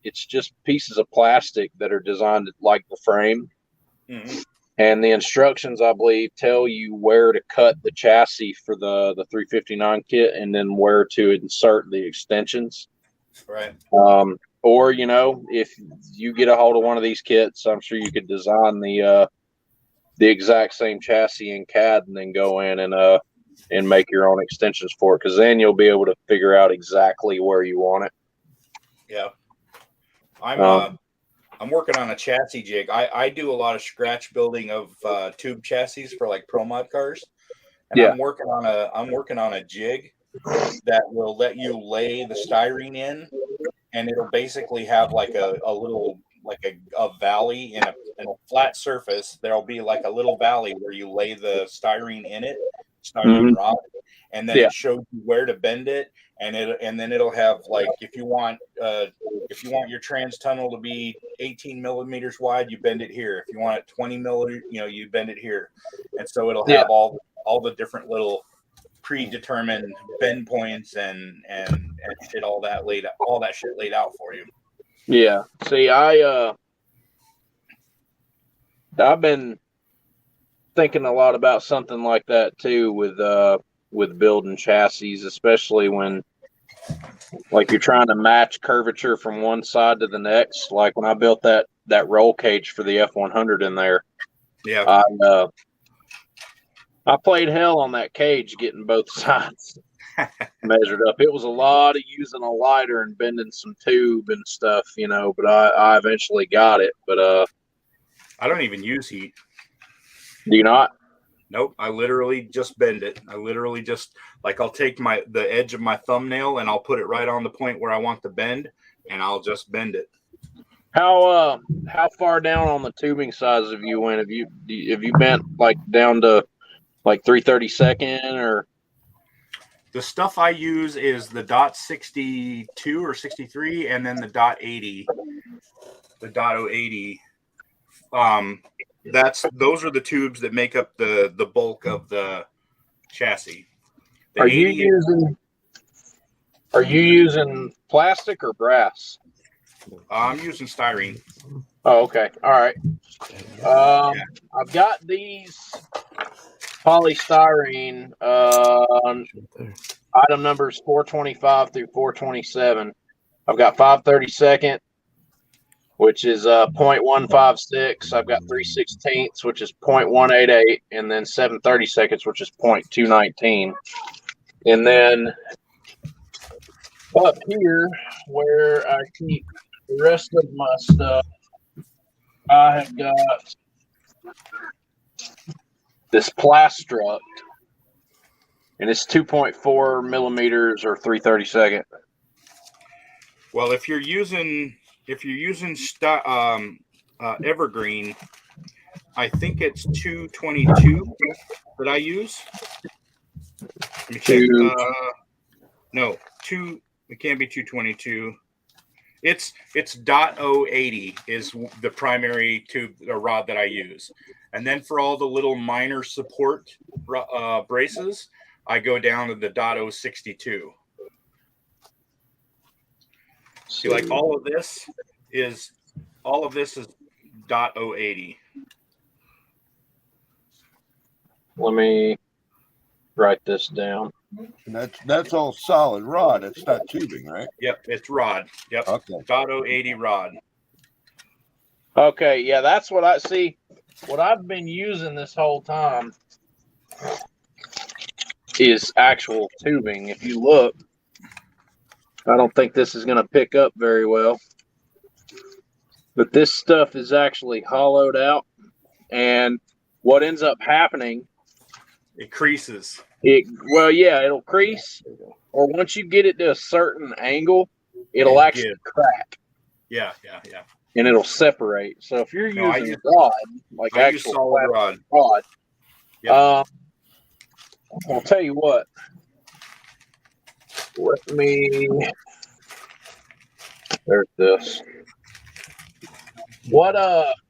it's just pieces of plastic that are designed like the frame. Mm-hmm. And the instructions, I believe, tell you where to cut the chassis for the 359 kit and then where to insert the extensions. Right. Or, if you get a hold of one of these kits, I'm sure you could design the exact same chassis in CAD and then go in and make your own extensions for it. Because then you'll be able to figure out exactly where you want it. Yeah. I'm working on a chassis jig. I do a lot of scratch building of tube chassis for like pro mod cars, and I'm working on a jig that will let you lay the styrene in, and it'll basically have like a little like a valley in a flat surface. There'll be like a little valley where you lay the styrene in it, styrene rod, and then it shows you where to bend it. And then it'll have like if you want your trans tunnel to be 18 millimeters wide, you bend it here. If you want it 20 millimeters, you bend it here. And so it'll have all the different little predetermined bend points and shit, all that shit laid out for you. Yeah. See, I've been thinking a lot about something like that too with building chassis, especially when like you're trying to match curvature from one side to the next. Like when I built that roll cage for the F100 in there, I played hell on that cage getting both sides measured up. It was a lot of using a lighter and bending some tube and stuff, but I eventually got it. But I don't even use heat. Do you not? Nope. I literally just bend it. I literally just I'll take the edge of my thumbnail and I'll put it right on the point where I want to bend, and I'll just bend it. How far down on the tubing size have you went? Have you bent like down to like 3/32 or? The stuff I use is the .62 or 63, and then the .80, the .080. Those are the tubes that make up the bulk of the chassis. Are you using plastic or brass? I'm using styrene. Oh, okay. All right. I've got these polystyrene item numbers 425 through 427. I've got 5/32, which is 0.156. I've got 3/16, which is 0.188, and then 7/32, which is 0.219. And then up here, where I keep the rest of my stuff, I have got this Plastruct, and it's 2.4 millimeters or 3/32. Well, if you're using evergreen, I think it's 222 that I use. Let me check. No, it can't be 222. It's .080 is the primary tube or rod that I use, and then for all the little minor support braces, I go down to the .062. See, like all of this is .080. Let me write this down. And that's all solid rod. It's not tubing, right? Yep, it's rod. Yep, Okay. .080 rod. Okay, yeah, that's what I see. What I've been using this whole time is actual tubing. If you look, I don't think this is going to pick up very well, but this stuff is actually hollowed out, and what ends up happening, It creases. it'll crease, or once you get it to a certain angle, it'll actually crack. Yeah. And it'll separate. So if you're No, using rod, like I use actual solid rod. I'll tell you what. There's this.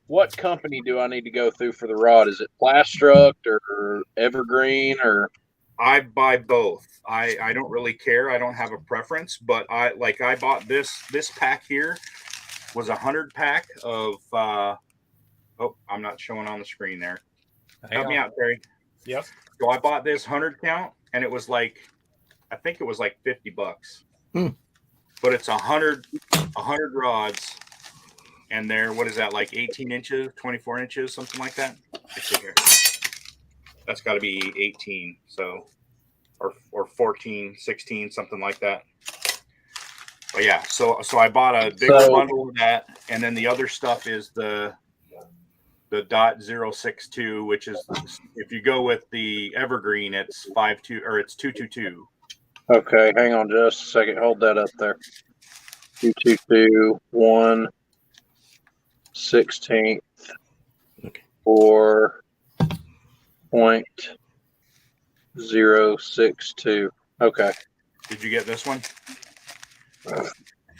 What company do I need to go through for the rod? Is it Plastruct or Evergreen or? I buy both. I don't really care. I don't have a preference, but I bought this pack here was 100 pack of I'm not showing on the screen there. Help me out, Terry. Yep. So I bought this 100 count and it was like I think it was like $50. But it's 100 rods and they're what is that, like 18 inches, 24 inches, something like that? Let's see here. That's got to be 18, so or 14, 16, something like that. But yeah, so I bought a bigger bundle of that, and then the other stuff is the .062, which is if you go with the Evergreen, it's 5.2 or it's 2.22. Okay, hang on just a second. Hold that up there. 2.22 1/16 4.062. Okay. Did you get this one?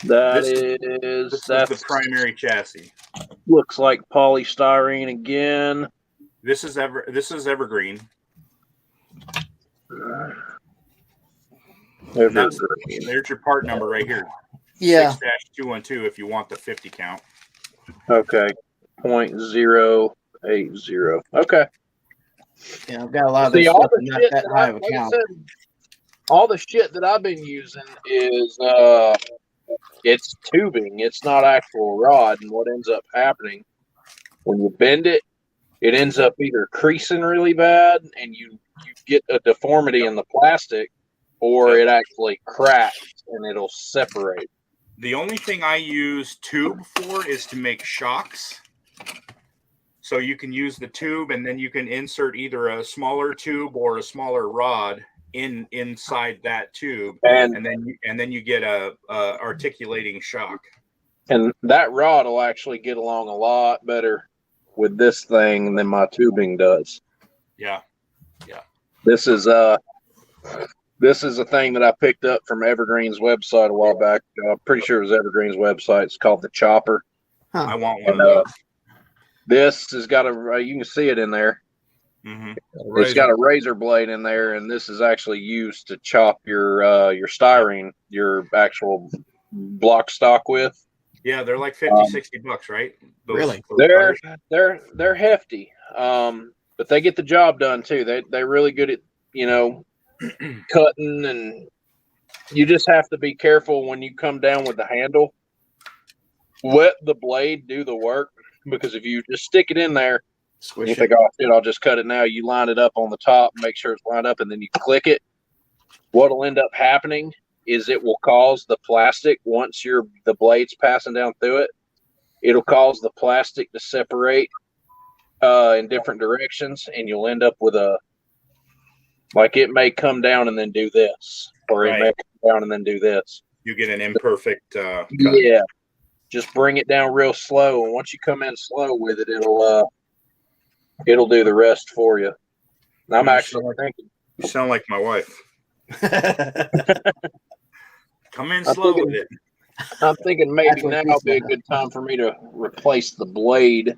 This is the primary chassis. Looks like polystyrene again. This is Evergreen. There's your part number right here. Yeah. 6-212 if you want the 50 count. Okay. 0.080. Okay. Yeah, I've got a lot of this stuff and not that high of a count. All the shit that I've been using is it's tubing. It's not actual rod. And what ends up happening when you bend it, it ends up either creasing really bad and you get a deformity in the plastic, or it actually cracks and it'll separate. The only thing I use tube for is to make shocks. So you can use the tube and then you can insert either a smaller tube or a smaller rod inside that tube, and then you get a articulating shock. And that rod will actually get along a lot better with this thing than my tubing does. Yeah. This is a thing that I picked up from Evergreen's website a while back. I'm pretty sure it was Evergreen's website. It's called the Chopper. Huh. I want one of those. This has got you can see it in there. Mm-hmm. It's got a razor blade in there, and this is actually used to chop your styrene, your actual block stock with. Yeah, they're like $50-$60, right? Really? They're hefty, but they get the job done too. They're really good at cutting, and you just have to be careful when you come down with the handle. Let the blade do the work, because if you just stick it in there, you think, oh shit, I'll just cut it now. You line it up on the top, make sure it's lined up, and then you click it. What'll end up happening is it will cause the plastic, once the blade's passing down through it, it'll cause the plastic to separate in different directions, and you'll end up with it may come down and then do this, or it may come down and then do this. You get an imperfect cut. Yeah. Just bring it down real slow, and once you come in slow with it, it'll do the rest for you. And I'm actually thinking. You sound like my wife. Come in slow with it. I'm thinking That's maybe what now he would be a said. good time for me to replace the blade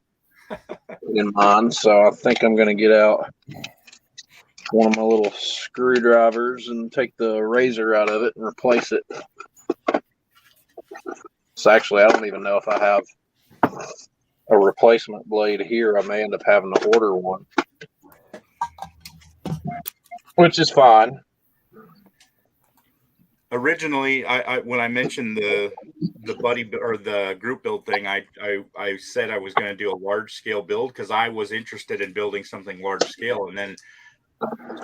in mine. So I think I'm going to get out one of my little screwdrivers and take the razor out of it and replace it. So actually, I don't even know if I have a replacement blade here. I may end up having to order one, which is fine. Originally, I when I mentioned the buddy or the group build thing, I said I was going to do a large scale build because I was interested in building something large scale, and then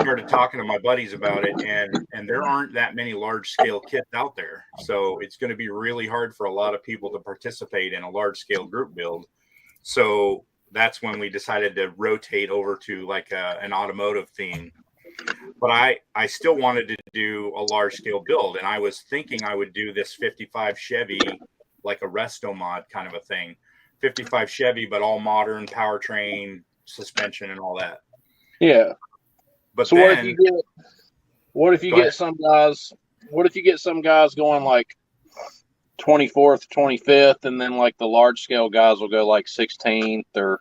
started talking to my buddies about it, and there aren't that many large scale kits out there, so it's going to be really hard for a lot of people to participate in a large scale group build. So that's when we decided to rotate over to like an automotive theme. But I still wanted to do a large scale build, and I was thinking I would do this 55 Chevy, like a resto mod kind of a thing. 55 Chevy, but all modern powertrain, suspension, and all that. Yeah. But so then, what if you get some guys going like 24th, 25th, and then like the large scale guys will go like 16th or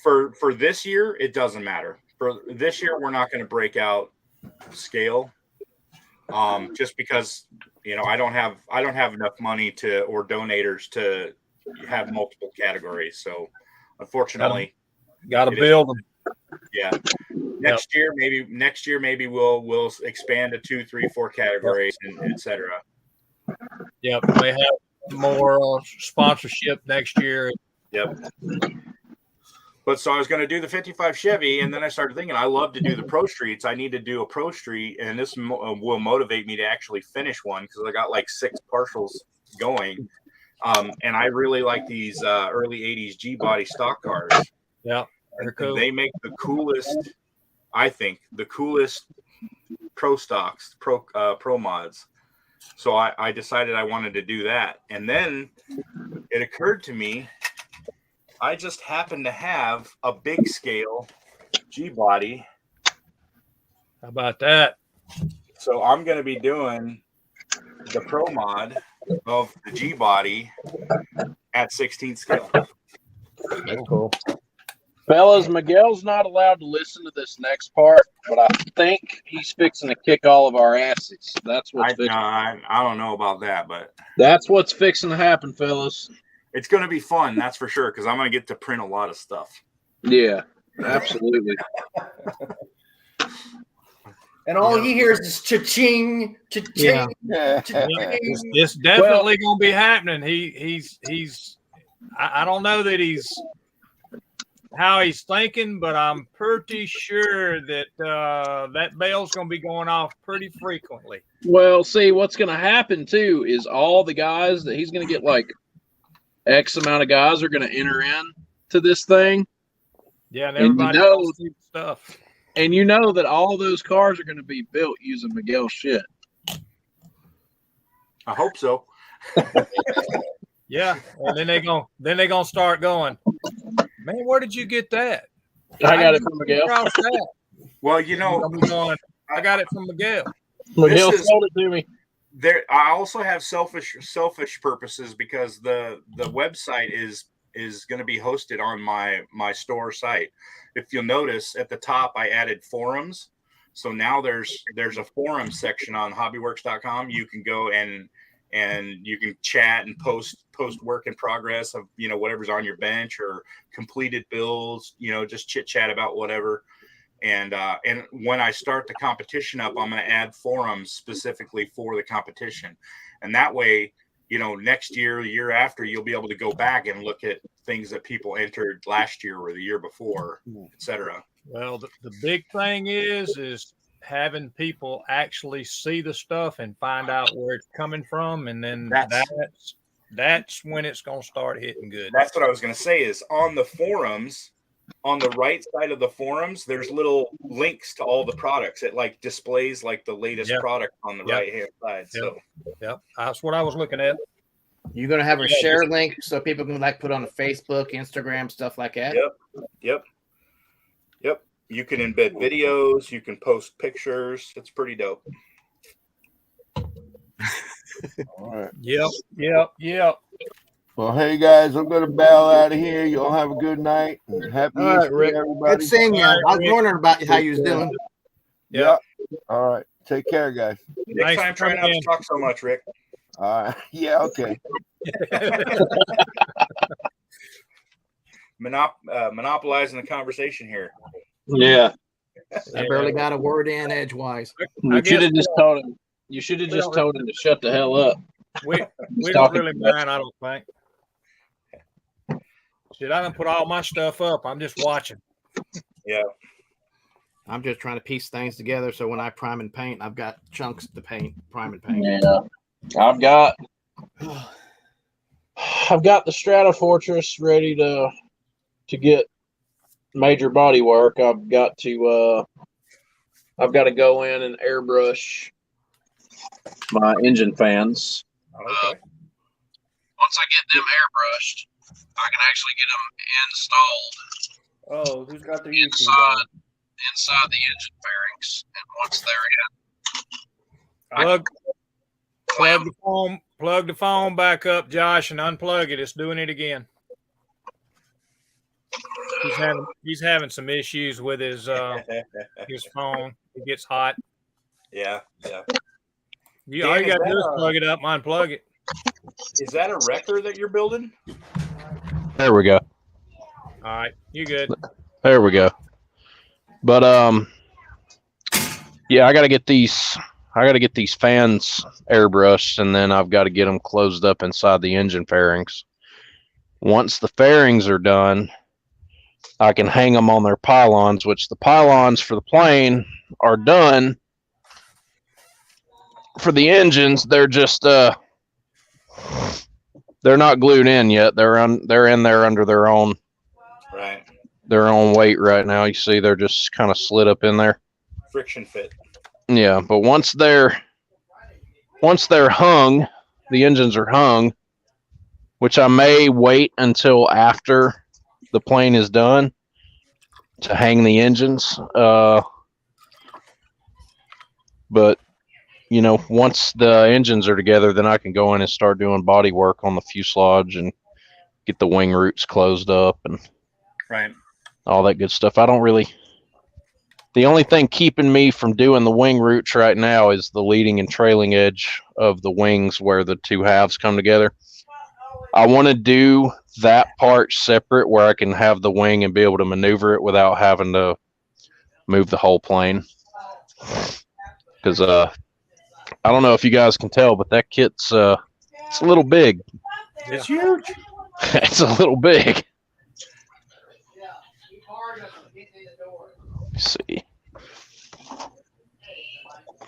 for this year, it doesn't matter. For this year, we're not going to break out scale, just because I don't have enough money or donators to have multiple categories. So unfortunately, got to build them. Yeah. Next year, maybe we'll expand to 2, 3, 4 categories, and etc. Yep. They have more sponsorship next year. Yep. But so I was going to do the 55 Chevy, and then I started thinking I love to do the pro streets. I need to do a pro street, and this will motivate me to actually finish one because I got like 6 partials going. And I really like these early 80s G body stock cars. Yeah. They're cool. They make the coolest, I think, pro stocks, pro mods. So I decided I wanted to do that. And then it occurred to me, I just happen to have a big scale G body. How about that? So I'm going to be doing the pro mod of the G body at 16th scale. That's cool. fellas. Miguel's not allowed to listen to this next part, but I think he's fixing to kick all of our asses. That's what's fixing. I don't know about that, but That's what's fixing to happen, fellas. it's going to be fun, that's for sure, because I'm going to get to print a lot of stuff. Yeah, absolutely. And all he hears is cha-ching, cha-ching, cha-ching. It's definitely going to be happening. He's I don't know that how he's thinking, but I'm pretty sure that that bell's going to be going off pretty frequently. Well, see, what's going to happen too is all the guys that he's going to get, like X amount of guys are going to enter in to this thing. Yeah, and everybody knows stuff. And you know that all those cars are going to be built using Miguel's shit. I hope so. Yeah, and then they're gonna start going, man, where did you get that? I got it from Miguel. Well, I got it from Miguel. Miguel sold it to me. I also have selfish purposes because the website is going to be hosted on my store site. If you'll notice at the top, I added forums. So now there's a forum section on hobbyworks.com. You can go and you can chat and post work in progress of, whatever's on your bench or completed builds, just chit chat about whatever. And when I start the competition up, I'm going to add forums specifically for the competition. And that way, next year, the year after, you'll be able to go back and look at things that people entered last year or the year before, etc. Well, the big thing is having people actually see the stuff and find out where it's coming from. And then that's when it's going to start hitting good. That's what I was going to say is on the forums, on the right side of the forums, there's little links to all the products. It like displays like the latest product on the right hand side. So that's what I was looking at. You're gonna have a share link so people can put on a Facebook, Instagram, stuff like that. Yep. You can embed videos. You can post pictures. It's pretty dope. All right. Yep. Well, hey guys, I'm gonna bow out of here. Y'all have a good night and happy All right, Easter, Rick. everybody. Good seeing you. All right, I was Rick. wondering about how you was doing. Yep. All right. Take care, guys. Next Thanks time, for try coming not to in. talk so much, Rick. All right. Yeah. Okay. Monopolizing the conversation here. Yeah. I barely got a word in edgewise. I You should guess have just told him. You should have we just don't- told him to shut the hell up. we He's don't talking really too much. mind, I don't think. Shit, I done put all my stuff up. I'm just watching. Yeah. I'm just trying to piece things together so when I prime and paint, I've got chunks to paint, prime and paint. Yeah. I've got the Strata Fortress ready to get major body work. I've got to go in and airbrush my engine fans. Okay. Once I get them airbrushed, I can actually get them installed Oh, who's got their YouTube on? inside the engine fairings. And once they're Plug the phone back up, Josh, and unplug it. It's doing it again. He's having some issues with his phone. It gets hot. Yeah. All Dan, you is gotta that do is a- plug it up, and unplug it. Is that a wrecker that you're building? There we go. All right, you good? There we go. But yeah, I got to get these fans airbrushed, and then I've got to get them closed up inside the engine fairings. Once the fairings are done, I can hang them on their pylons, which the pylons for the plane are done. For the engines, they're just they're not glued in yet. They're in there under their own weight right now. You see, they're just kind of slid up in there. Friction fit. Yeah, but once they're hung, the engines are hung, which I may wait until after the plane is done to hang the engines. But once the engines are together, then I can go in and start doing body work on the fuselage and get the wing roots closed up and all that good stuff. The only thing keeping me from doing the wing roots right now is the leading and trailing edge of the wings where the two halves come together. I want to do that part separate where I can have the wing and be able to maneuver it without having to move the whole plane. Because I don't know if you guys can tell, but that kit's it's a little big. It's huge. It's a little big. Let's see.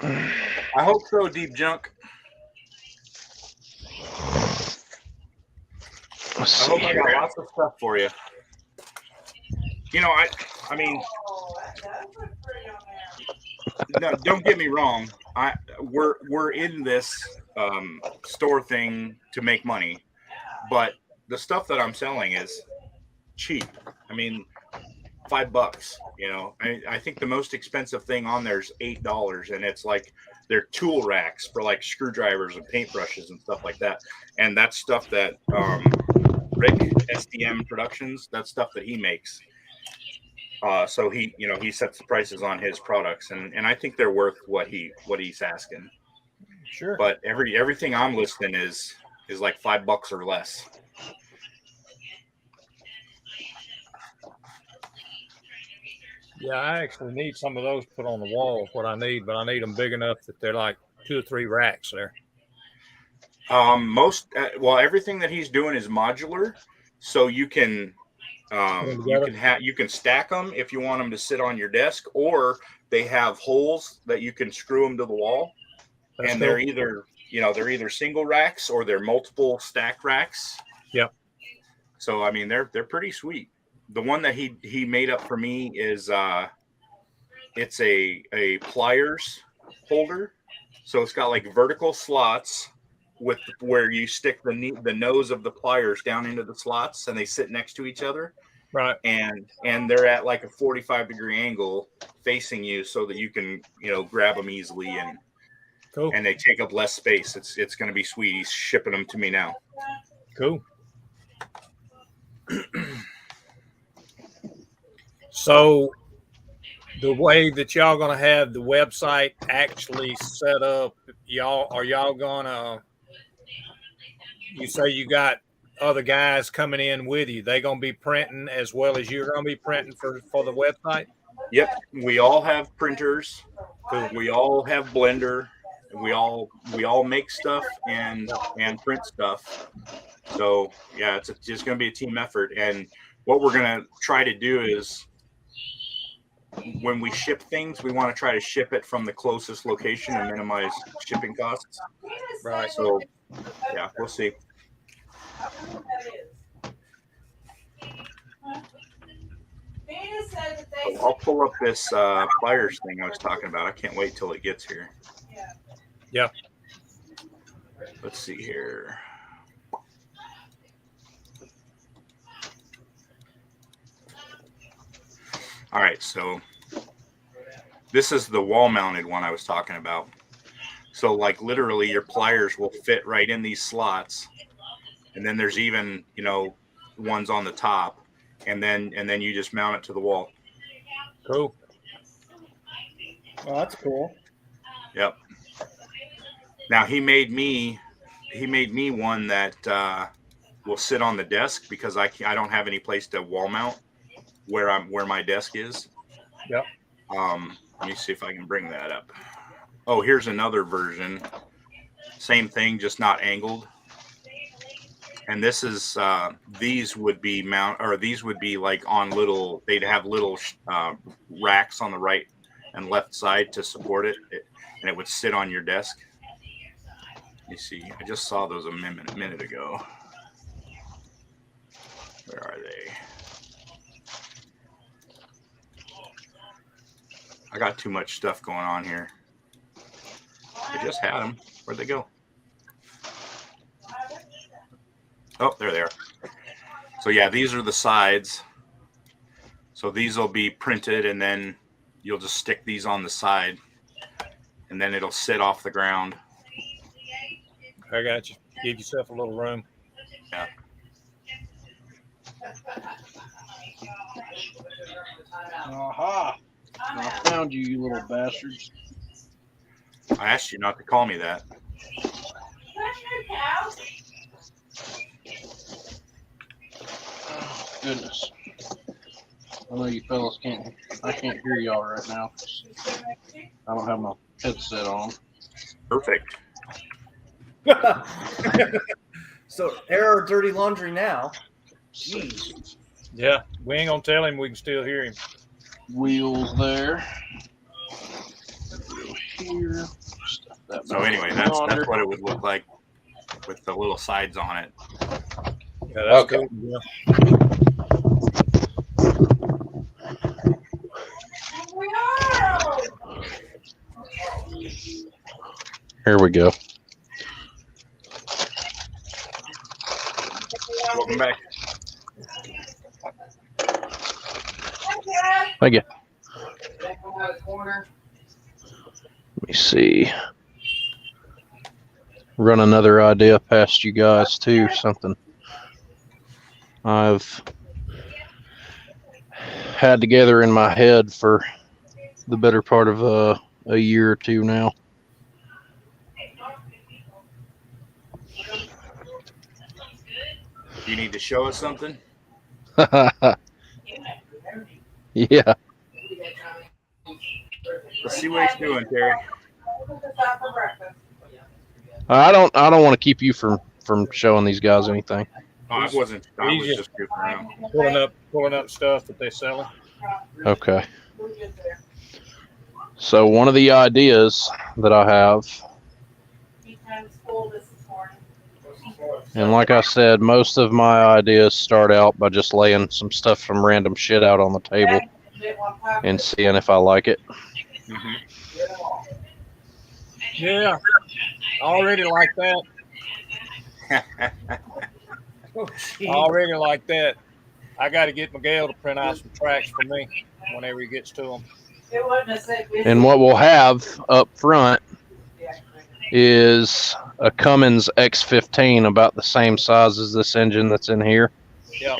I hope so, Deep Junk. I hope I got lots of stuff for you. I mean, no, don't get me wrong. We're in this store thing to make money, but the stuff that I'm selling is cheap. I mean, $5. I think the most expensive thing on there is $8, and it's like they're tool racks for like screwdrivers and paintbrushes and stuff like that. And that's stuff that Rick SDM Productions, that's stuff that he makes. So he sets the prices on his products, and I think they're worth what he's asking. Sure. But everything I'm listing is like $5 or less. Yeah, I actually need some of those put on the wall. What I need, but I need them big enough that they're like 2 or 3 racks there. Everything that he's doing is modular, so you can stack them if you want them to sit on your desk, or they have holes that you can screw them to the wall. That's and cool. they're either single racks or they're multiple stack racks. Yep. So I mean they're pretty sweet. The one that he made up for me is it's a pliers holder. So it's got like vertical slots with where you stick the nose of the pliers down into the slots, and they sit next to each other. Right. And they're at like a 45-degree angle facing you, so that you can grab them easily. And Cool. And they take up less space. It's going to be sweet. He's shipping them to me now. Cool. So the way that y'all gonna have the website actually set up, are y'all gonna, you say you got other guys coming in with you, they gonna be printing as well as you're gonna be printing for the website? Yep. We all have printers. We all have Blender. We all make stuff and print stuff. So yeah, it's just going to be a team effort. And what we're going to try to do is, when we ship things, we want to try to ship it from the closest location and minimize shipping costs. Right. So yeah, we'll see. So I'll pull up this pliers thing I was talking about. I can't wait till it gets here. Yeah. Let's see here. All right, so this is the wall-mounted one I was talking about. So, like, literally, your pliers will fit right in these slots, and then there's even, ones on the top, and then you just mount it to the wall. Cool. Oh, that's cool. Yep. Now he made me one that will sit on the desk because I don't have any place to wall mount where my desk is. Yep. Let me see if I can bring that up. Oh, here's another version. Same thing, just not angled. And this is these would be like on little. They'd have little racks on the right and left side to support it, and it would sit on your desk. You see, I just saw those a minute ago. Where are they? I got too much stuff going on here. I just had them. Where'd they go? Oh, there they are. So yeah, these are the sides. So these will be printed, and then you'll just stick these on the side, and then it'll sit off the ground. I got you. Give yourself a little room. Yeah. Aha! I found you, you little bastards. I asked you not to call me that. Oh, goodness. I know you fellas I can't hear y'all right now. I don't have my headset on. Perfect. So air dirty laundry now. Jeez. Yeah, we ain't gonna tell him we can still hear him. Wheels there. Here. So anyway, that's what it would look like with the little sides on it. Yeah, that's okay. Cool. Yeah. Here we go. Welcome back. Thank you. Let me see. Run another idea past you guys too. Something I've had together in my head for the better part of a year or two now. You need to show us something? Yeah. Let's see what he's doing, Terry. I don't want to keep you from showing these guys anything. Oh, I wasn't. I was just goofing around. Pulling up stuff that they're selling. Okay. So one of the ideas that I have, and like I said, most of my ideas start out by just laying some stuff from random shit out on the table and seeing if I like it. Mm-hmm. Yeah, I already like that. Already like that. I got to get Miguel to print out some tracks for me whenever he gets to them. And what we'll have up front is a Cummins X15, about the same size as this engine that's in here. Yep.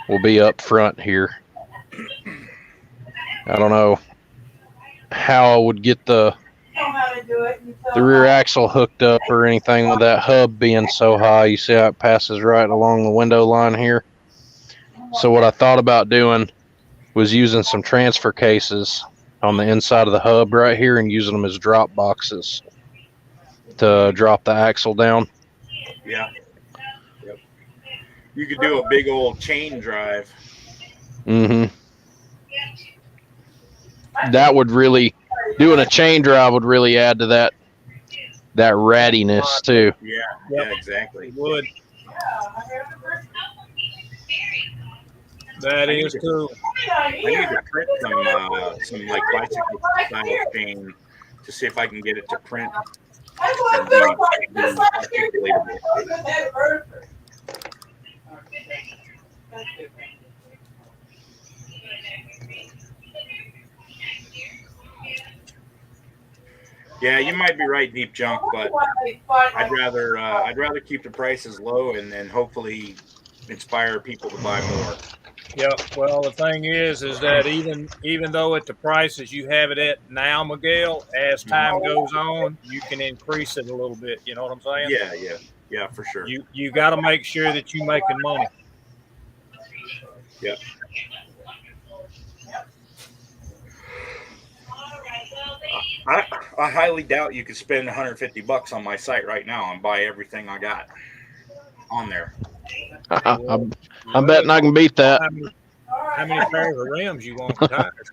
Will be up front here. I don't know how I would get the rear axle hooked up or anything with that hub being so high. You see how it passes right along the window line here. So what I thought about doing was using some transfer cases on the inside of the hub right here and using them as drop boxes to drop the axle down. Yeah. Yep. You could do a big old chain drive. Mm-hmm. That would really, doing a chain drive would really add to that rattiness too. Yeah, yeah, exactly. It would. That is cool. I need to print some like bicycle style chain to see if I can get it to print. And be articulatable. Yeah, you might be right, Deep Junk, but I'd rather keep the prices low and then hopefully inspire people to buy more. Yeah, well, the thing is that even though at the prices you have it at now, Miguel, as time goes on, you can increase it a little bit. You know what I'm saying? Yeah, for sure. You got to make sure that you're making money. Yeah. I highly doubt you could spend $150 on my site right now and buy everything I got on there. I'm betting I can beat that. How many pairs of rims you want for tires?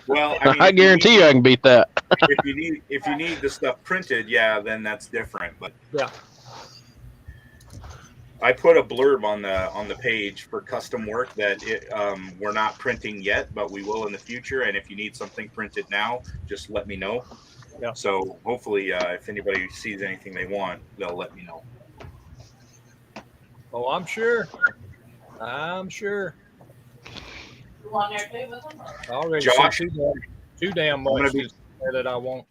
Well, I guarantee you I can beat that. if you need the stuff printed, yeah, then that's different. But yeah, I put a blurb on the page for custom work that we're not printing yet, but we will in the future. And if you need something printed now, just let me know. Yeah. So hopefully, if anybody sees anything they want, they'll let me know. Oh, I'm sure. I'm sure. Already Josh, too damn much that I want.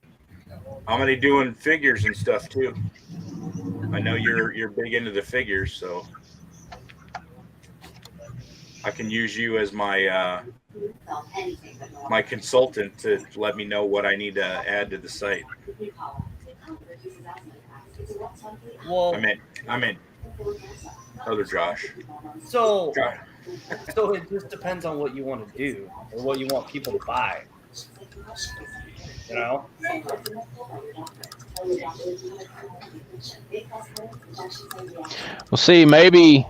I'm gonna be doing figures and stuff too. I know you're big into the figures, so I can use you as my my consultant to let me know what I need to add to the site. Well, I meant other Josh. so it just depends on what you want to do or what you want people to buy. You know? Well, see, maybe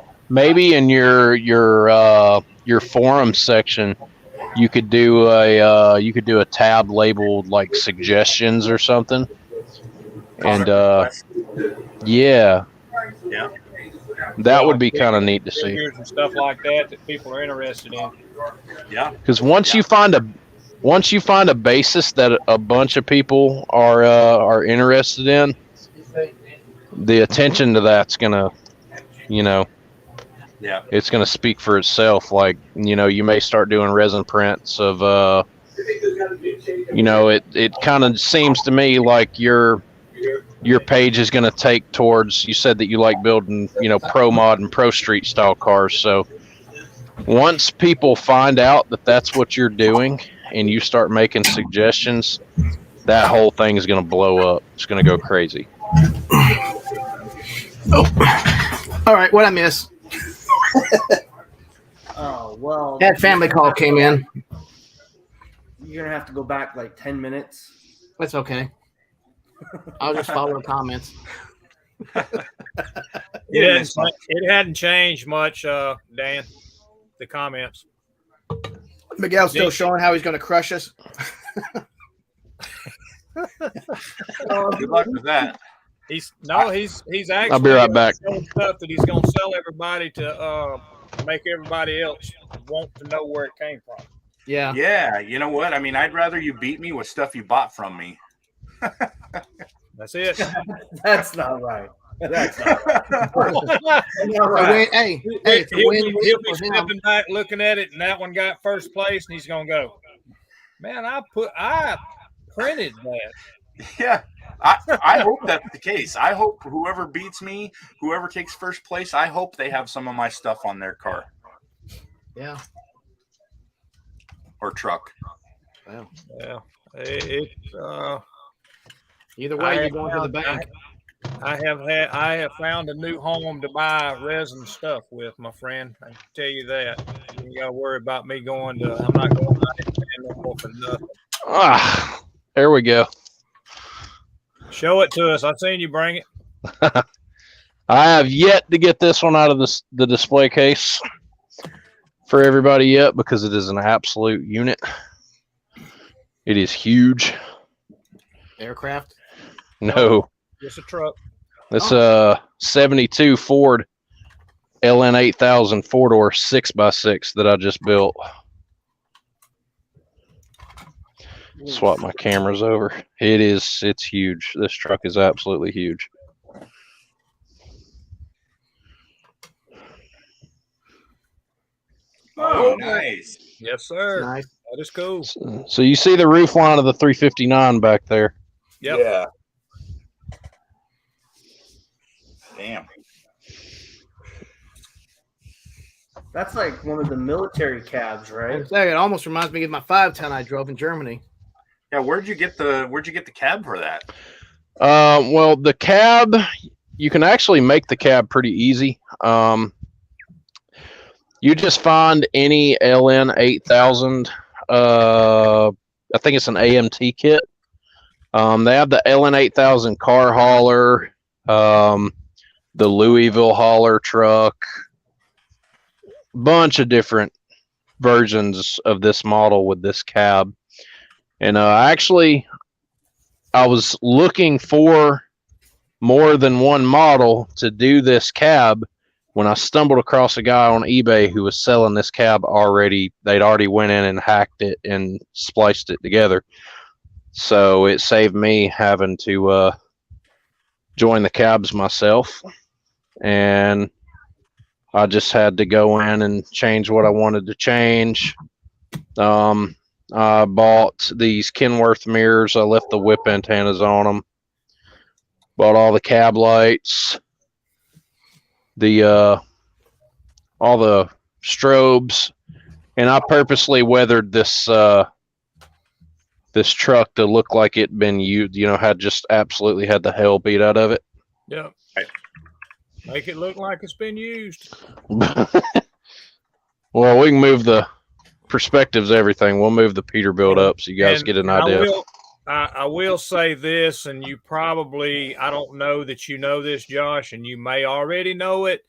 in your forum section, you could do a tab labeled like suggestions or something, and yeah, that would be kind of neat to see. And stuff like that people are interested in. Yeah, because once you find a basis that a bunch of people are interested in, the attention to that's gonna, it's gonna speak for itself. Like, you may start doing resin prints of, it kind of seems to me like your page is gonna take towards. You said that you like building, pro mod and pro street style cars. So once people find out that that's what you're doing, and you start making suggestions, that whole thing is going to blow up. It's going to go crazy. Oh, all right. What I miss? Oh, well. That family call came in. You're going to have to go back like 10 minutes. That's okay. I'll just follow the comments. It hadn't changed much, Dan, the comments. Miguel's still showing how he's going to crush us. Good luck with that. He's actually. I'll be right back. Stuff that he's going to sell everybody to make everybody else want to know where it came from. Yeah. Yeah. You know what? I mean, I'd rather you beat me with stuff you bought from me. That's it. That's not right. That's not right. He'll be stepping back, looking at it, and that one got first place, and he's gonna go, man, I printed that. Yeah. I hope that's the case. I hope whoever beats me, whoever takes first place, I hope they have some of my stuff on their car. Yeah. Or truck. Well, Yeah. either way, I you're going to the bank. I have found a new home to buy resin stuff with, my friend. I can tell you that. You ain't got to worry about me going to. I'm not going to no more for nothing. Ah, there we go. Show it to us. I've seen you bring it. I have yet to get this one out of the display case for everybody yet because it is an absolute unit. It is huge. Aircraft? No. It's a truck. This 72 Ford LN 8000 4-door 6x6 that I just built. Swap my cameras over. It's huge. This truck is absolutely huge. Oh, nice. Yes, sir. Nice. That is cool. So you see the roof line of the 359 back there. Yep. Yeah. Damn. That's like one of the military cabs, right? It almost reminds me of my 510 I drove in Germany. Yeah, where'd you get the cab for that? Well, the cab, you can actually make the cab pretty easy. You just find any LN 8000. I think it's an AMT kit. They have the LN 8000 car hauler, the Louisville hauler truck, bunch of different versions of this model with this cab. And actually, I was looking for more than one model to do this cab when I stumbled across a guy on eBay who was selling this cab already. They'd already went in and hacked it and spliced it together. So it saved me having to join the cabs myself. And I just had to go in and change what I wanted to change. I bought these Kenworth mirrors. I left the whip antennas on them. Bought all the cab lights, all the strobes, and I purposely weathered this this truck to look like it'd been used. Had just absolutely had the hell beat out of it. Yep. Make it look like it's been used. Well, we can move the perspectives, everything. We'll move the Peterbilt up so you guys get an idea. I will say this, and you probably, I don't know that you know this, Josh, and you may already know it.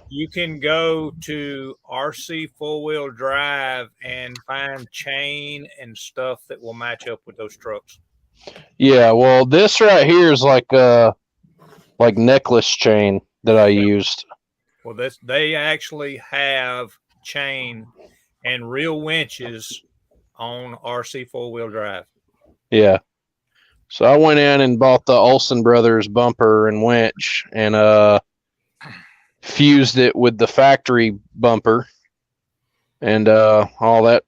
You can go to RC 4-wheel drive and find chain and stuff that will match up with those trucks. Yeah, well, this right here is like necklace chain that I used. Well, they actually have chain and real winches on RC 4-wheel drive. Yeah. So I went in and bought the Olsen Brothers bumper and winch and fused it with the factory bumper and all that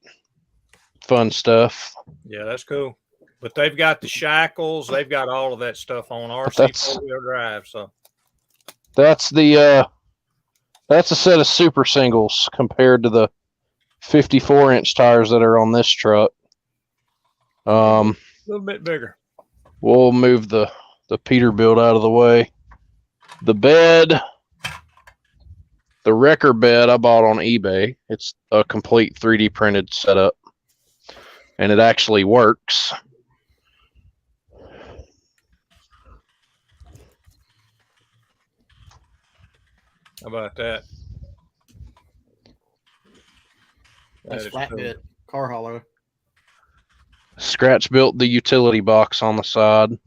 fun stuff. Yeah, that's cool. But they've got the shackles. They've got all of that stuff on RC 4-wheel drive. So that's a set of super singles compared to the 54-inch tires that are on this truck. A little bit bigger. We'll move the Peterbilt out of the way. The bed, the wrecker bed I bought on eBay. It's a complete 3D printed setup, and it actually works. How about that? That's flatbed car hauler. Scratch built the utility box on the side.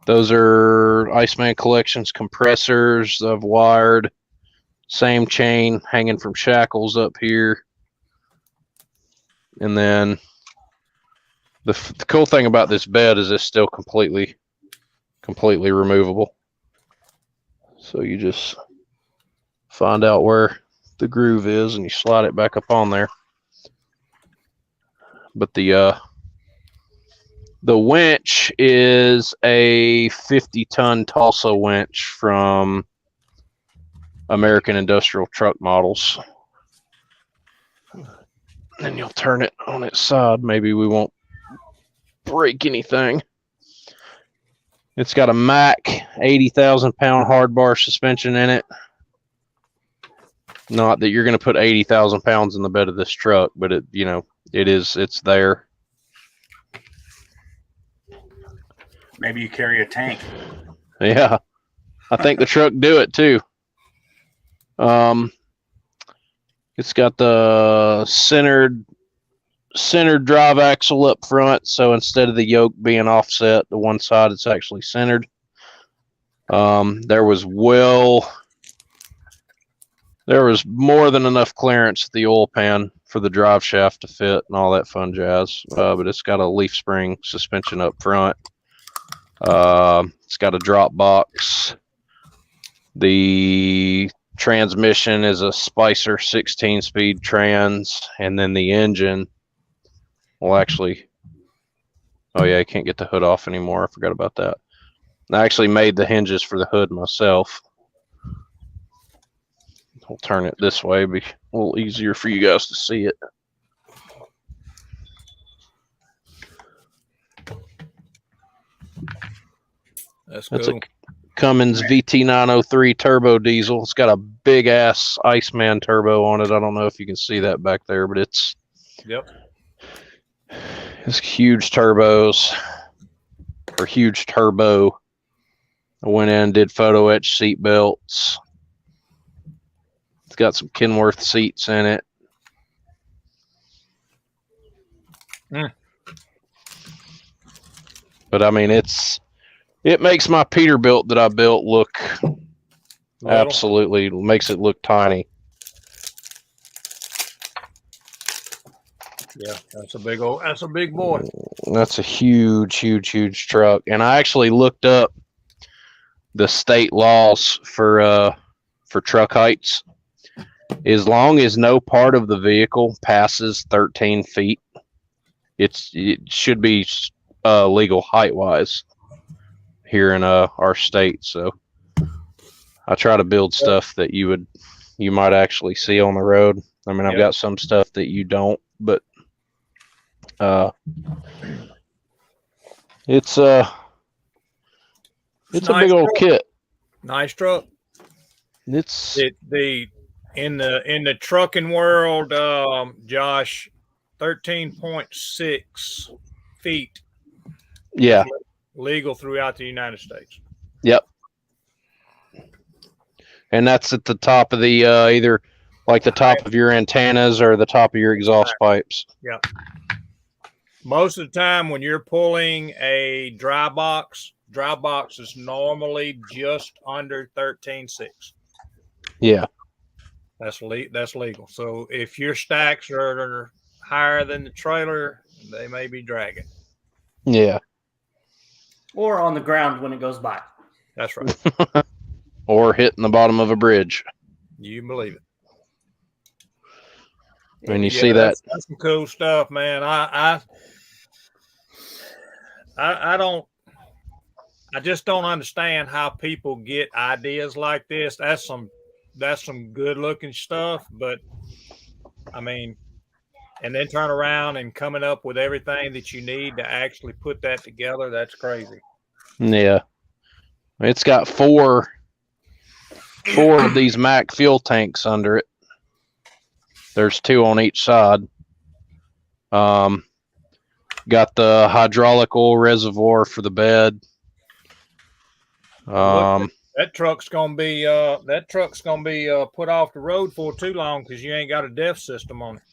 Those are Iceman Collections compressors I've wired. Same chain hanging from shackles up here. And then the cool thing about this bed is it's still completely removable. So you just find out where the groove is and you slide it back up on there. But the The winch is a 50-ton Tulsa winch from American Industrial Truck Models. Then you'll turn it on its side. Maybe we won't break anything. It's got a Mack 80,000-pound hard bar suspension in it. Not that you're going to put 80,000 pounds in the bed of this truck, but it's there. Maybe you carry a tank. Yeah, I think the truck do it too. It's got the centered drive axle up front, so instead of the yoke being offset to one side, it's actually centered. There was more than enough clearance at the oil pan for the drive shaft to fit and all that fun jazz. But it's got a leaf spring suspension up front. It's got a drop box. The transmission is a Spicer 16-speed trans, and then the engine will actually. Oh yeah, I can't get the hood off anymore. I forgot about that. I actually made the hinges for the hood myself. We'll turn it this way, be a little easier for you guys to see it. That's That's cool. a Cummins VT903 turbo diesel. It's got a big ass Iceman turbo on it. I don't know if you can see that back there, but it's huge turbos or huge turbo. I went in and did photo etch seat belts. It's got some Kenworth seats in it. But I mean, it makes my Peterbilt that I built look absolutely, makes it look tiny. Yeah, that's a big boy. That's a huge truck. And I actually looked up the state laws for truck heights. As long as no part of the vehicle passes 13 feet, it should be legal height wise here in our state. So I try to build stuff that you might actually see on the road. I mean, I've got some stuff that you don't, but it's a nice big old kit. Nice truck. It's in the trucking world, Josh, 13.6 feet. Yeah. Legal throughout the United States. Yep. And that's at the top of the either like the top of your antennas or the top of your exhaust pipes. Yep. Most of the time when you're pulling a dry box is normally just under 13.6. Yeah. That's legal. So if your stacks are higher than the trailer, they may be dragging. Yeah. Or on the ground when it goes by. That's right. Or hitting the bottom of a bridge. You can believe it. When you see that. That's some cool stuff, man. I just don't understand how people get ideas like this. That's some good looking stuff, but I mean, and then turn around and coming up with everything that you need to actually put that together. That's crazy. Yeah. It's got four of these Mack fuel tanks under it. There's 2 on each side. Got the hydraulic oil reservoir for the bed. That truck's gonna be put off the road for too long because you ain't got a DEF system on it.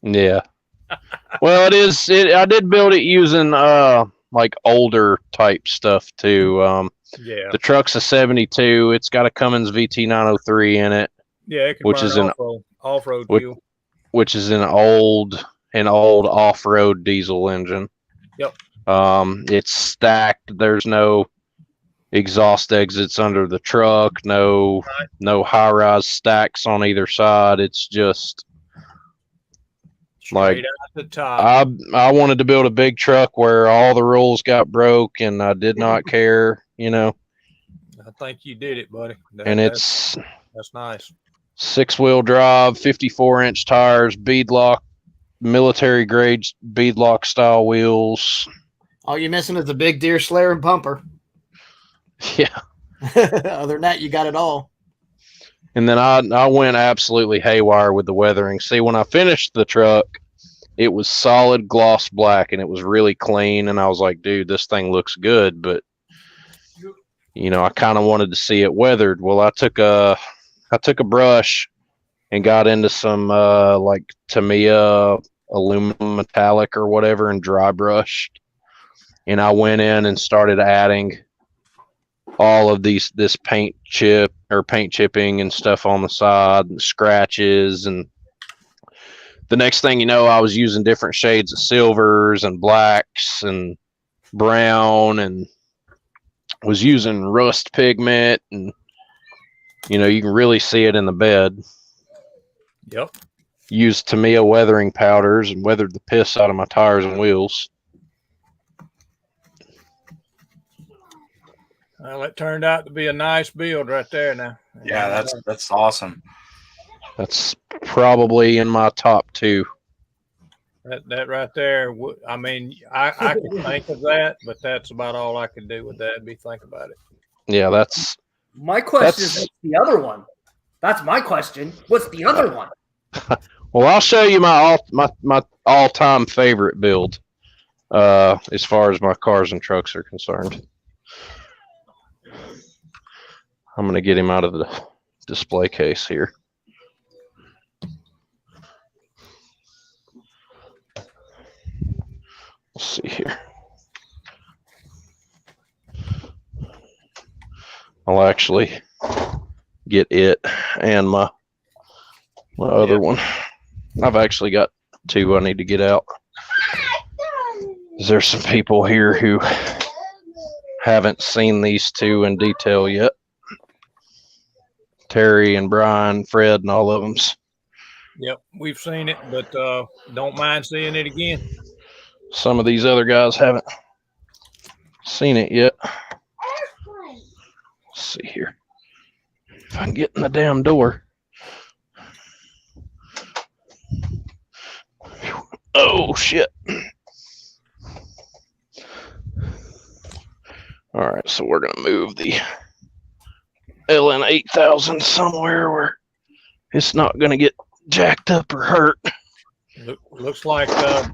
Yeah. Well, it is. I did build it using like older type stuff too. Yeah. The truck's a 72. It's got a Cummins VT903 in it. Yeah, it can which burn is an off-road fuel. Which is an old off-road diesel engine. Yep. It's stacked. There's no exhaust exits under the truck. No high-rise stacks on either side. It's just Straight out the top. I wanted to build a big truck where all the rules got broke and I did not care, you know. I think you did it, buddy. That's nice. 6-wheel drive, 54-inch tires, beadlock, military grade beadlock style wheels. All you're missing is a big deer slayer and bumper. Yeah. Other than that, you got it all. And then I went absolutely haywire with the weathering. See, when I finished the truck, it was solid gloss black and it was really clean. And I was like, dude, this thing looks good. But, you know, I kind of wanted to see it weathered. Well, I took a brush and got into some like Tamiya aluminum metallic or whatever and dry brushed. And I went in and started adding all of this paint chipping and stuff on the side and scratches. And the next thing you know, I was using different shades of silvers and blacks and brown and was using rust pigment. And, you know, you can really see it in the bed. Yep. Used Tamiya weathering powders and weathered the piss out of my tires and wheels. Well, it turned out to be a nice build right there now. Yeah, that's awesome. That's probably in my top 2. That right there, I mean, I could think of that, but that's about all I could do with that, think about it. Yeah, that's... My question is, what's the other one? That's my question. What's the other one? Well, I'll show you my all-time favorite build as far as my cars and trucks are concerned. I'm going to get him out of the display case here. Let's see here. I'll actually get it and my other one. I've actually got 2 I need to get out. There's some people here who haven't seen these 2 in detail yet. Terry and Brian, Fred, and all of them. Yep, we've seen it, but don't mind seeing it again. Some of these other guys haven't seen it yet. Let's see here. If I can get in the damn door. Oh, shit. All right, so we're going to move the LN 8000 somewhere where it's not going to get jacked up or hurt. Looks like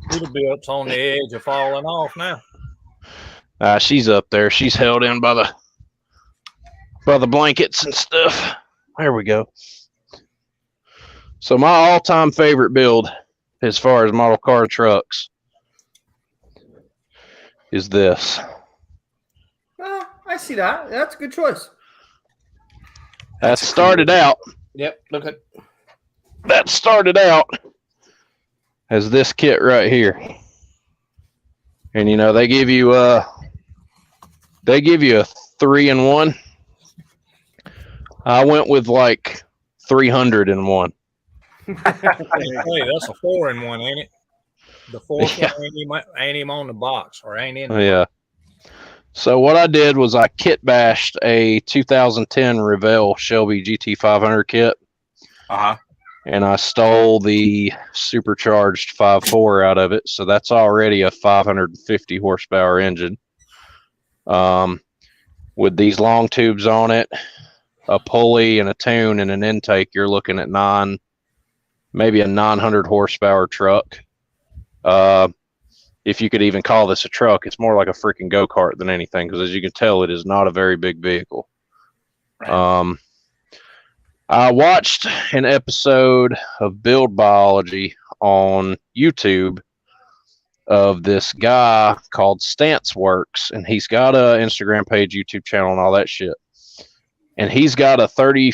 Peterbilt's on the edge of falling off now. She's up there. She's held in by the blankets and stuff. There we go. So my all-time favorite build as far as model car trucks is this. I see that. That's a good choice. That started out. Yep, look at That started out as this kit right here. And you know, they give you a 3-in-1. I went with like 300-in-1. Hey, that's a 4-in-1, ain't it? The 4th one ain't even on the box or ain't in. Yeah. So what I did was I kit bashed a 2010 Revell Shelby GT500 kit. And I stole the supercharged 5.4 out of it. So that's already a 550 horsepower engine. With these long tubes on it, a pulley and a tune and an intake, you're looking at maybe a 900 horsepower truck. If you could even call this a truck, it's more like a freaking go-kart than anything, because as you can tell, it is not a very big vehicle. Right. I watched an episode of Build Biology on YouTube of this guy called Stance Works, and he's got a Instagram page, YouTube channel, and all that shit. And he's got a 30,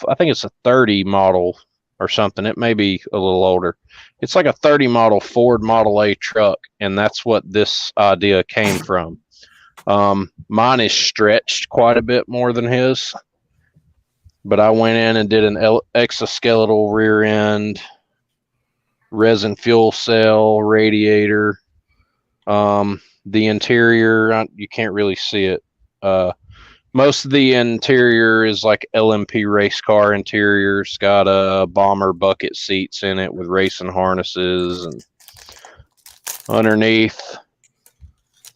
I think it's a 30 model or something. It may be a little older. It's like a 30 model Ford Model A truck, and that's what this idea came from. Mine is stretched quite a bit more than his, but I went in and did an exoskeletal rear end, resin fuel cell, radiator. The interior, you can't really see it. Most of the interior is like LMP race car interior. It's got a bomber bucket seats in it with racing harnesses, and underneath,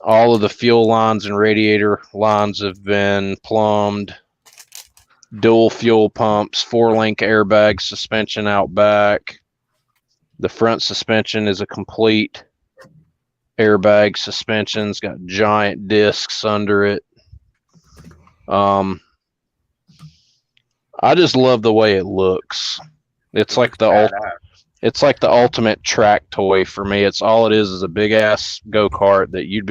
all of the fuel lines and radiator lines have been plumbed. Dual fuel pumps, 4-link airbag suspension out back. The front suspension is a complete airbag suspension. It's got giant discs under it. I just love the way it looks. It's like it's like the ultimate track toy for me. It's all it is a big ass go-kart that you would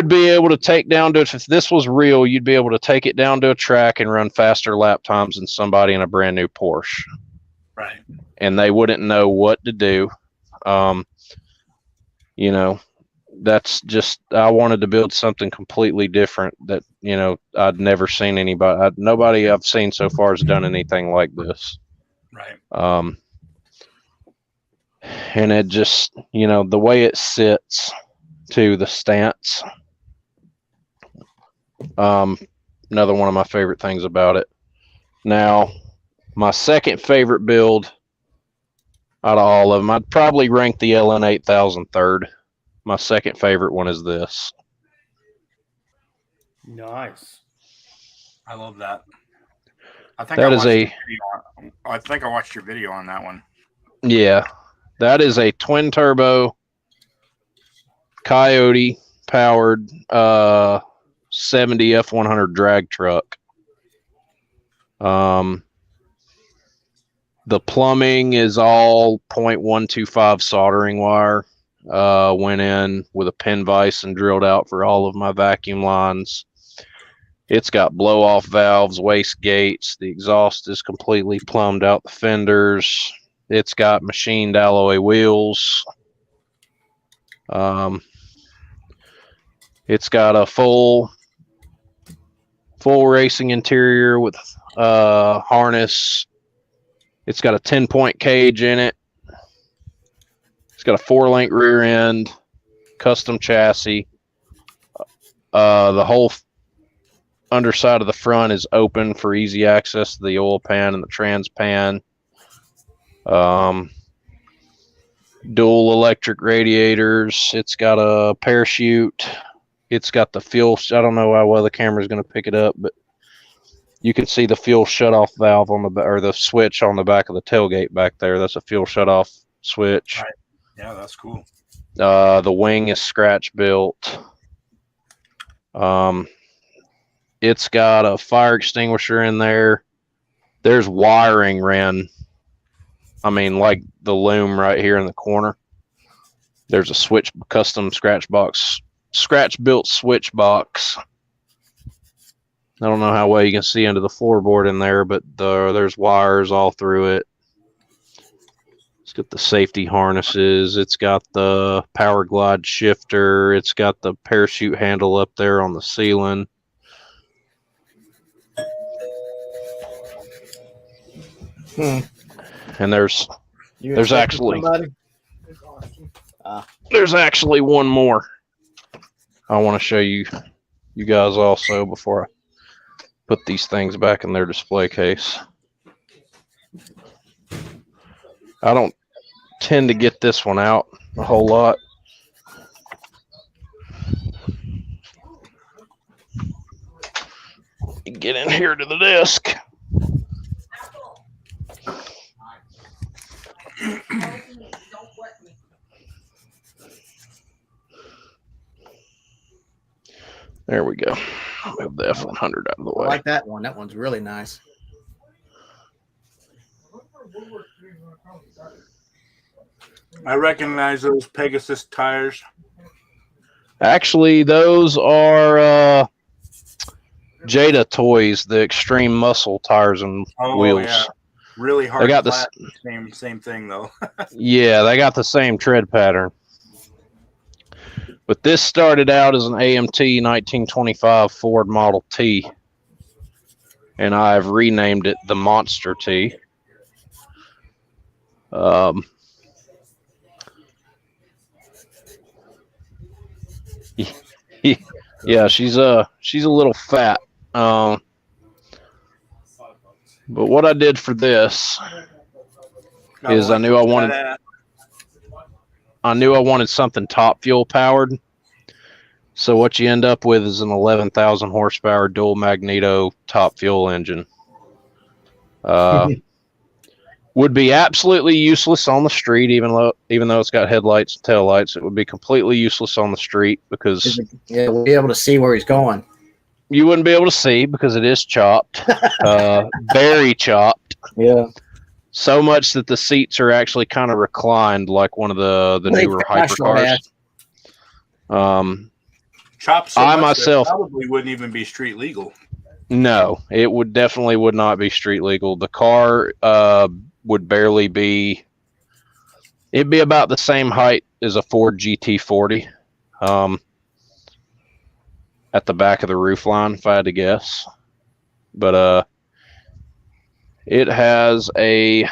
be able to take down to, if this was real, you'd be able to take it down to a track and run faster lap times than somebody in a brand new Porsche. Right. And they wouldn't know what to do. You know, that's just, I wanted to build something completely different that, you know, I'd never seen nobody I've seen so far has done anything like this. Right. And it just, you know, the way it sits to the stance. Another one of my favorite things about it. Now, my second favorite build out of all of them, I'd probably rank the LN8000 third. My second favorite one is this. Nice. I love that. I think That I is watched your video on that one. Yeah, that is a twin turbo Coyote powered 70 F100 drag truck. The plumbing is all 0.125 soldering wire. Went in with a pin vise and drilled out for all of my vacuum lines. It's got blow off valves, waste gates. The exhaust is completely plumbed out the fenders. It's got machined alloy wheels. It's got a full racing interior with harness. It's got a 10-point cage in it. It's got a 4-link rear end, custom chassis. The whole underside of the front is open for easy access to the oil pan and the trans pan. Dual electric radiators. It's got a parachute. It's got the fuel. I don't know how well the camera's going to pick it up, but you can see the fuel shutoff valve on the switch on the back of the tailgate back there. That's a fuel shutoff switch. Right. Yeah, that's cool. The wing is scratch built. It's got a fire extinguisher in there. There's wiring ran. I mean, like the loom right here in the corner. There's a custom scratch built switch box. I don't know how well you can see into the floorboard in there, but there's wires all through it. It's got the safety harnesses. It's got the power glide shifter. It's got the parachute handle up there on the ceiling. And there's actually one more I want to show you guys also before I put these things back in their display case. I don't tend to get this one out a whole lot. Get in here to the desk. There we go. Move the F100 out of the way. I like that one. That one's really nice. I recognize those Pegasus tires. Actually, those are Jada Toys, the Extreme Muscle tires and wheels. Yeah. Really hard. They got the same thing though. Yeah, they got the same tread pattern. But this started out as an AMT 1925 Ford Model T, and I've renamed it the Monster T. Um, yeah, she's a little fat. But what I did for this is I knew I wanted something top fuel powered. So what you end up with is an 11,000 horsepower dual magneto top fuel engine. Would be absolutely useless on the street, even though it's got headlights and taillights. It would be completely useless on the street because we'll be able to see where he's going. You wouldn't be able to see because it is chopped, very chopped. Yeah. So much that the seats are actually kind of reclined, like one of the newer hypercars. Chopped so I much myself that probably wouldn't even be street legal. No, it would not be street legal. The car would barely be. It'd be about the same height as a Ford GT40, at the back of the roof line, if I had to guess. But it has a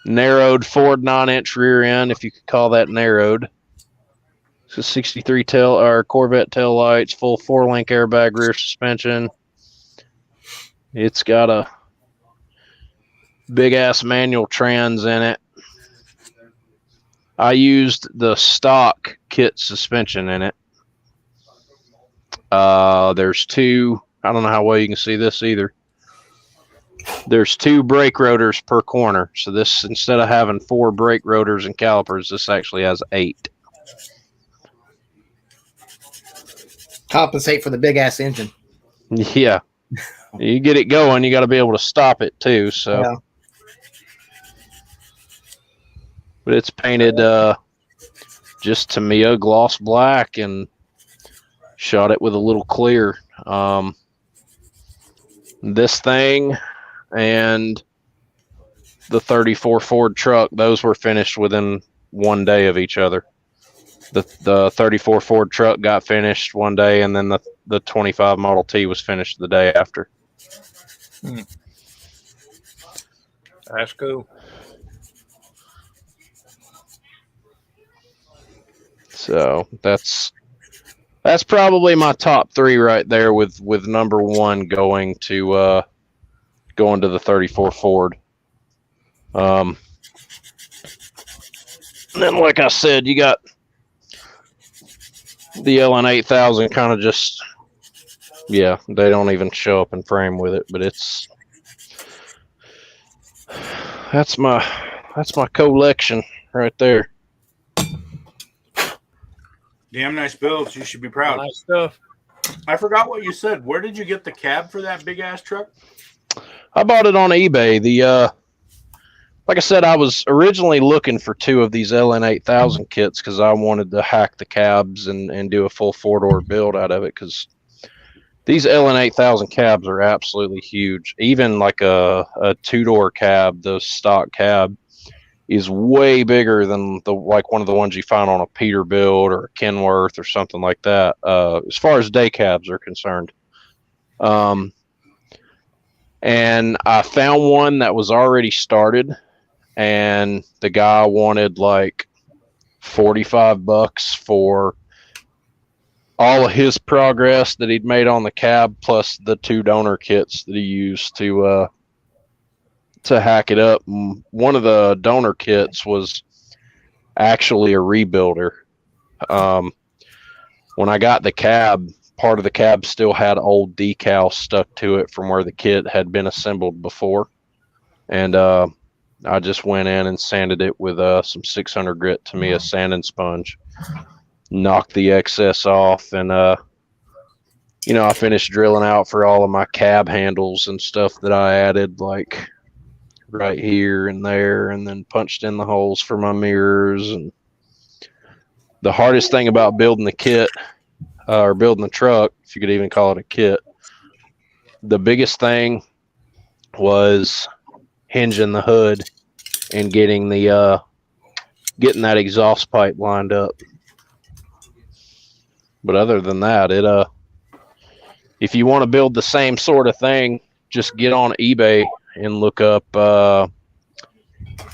narrowed Ford 9-inch rear end, if you could call that narrowed. It's a 63 Corvette tail lights, full 4-link airbag rear suspension. It's got a big ass manual trans in it. I used the stock kit suspension in it. There's two. I don't know how well you can see this either. There's 2 brake rotors per corner. So this, instead of having 4 brake rotors and calipers, this actually has 8. Compensate for the big ass engine. Yeah. You get it going, you got to be able to stop it too. So, yeah. But it's painted just Tamiya gloss black and shot it with a little clear. This thing and the 34 Ford truck, those were finished within 1 day of each other. The 34 Ford truck got finished one day, and then the 25 Model T was finished the day after. That's cool. So that's probably my top 3 right there, with number 1 going to the 34 Ford. And then, like I said, you got the LN8000 kind of just, yeah, they don't even show up in frame with it, but that's my collection right there. Damn nice builds. You should be proud. Nice stuff. I forgot what you said. Where did you get the cab for that big ass truck? I bought it on eBay. Like I said, I was originally looking for 2 of these LN8000 kits because I wanted to hack the cabs and do a full 4-door build out of it, because these LN8000 cabs are absolutely huge. Even like a 2-door cab, the stock cab, is way bigger than one of the ones you find on a Peterbilt or a Kenworth or something like that, as far as day cabs are concerned. And I found one that was already started, and the guy wanted like $45 for all of his progress that he'd made on the cab, plus the 2 donor kits that he used to hack it up. And one of the donor kits was actually a rebuilder. When I got the cab, part of the cab still had old decals stuck to it from where the kit had been assembled before. And I just went in and sanded it with some 600 grit Tamiya sanding sponge, knocked the excess off, and I finished drilling out for all of my cab handles and stuff that I added, like right here and there, and then punched in the holes for my mirrors. And the hardest thing about building the kit, or building the truck, if you could even call it a kit, the biggest thing was hinging the hood and getting that exhaust pipe lined up. But other than that, if you want to build the same sort of thing, just get on eBay and look up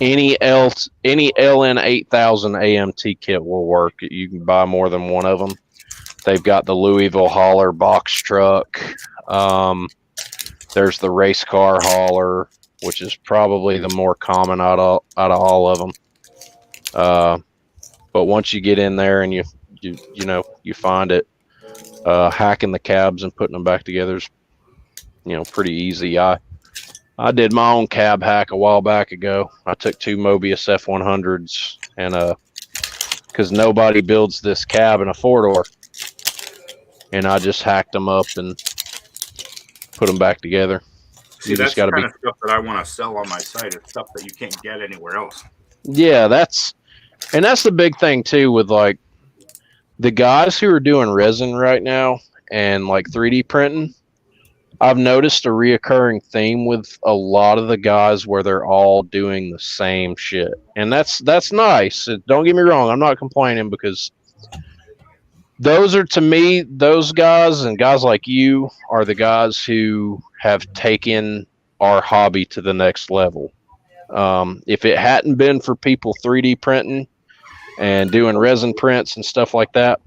any LN 8000 AMT kit will work. You can buy more than one of them. They've got the Louisville hauler box truck. There's the race car hauler, which is probably the more common out of all of them. But once you get in there and you find it, hacking the cabs and putting them back together is, pretty easy. I did my own cab hack a while back ago. I took 2 Mobius F100s and because nobody builds this cab in a 4-door, and I just hacked them up and put them back together. See, that's the kind of stuff that I want to sell on my site. It's stuff that you can't get anywhere else. Yeah, that's the big thing too with like the guys who are doing resin right now and like 3D printing. I've noticed a reoccurring theme with a lot of the guys where they're all doing the same shit. And that's nice. Don't get me wrong. I'm not complaining, because those are, to me, those guys and guys like you are the guys who have taken our hobby to the next level. If it hadn't been for people 3D printing and doing resin prints and stuff like that,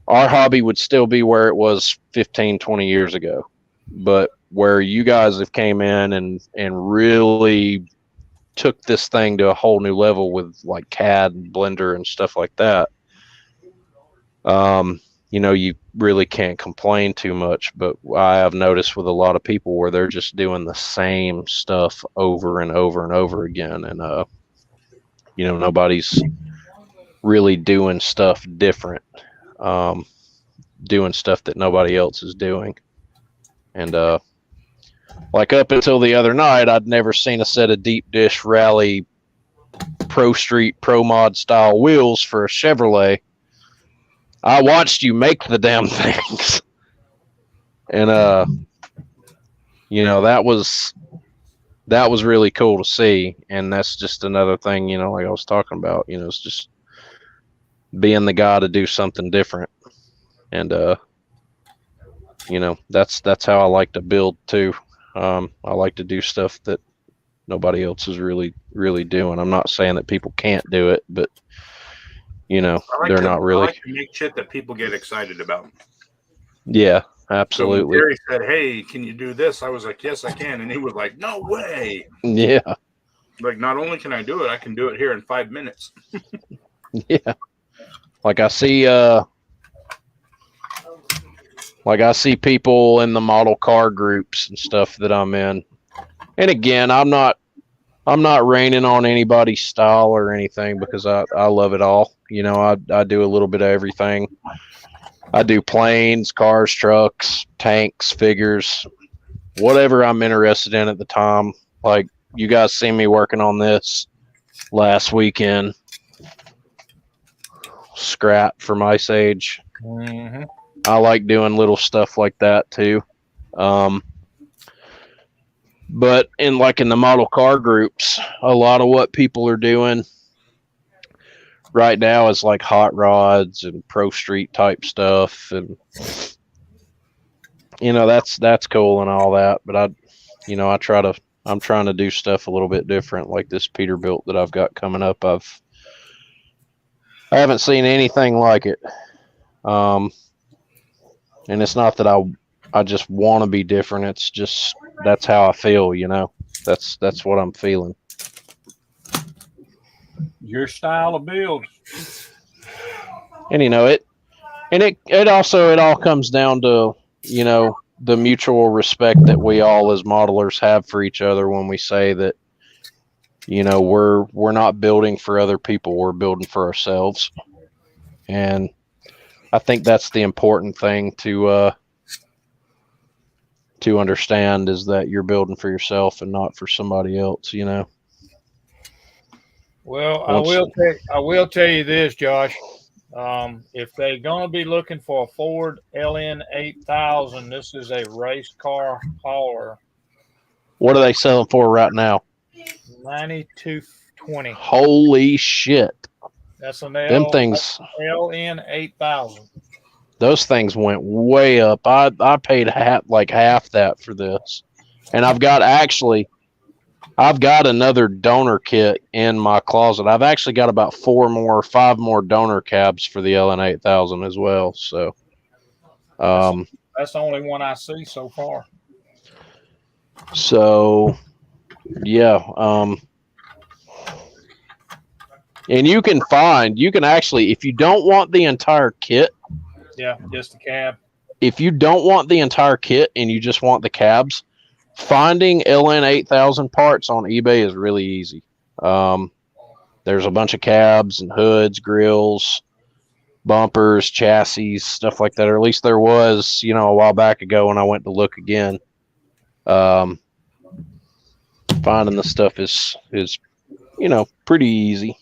our hobby would still be where it was 15, 20 years ago. But where you guys have came in and really took this thing to a whole new level with like CAD and Blender and stuff like that, you really can't complain too much. But I have noticed with a lot of people where they're just doing the same stuff over and over and over again. And, nobody's really doing stuff different, doing stuff that nobody else is doing. And like up until the other night, I'd never seen a set of deep dish rally Pro Street Pro Mod style wheels for a Chevrolet. I watched you make the damn things, and that was really cool to see. And that's just another thing, like I was talking about, it's just being the guy to do something different. And that's how I like to build too. I like to do stuff that nobody else is really doing. I'm not saying that people can't do it, but they're not really. I like to make shit that people get excited about. Yeah, absolutely. So when Gary said, "Hey, can you do this?" I was like, "Yes, I can," and he was like, "No way!" Yeah. Like, not only can I do it, I can do it here in 5 minutes. Yeah. Like I see people in the model car groups and stuff that I'm in. And again, I'm not raining on anybody's style or anything, because I love it all. I do a little bit of everything. I do planes, cars, trucks, tanks, figures, whatever I'm interested in at the time. Like, you guys see me working on this last weekend. Scrap from Ice Age. Mm-hmm. I like doing little stuff like that too. But in the model car groups, a lot of what people are doing right now is like hot rods and Pro Street type stuff. And, that's cool and all that. But I'm trying to do stuff a little bit different, like this Peterbilt that I've got coming up. I haven't seen anything like it. And it's not that I just want to be different. It's just, that's how I feel, that's what I'm feeling. Your style of build. And it all comes down to, the mutual respect that we all as modelers have for each other when we say that, we're not building for other people, we're building for ourselves. And I think that's the important thing to understand, is that you're building for yourself and not for somebody else, Well, I will tell you this, Josh. If they're going to be looking for a Ford LN 8000, this is a race car hauler. What are they selling for right now? $92.20. Holy shit! That's an LN 8000. Those things went way up. I paid half that for this, and I've got I've got another donor kit in my closet. I've actually got about 5 more donor cabs for the LN8000 as well. So, that's the only one I see so far. So, yeah. And you can actually, if you don't want the entire kit. Yeah, just the cab. If you don't want the entire kit and you just want the cabs, finding LN8000 parts on eBay is really easy. There's a bunch of cabs and hoods, grills, bumpers, chassis, stuff like that. Or at least there was, a while back ago when I went to look again. Finding the stuff is pretty easy.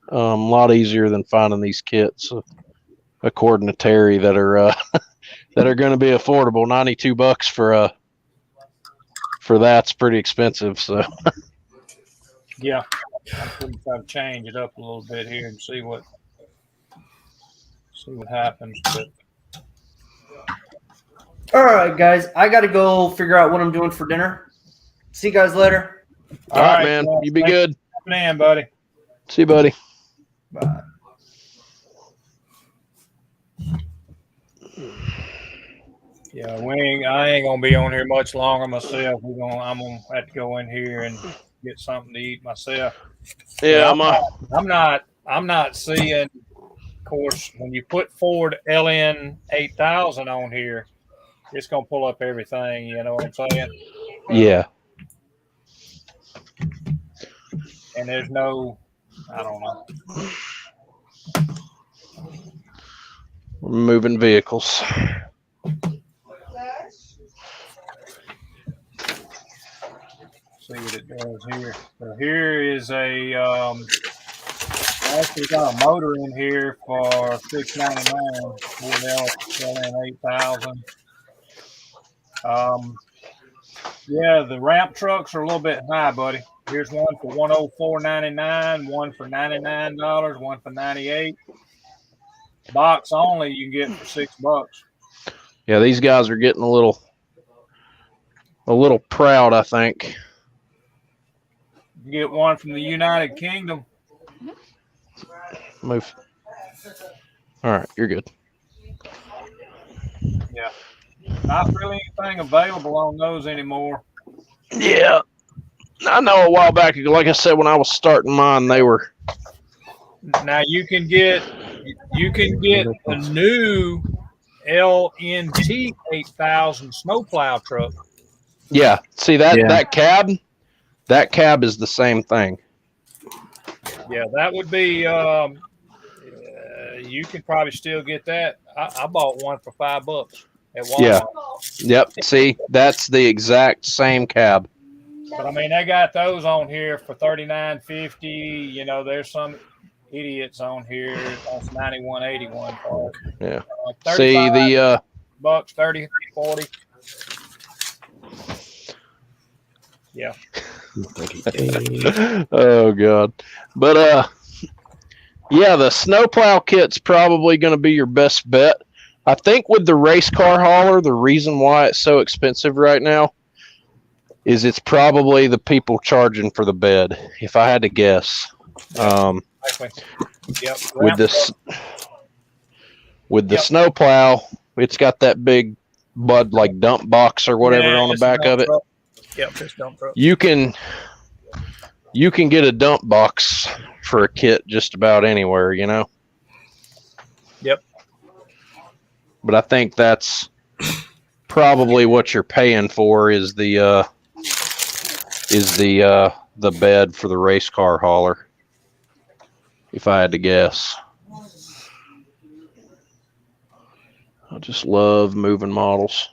A lot easier than finding these kits, according to Terry, that are that are going to be affordable. $92 for that's pretty expensive. So yeah, I'm going to try to change it up a little bit here and see what happens. But all right, guys, I got to go figure out what I'm doing for dinner. See you guys later. All right, man. You be good. Man, buddy. See you, buddy. Bye. Yeah, I ain't gonna be on here much longer myself. I'm gonna have to go in here and get something to eat myself. Yeah, I'm not seeing. Of course, when you put Ford LN8000 on here, it's gonna pull up everything. You know what I'm saying? Yeah. And there's no, I don't know. We're moving vehicles. See what it does here. So here is actually got a motor in here for $699 Ford LN8000. Yeah, the ramp trucks are a little bit high, buddy. Here's one for $104.99, one for $99, one for $98. Box only you can get for $6. Yeah, these guys are getting a little proud, I think. You get one from the United Kingdom. Move. All right, you're good. Yeah. Not really anything available on those anymore. Yeah. I know a while back ago, like I said, when I was starting mine, they were. Now you can get a new LNT 8000 snowplow truck. Yeah. See that cab is the same thing. Yeah, that would be. You could probably still get that. I bought one for $5 at Walmart. Yeah. Yep. See, that's the exact same cab. But I mean, they got those on here for $39.50. You know, there's some idiots on here. That's $91.81 for. Yeah. See the bucks, 30, 40. Yeah. Oh God. But yeah, the snowplow kit's probably going to be your best bet. I think with the race car hauler, the reason why it's so expensive right now is it's probably the people charging for the bed, if I had to guess. Yep. With the snowplow, it's got that big Bud like dump box or whatever on the back of it. Yep, just dump truck. You can get a dump box for a kit just about anywhere, you know. Yep. But I think that's probably what you're paying for is the bed for the race car hauler, if I had to guess. I just love moving models.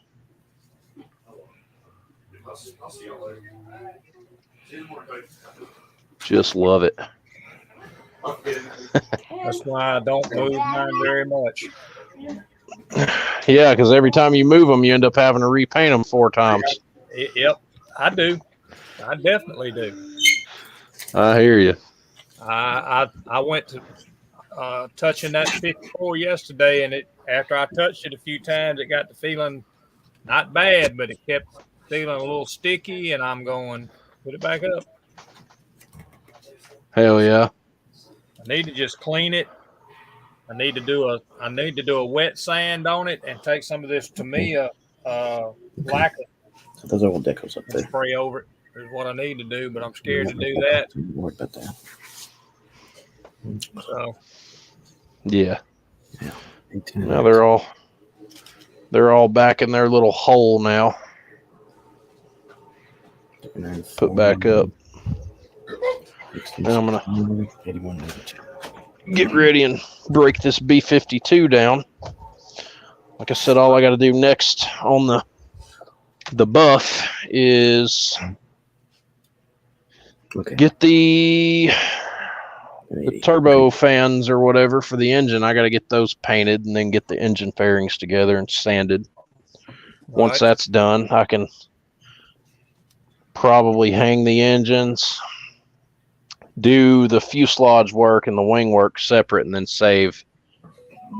Just love it. That's why I don't move mine very much. Yeah, because every time you move them, you end up having to repaint them 4 times. Yep, I do. I definitely do. I hear you. I went to touching that 54 yesterday, and after I touched it a few times, it got the feeling not bad, but it kept feeling a little sticky, and I'm going, put it back up. Hell yeah. I need to just clean it. I need to do a wet sand on it and take some of this Tamiya lacquer Those old decals up and there. spray over it. Is what I need to do, but I'm scared to do that. What about that? So Yeah. Yeah. Now they're all back in their little hole now. Put back up. Then I'm gonna get ready and break this B52 down. Like I said, all I got to do next on the buff is get the turbo fans or whatever for the engine. I got to get those painted and then get the engine fairings together and sanded. Once that's done, I can probably hang the engines, do the fuselage work and the wing work separate, and then save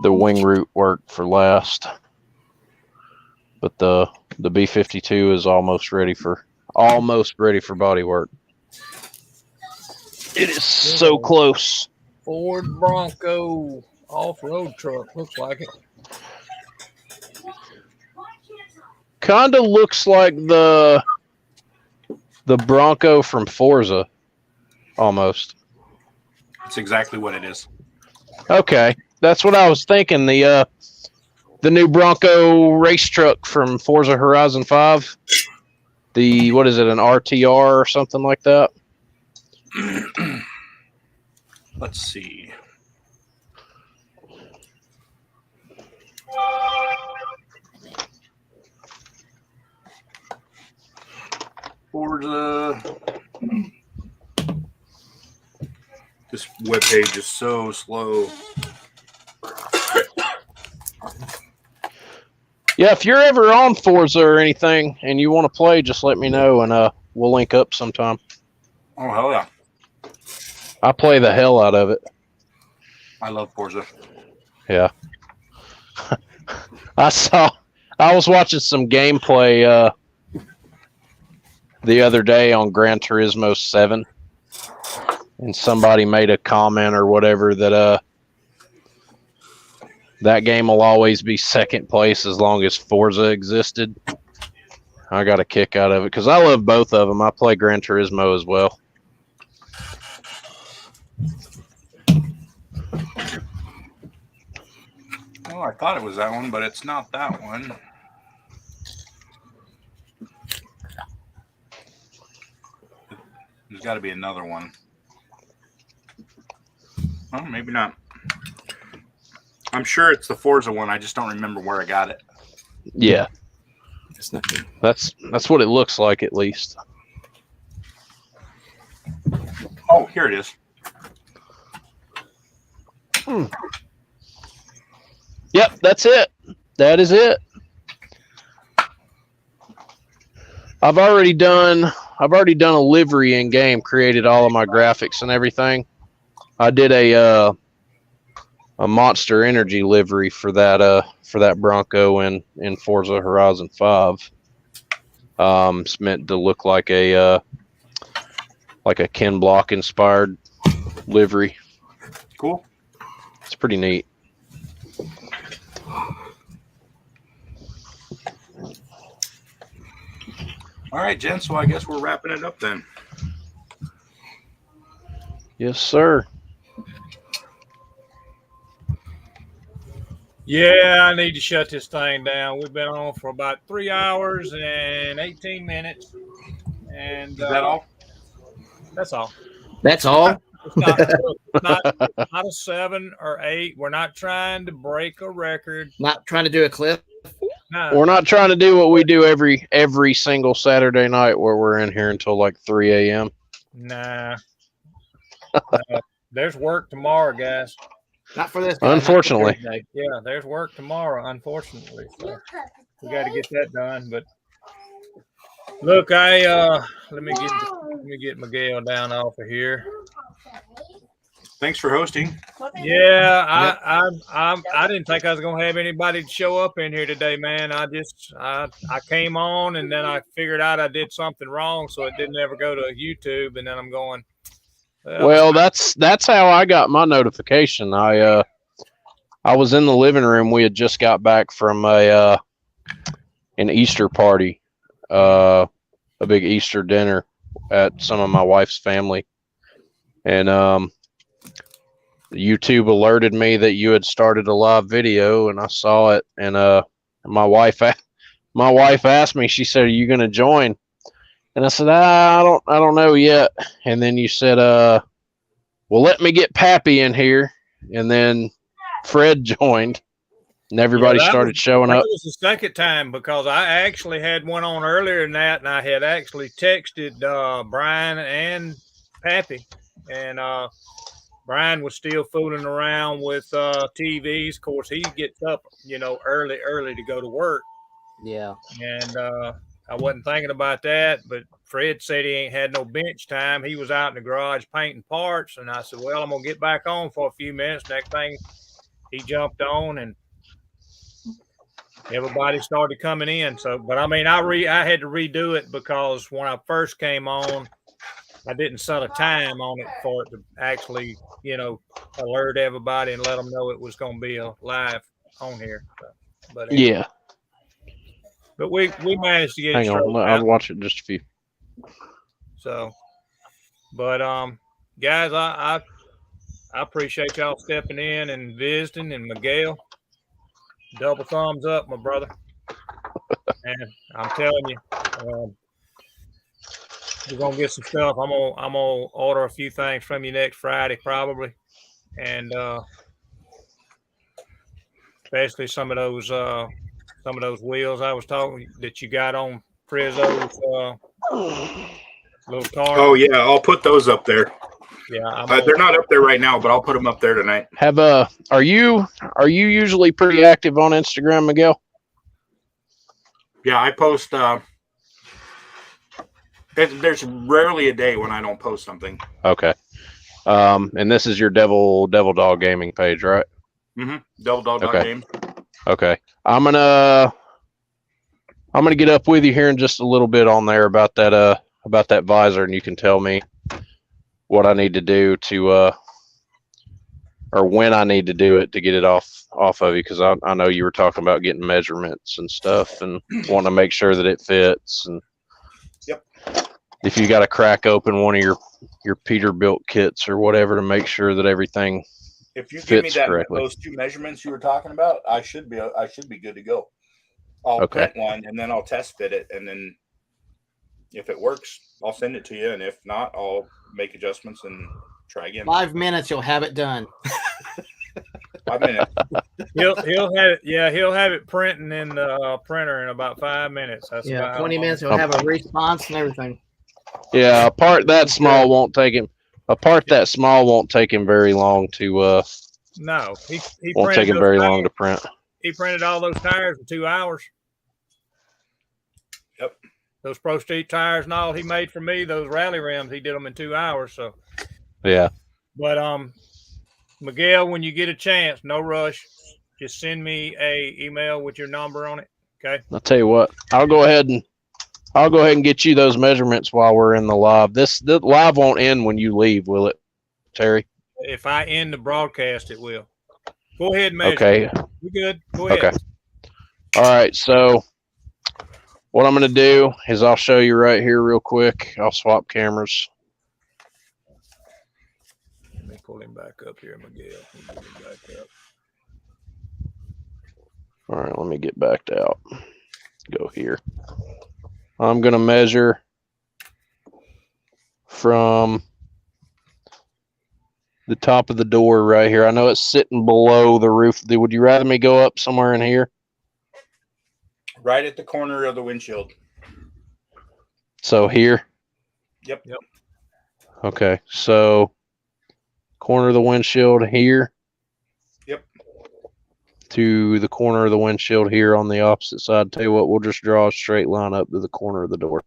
the wing root work for last. But the B52 is almost ready for body work. It is so close. Ford Bronco off-road truck looks like it. Kind of looks like the Bronco from Forza, almost. That's exactly what it is. Okay, that's what I was thinking. The new Bronco race truck from Forza Horizon 5. What is it, an RTR or something like that? Let's see. Forza. This webpage is so slow. Yeah, if you're ever on Forza or anything and you want to play, just let me know and we'll link up sometime. Oh, hell yeah. I play the hell out of it. I love Forza. Yeah. I was watching some gameplay the other day on Gran Turismo 7, and somebody made a comment or whatever that that game will always be second place as long as Forza existed. I got a kick out of it because I love both of them. I play Gran Turismo as well. Oh, I thought it was that one, but it's not that one. There's got to be another one. Oh, maybe not. I'm sure it's the Forza one. I just don't remember where I got it. Yeah. That's not good. That's what it looks like, at least. Oh, here it is. Yep, that's it. That is it. I've already done a livery in game, created all of my graphics and everything. I did a Monster Energy livery for that Bronco in Forza Horizon 5. It's meant to look like a Ken Block inspired livery. Cool. It's pretty neat. All right, Jen. So I guess we're wrapping it up then. Yes, sir. Yeah, I need to shut this thing down. We've been on for about 3 hours and 18 minutes. And is that all? That's all. That's all? It's not a 7 or 8. We're not trying to break a record. Not trying to do a clip? No. We're not trying to do what we do every single Saturday night where we're in here until like 3 a.m. Nah. There's work tomorrow, guys. Not for this guy. Unfortunately. Yeah, there's work tomorrow, unfortunately. So we got to get that done. But look, let me get Miguel down off of here. Thanks for hosting. Yeah, I didn't think I was gonna have anybody show up in here today, man. I came on and then I figured out I did something wrong, so it didn't ever go to YouTube. And then I'm going, Well, that's how I got my notification. I was in the living room. We had just got back from an Easter party, a big Easter dinner at some of my wife's family, and YouTube alerted me that you had started a live video, and I saw it. And my wife asked me. She said, "Are you going to join?" And I said, I don't know yet. And then you said, well, let me get Pappy in here. And then Fred joined, and everybody started showing up. That was the second time, because I actually had one on earlier than that, and I had actually texted Brian and Pappy, and Brian was still fooling around with TVs. Of course, he gets up, early to go to work. Yeah. And I wasn't thinking about that, but Fred said he ain't had no bench time. He was out in the garage painting parts, and I said, well, I'm going to get back on for a few minutes. Next thing, he jumped on, and everybody started coming in. So, but I mean, I had to redo it, because when I first came on, I didn't set a time on it for it to actually, alert everybody and let them know it was going to be a live on here. But anyway. Yeah. But we managed to get Hang it on, I'll watch it in just a few. So, but guys, I appreciate y'all stepping in and visiting. And Miguel, double thumbs up, my brother. And I'm telling you, we're gonna get some stuff. I'm gonna order a few things from you next Friday, probably, and especially some of those wheels I was talking that you got on Frizzo's little car. Oh yeah, I'll put those up there. Yeah, they're not up there right now, but I'll put them up there tonight. Are you usually pretty active on Instagram, Miguel? Yeah, I post. There's rarely a day when I don't post something. Okay. And this is your Devil Dog Gaming page, right? Mm-hmm. Devil Dog Okay. Game. Okay. I'm gonna get up with you here in just a little bit on there about that visor, and you can tell me what I need to do to or when I need to do it to get it off of you, because I know you were talking about getting measurements and stuff and want to make sure that it fits. And yep, if you got to crack open one of your Peterbilt kits or whatever to make sure that everything if you give me correctly. Those two measurements you were talking about, I should be good to go. I'll print one and then I'll test fit it, and then if it works, I'll send it to you, and if not, I'll make adjustments and try again. 5 minutes, you'll have it done. 5 minutes. He'll have it. Yeah, he'll have it printing in the printer in about 5 minutes. That's 20 minutes. He'll have a response and everything. Yeah, a part that small won't take him very long to. No, he won't take him very long to print. He printed all those tires in 2 hours. Yep. Those Pro Street tires and all he made for me, those rally rims, he did them in 2 hours. So. Yeah. But Miguel, when you get a chance, no rush, just send me a email with your number on it. Okay. I'll tell you what. I'll go ahead and get you those measurements while we're in the live. The live won't end when you leave, will it, Terry? If I end the broadcast, it will. Go ahead and measure. Okay. You good? Go ahead. Okay. All right. So what I'm going to do is I'll show you right here real quick. I'll swap cameras. Let me pull him back up here, Miguel. Back up. All right. Let me get backed out. Go here. I'm going to measure from the top of the door right here. I know it's sitting below the roof. Would you rather me go up somewhere in here? Right at the corner of the windshield. So here? Yep. Okay. So corner of the windshield here? Yep. To the corner of the windshield here on the opposite side. Tell you what, we'll just draw a straight line up to the corner of the door.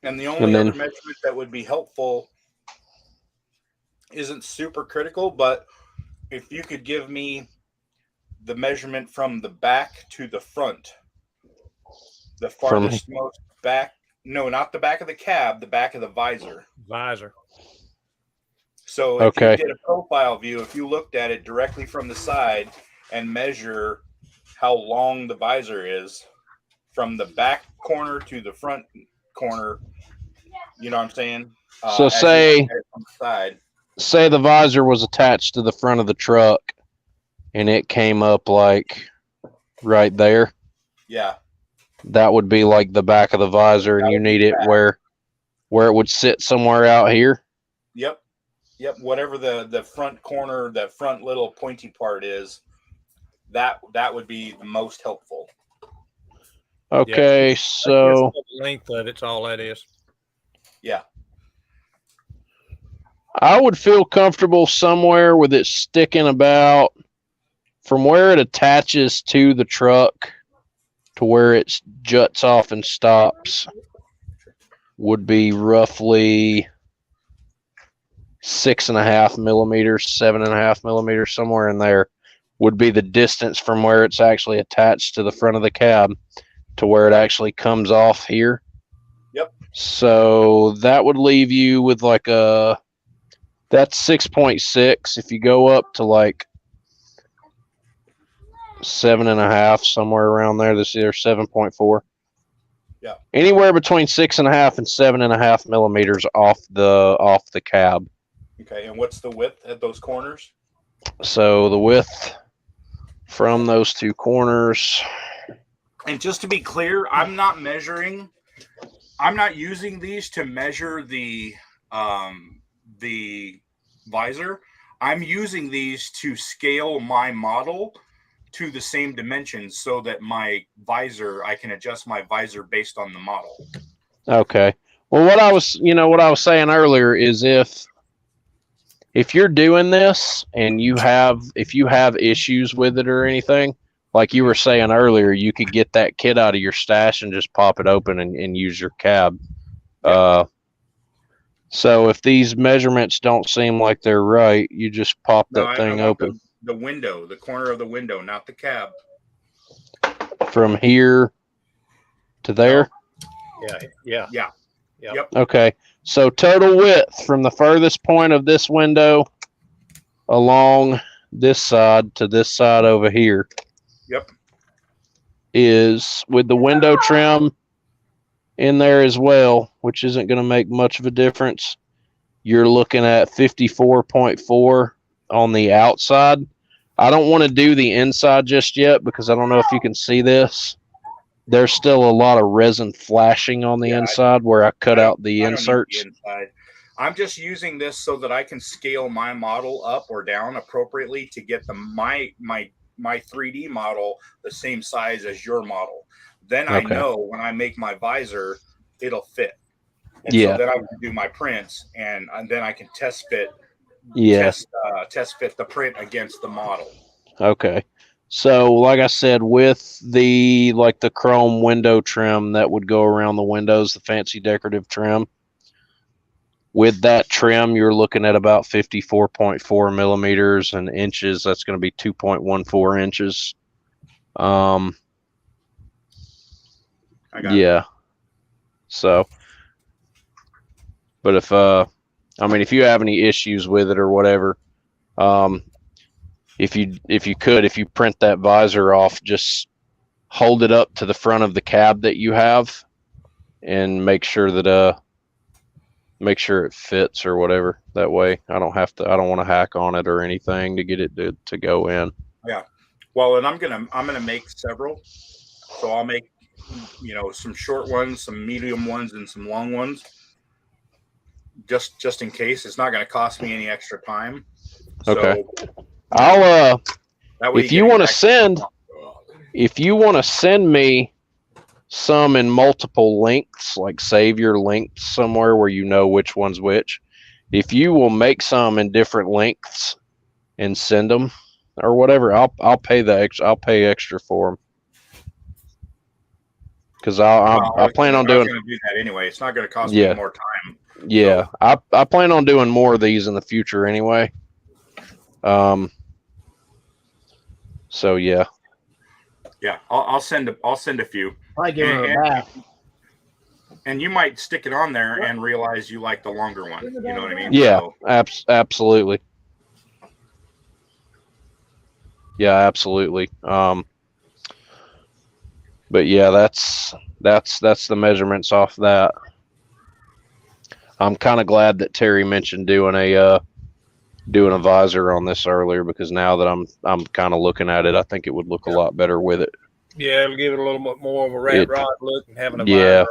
And the only other measurement that would be helpful isn't super critical, but if you could give me the measurement from the back to the front, the back. No, not the back of the cab. The back of the visor. Visor. So if you did a profile view, if you looked at it directly from the side and measure how long the visor is from the back corner to the front corner, you know what I'm saying? So say from the side. Say the visor was attached to the front of the truck and it came up like right there. Yeah. That would be like the back of the visor, and you need it where it would sit somewhere out here. Yep. Whatever the front corner, that front little pointy part is, that would be the most helpful. Okay, so the length of it's all that is. Yeah. I would feel comfortable somewhere with it sticking about from where it attaches to the truck to where it juts off and stops would be roughly 6.5 millimeters, 7.5 millimeters, somewhere in there would be the distance from where it's actually attached to the front of the cab to where it actually comes off here. Yep. So that would leave you with like that's 6.6. If you go up to like 7.5, somewhere around there, this is 7.4. Yeah. Anywhere between 6.5 and 7.5 millimeters off the cab. Okay, and what's the width at those corners? So the width from those two corners. And just to be clear, I'm not using these to measure the visor. I'm using these to scale my model to the same dimensions so that I can adjust my visor based on the model. Okay. Well, what I was saying earlier is if you're doing this and if you have issues with it or anything, like you were saying earlier, you could get that kit out of your stash and just pop it open and use your cab. Yeah. So if these measurements don't seem like they're right, you just pop that thing open. The window, the corner of the window, not the cab. From here to there? Yeah. Yep. Okay. So total width from the furthest point of this window along this side to this side over here. Yep. Is with the window trim in there as well, which isn't going to make much of a difference. You're looking at 54.4 on the outside. I don't want to do the inside just yet because I don't know if you can see this. There's still a lot of resin flashing on the inside where I cut out the inserts. I'm just using this so that I can scale my model up or down appropriately to get my 3D model the same size as your model. Then I know when I make my visor, it'll fit. And so then I can do my prints and then I can test fit the print against the model. Okay. So like I said, with the chrome window trim that would go around the windows, the fancy decorative trim, with that trim, you're looking at about 54.4 millimeters and inches. That's going to be 2.14 inches. Yeah. So, but if you have any issues with it or whatever, if you print that visor off, just hold it up to the front of the cab that you have and make sure it fits or whatever. That way I don't want to hack on it or anything to get it to go in. Yeah. Well, and I'm going to make several. So I'll make, some short ones, some medium ones, and some long ones. Just in case. It's not going to cost me any extra time. Okay. So, I'll if you want to send me some in multiple lengths, like save your lengths somewhere where you know which one's which. If you will make some in different lengths and send them or whatever, I'll pay extra for them. Because I plan on doing. I'm going to do that anyway. It's not going to cost me more time. Yeah, so. I plan on doing more of these in the future anyway. So yeah. Yeah, I'll send a few. I give her a bath. And you might stick it on there and realize you like the longer one. You know what I mean? Yeah, So, absolutely. Yeah, absolutely. But yeah, that's the measurements off that. I'm kind of glad that Terry mentioned doing a visor on this earlier, because now that I'm kind of looking at it, I think it would look a lot better with it. Yeah, it'll give it a little bit more of a rat rod look and having a yeah. visor.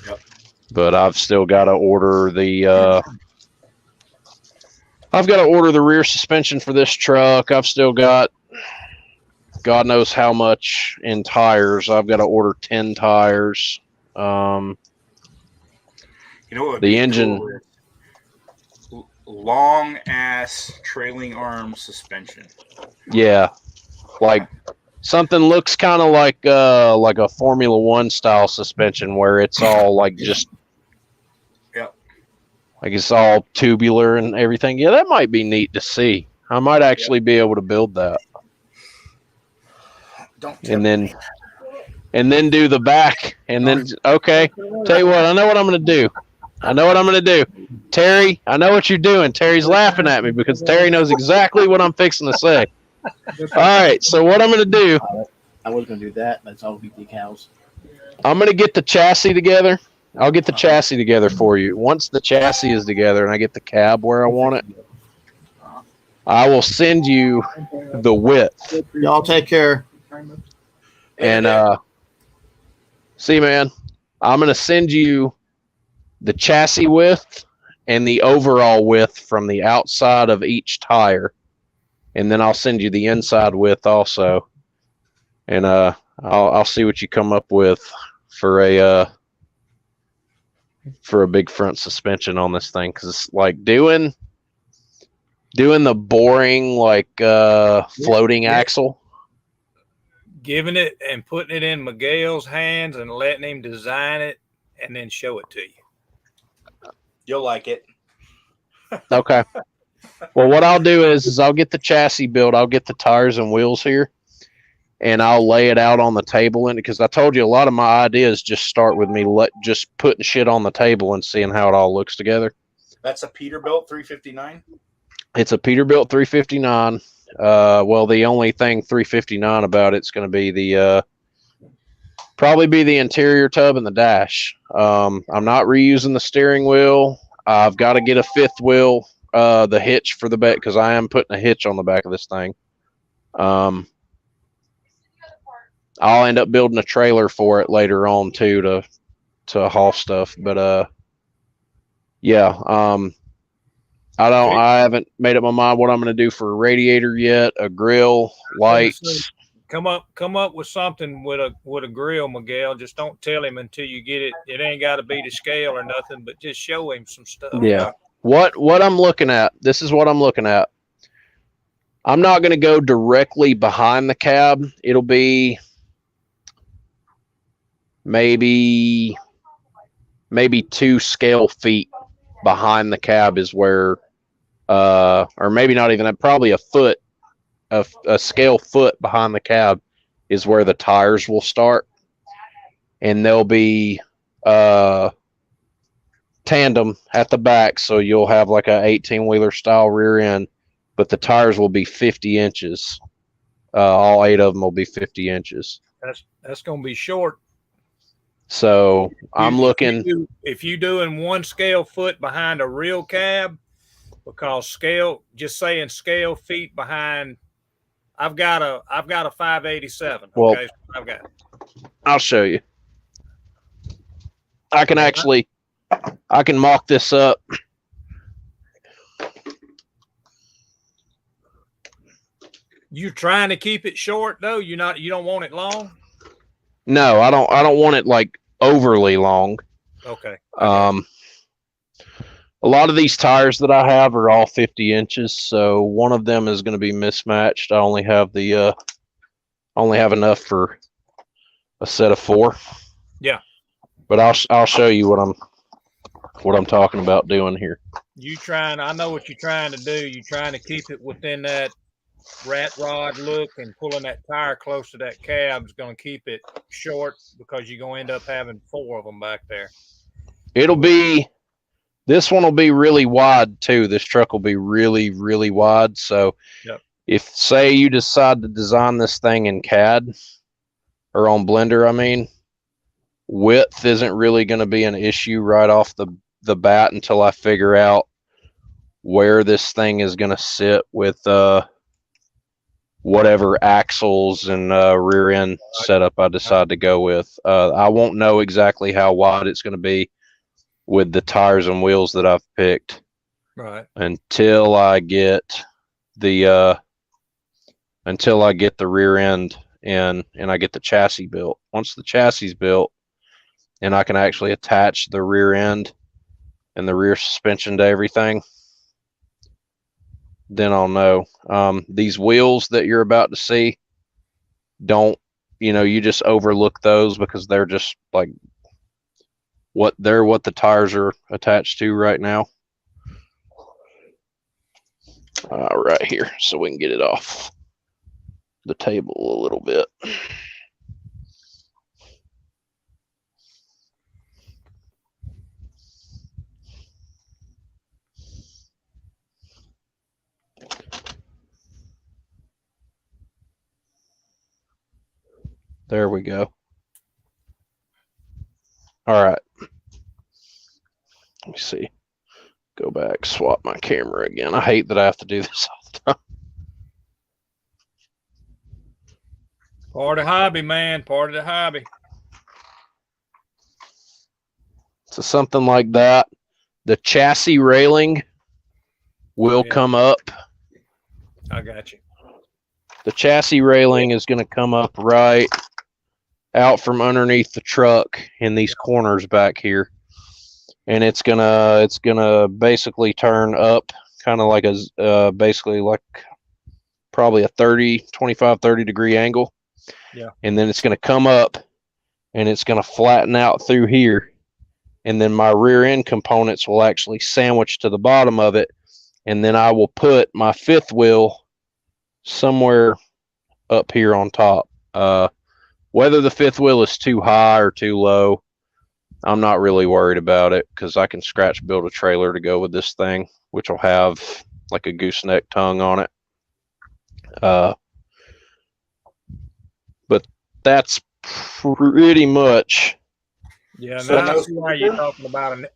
Yep. But I've still got to order the rear suspension for this truck. I've still got God knows how much in tires. I've got to order 10 tires. you know what? The engine. Cool, long ass trailing arm suspension. Yeah, like something looks kind of like a Formula One style suspension, where it's all like just, like it's all tubular and everything. Yeah, that might be neat to see. I might actually be able to build that. And then do the back, and then okay. Tell you what, I know what I'm going to do. Terry, I know what you're doing. Terry's laughing at me because Terry knows exactly what I'm fixing to say. All right, so what I'm going to do, I was going to do that, but it's all be decals. I'm going to get the chassis together. I'll get the chassis together for you. Once the chassis is together and I get the cab where I want it, I will send you the width. Y'all take care. And see, man, I'm going to send you the chassis width and the overall width from the outside of each tire. And then I'll send you the inside width also. And I'll see what you come up with for a big front suspension on this thing, because it's like doing the boring floating axle. Giving it and putting it in Miguel's hands and letting him design it and then show it to you. You'll like it. Okay. Well, what I'll do is I'll get the chassis built. I'll get the tires and wheels here, and I'll lay it out on the table. And because I told you, a lot of my ideas just start with me just putting shit on the table and seeing how it all looks together. That's a Peterbilt 359? It's a Peterbilt 359. Well, the only thing 359 about it's going to be probably the interior tub and the dash. I'm not reusing the steering wheel. I've got to get a fifth wheel, the hitch for the back, because I am putting a hitch on the back of this thing. I'll end up building a trailer for it later on too to haul stuff. But yeah, I haven't made up my mind what I'm going to do for a radiator yet, a grill, lights. Come up with something with a grill, Miguel. Just don't tell him until you get it. It ain't got to be to scale or nothing, but just show him some stuff. Yeah. What I'm looking at, this is what I'm looking at. I'm not going to go directly behind the cab. It'll be maybe 2 scale feet behind the cab is where, or maybe not even that, probably a foot, a scale foot behind the cab is where the tires will start. And they'll be tandem at the back, so you'll have like a 18-wheeler style rear end, but the tires will be 50 inches. All 8 of them will be 50 inches. That's going to be short. So I'm looking. If you doing 1 scale foot behind a real cab, because scale feet behind, I've got a 587. Well, okay, so I've got. I'll show you. I can mock this up. You trying to keep it short though? You don't want it long? No, I don't want it like overly long. Okay. A lot of these tires that I have are all 50 inches, so one of them is going to be mismatched. I only have enough for a set of 4. Yeah. But I'll show you what I'm talking about doing here. I know what you're trying to do. You're trying to keep it within that rat rod look, and pulling that tire close to that cab is going to keep it short because you're going to end up having 4 of them back there. This one will be really wide too. This truck will be really, really wide. So if, say, you decide to design this thing in CAD or on Blender, I mean, width isn't really going to be an issue right off the bat until I figure out where this thing is going to sit with whatever axles and rear end setup I decide to go with. I won't know exactly how wide it's going to be with the tires and wheels that I've picked, until I get the rear end in and I get the chassis built. Once the chassis is built and I can actually attach the rear end and the rear suspension to everything, then I'll know. These wheels that you're about to see, you just overlook those because they're just like what the tires are attached to right now. Right here, so we can get it off the table a little bit. There we go. All right. Let me see. Go back, swap my camera again. I hate that I have to do this all the time. Part of the hobby, man. Part of the hobby. So something like that. The chassis railing will come up. I got you. The chassis railing is going to come up right out from underneath the truck in these corners back here. And it's gonna basically turn up kind of like basically like probably a 25, 30 degree angle. Yeah. And then it's going to come up and it's going to flatten out through here. And then my rear end components will actually sandwich to the bottom of it. And then I will put my 5th wheel somewhere up here on top. Whether the 5th wheel is too high or too low, I'm not really worried about it because I can scratch build a trailer to go with this thing, which will have like a gooseneck tongue on it. But that's pretty much. Yeah, now I see why you're talking about an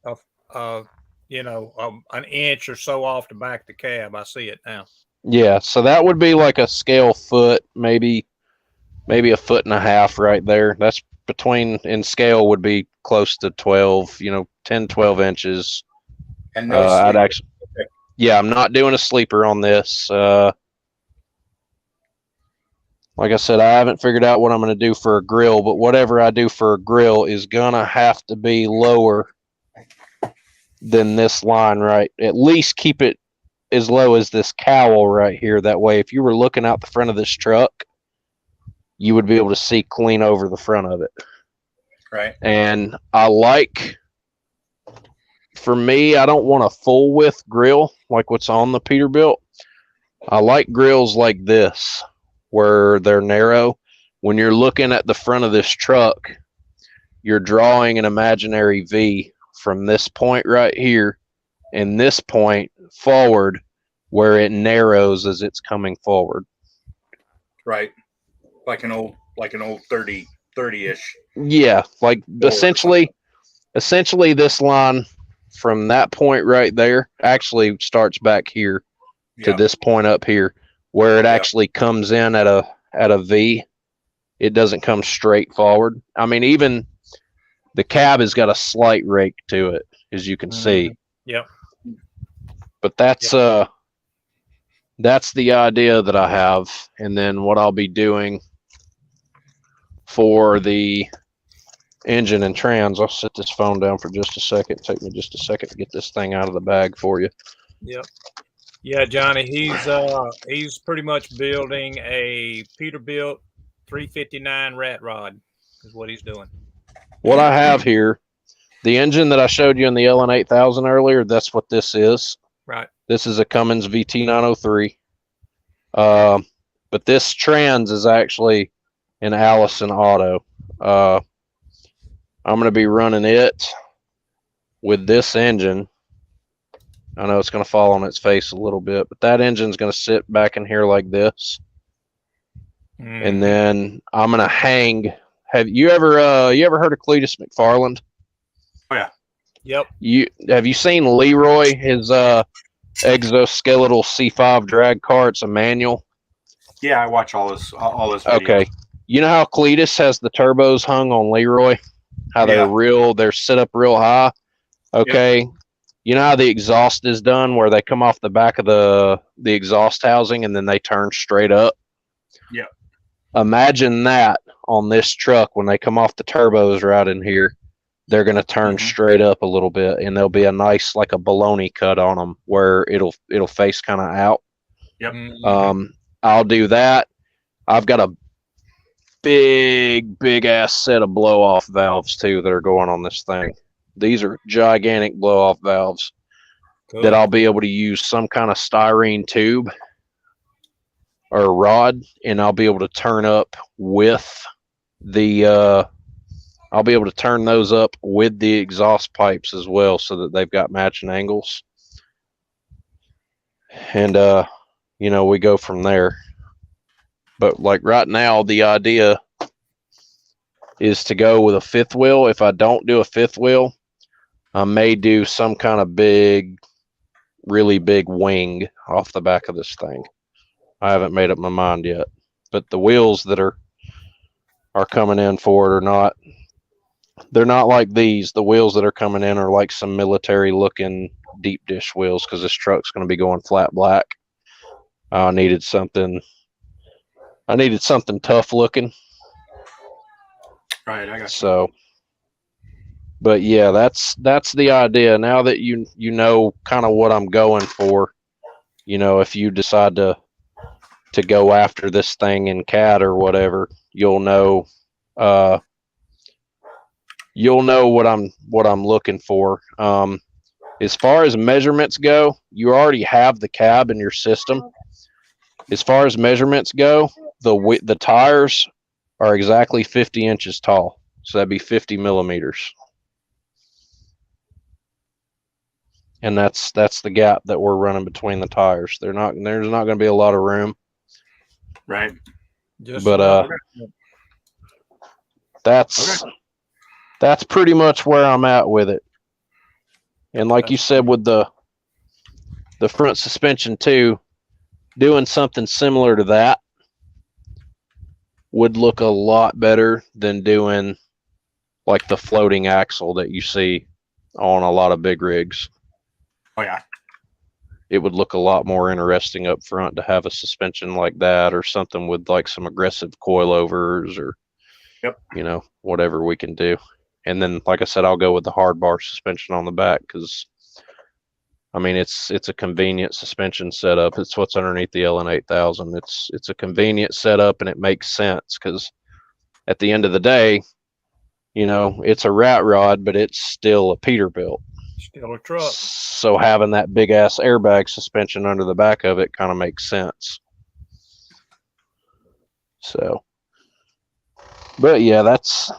inch or so off the back of the cab. I see it now. Yeah, so that would be like a scale foot, maybe a foot and a half right there. That's in scale would be close to 12, 10, 12 inches. And no sleeper. I'm not doing a sleeper on this. Like I said, I haven't figured out what I'm going to do for a grill, but whatever I do for a grill is going to have to be lower than this line, right? At least keep it as low as this cowl right here. That way, if you were looking out the front of this truck, you would be able to see clean over the front of it. Right. And for me, I don't want a full width grill like what's on the Peterbilt. I like grills like this, where they're narrow. When you're looking at the front of this truck, you're drawing an imaginary V from this point right here and this point forward, where it narrows as it's coming forward. Right. Like an old 30-ish. Yeah, like essentially this line from that point right there actually starts back here to this point up here, where it actually comes in at a V. It doesn't come straight forward. I mean, even the cab has got a slight rake to it, as you can see. Yep. But that's the idea that I have. And then what I'll be doing for the engine and trans, I'll set this phone down for just a second. Take me just a second to get this thing out of the bag for you. Yep. Yeah, Johnny, he's pretty much building a Peterbilt 359 rat rod is what he's doing. What I have here, the engine that I showed you in the LN8000 earlier, that's what this is. Right. This is a Cummins VT903. But this trans is actually an Allison auto. I'm going to be running it with this engine. I know it's going to fall on its face a little bit, but that engine's going to sit back in here like this. And then I'm going to hang. Have you ever heard of Cletus McFarland? Oh yeah. Yep. Have you seen Leroy, his exoskeletal C5 drag car? It's a manual. Yeah, I watch all this videos. Okay. You know how Cletus has the turbos hung on Leroy? How they're set up real high? Okay. Yep. You know how the exhaust is done where they come off the back of the exhaust housing and then they turn straight up? Yeah. Imagine that on this truck when they come off the turbos right in here. They're going to turn straight up a little bit, and there'll be a nice, like a baloney cut on them where it'll face kind of out. Yep. I'll do that. I've got a big ass set of blow off valves too that are going on this thing. These are gigantic blow off valves that I'll be able to use some kind of styrene tube or rod, and I'll be able to turn up with the I'll be able to turn those up with the exhaust pipes as well so that they've got matching angles. And we go from there. But like right now, the idea is to go with a fifth wheel. If I don't do a fifth wheel, I may do some kind of really big wing off the back of this thing. I haven't made up my mind yet. But the wheels that are coming in for it they're not like these. The wheels that are coming in are like some military looking deep dish wheels because this truck's going to be going flat black. I needed something tough looking. Right, I got you. So, but yeah, that's the idea. Now that you know kind of what I'm going for, if you decide to go after this thing in CAD or whatever, you'll know what I'm looking for. As far as measurements go, you already have the cab in your system. As far as measurements go, the tires are exactly 50 inches tall. So that'd be 50 millimeters. And that's the gap that we're running between the tires. There's not going to be a lot of room. Right. That's pretty much where I'm at with it. And like you said, with the front suspension too, doing something similar to that would look a lot better than doing like the floating axle that you see on a lot of big rigs. Oh yeah. It would look a lot more interesting up front to have a suspension like that, or something with like some aggressive coilovers, or whatever we can do. And then, like I said, I'll go with the hard bar suspension on the back because, I mean, it's a convenient suspension setup. It's what's underneath the LN8000. It's a convenient setup, and it makes sense because at the end of the day, it's a rat rod, but it's still a Peterbilt. Still a truck. So having that big ass airbag suspension under the back of it kind of makes sense. So, but yeah, that's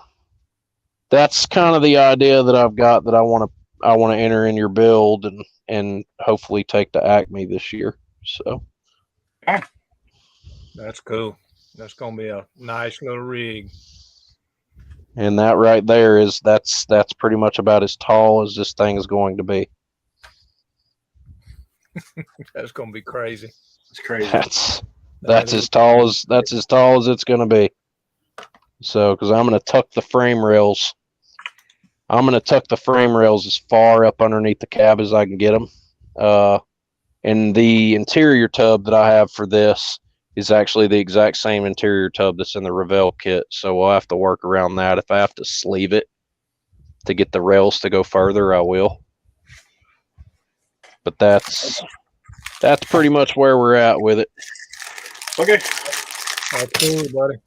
kind of the idea that I've got that I want to enter in your build and hopefully take to Acme this year. So that's cool. That's gonna be a nice little rig. And that right there that's pretty much about as tall as this thing is going to be. That's gonna be crazy. It's crazy. That's as tall as it's gonna be. So, because I'm gonna tuck the frame rails. I'm gonna tuck the frame rails as far up underneath the cab as I can get them. And the interior tub that I have for this is actually the exact same interior tub that's in the Revell kit. So we'll have to work around that. If I have to sleeve it to get the rails to go further, I will. But that's pretty much where we're at with it. Okay. That's cool, buddy.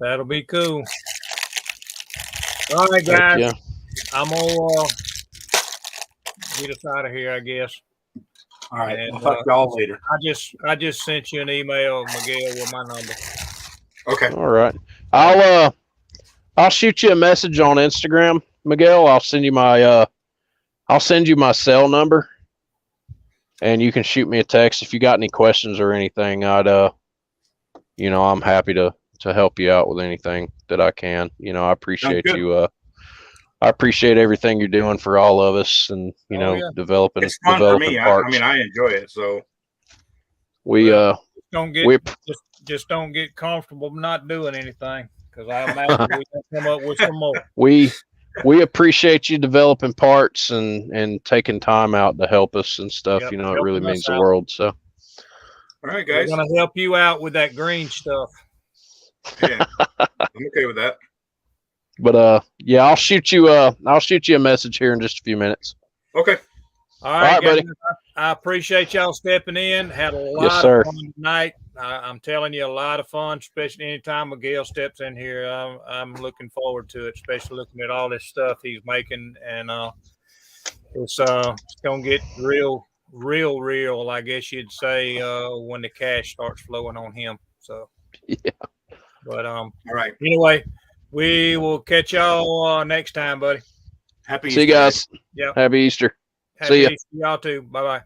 That'll be cool. All right, guys. Yeah. I'm gonna get us out of here, I guess. All right. And, I'll talk to y'all later. I just sent you an email, Miguel, with my number. Okay. All right. I'll shoot you a message on Instagram, Miguel. I'll send you my cell number, and you can shoot me a text if you got any questions or anything. I'm happy to help you out with anything that I can. I appreciate you. I appreciate everything you're doing for all of us, and developing. It's fun for me. I enjoy it. So just don't get comfortable not doing anything, because I imagine we can come up with some more. We appreciate you developing parts and taking time out to help us and stuff. Yep, it really means the world. So, all right, guys, we're gonna help you out with that green stuff. Yeah, I'm okay with that. But I'll shoot you a message here in just a few minutes. Okay. All right, guys, buddy. I appreciate y'all stepping in. Had a lot Yes, sir. of fun tonight. I'm telling you, a lot of fun, especially anytime Miguel steps in here. I'm looking forward to it, especially looking at all this stuff he's making, and it's gonna get real, I guess you'd say, when the cash starts flowing on him. So yeah. But all right. Anyway, we will catch y'all next time, buddy. Happy See you guys. Yeah. Happy Easter. Happy See ya. Easter, y'all too. Bye bye.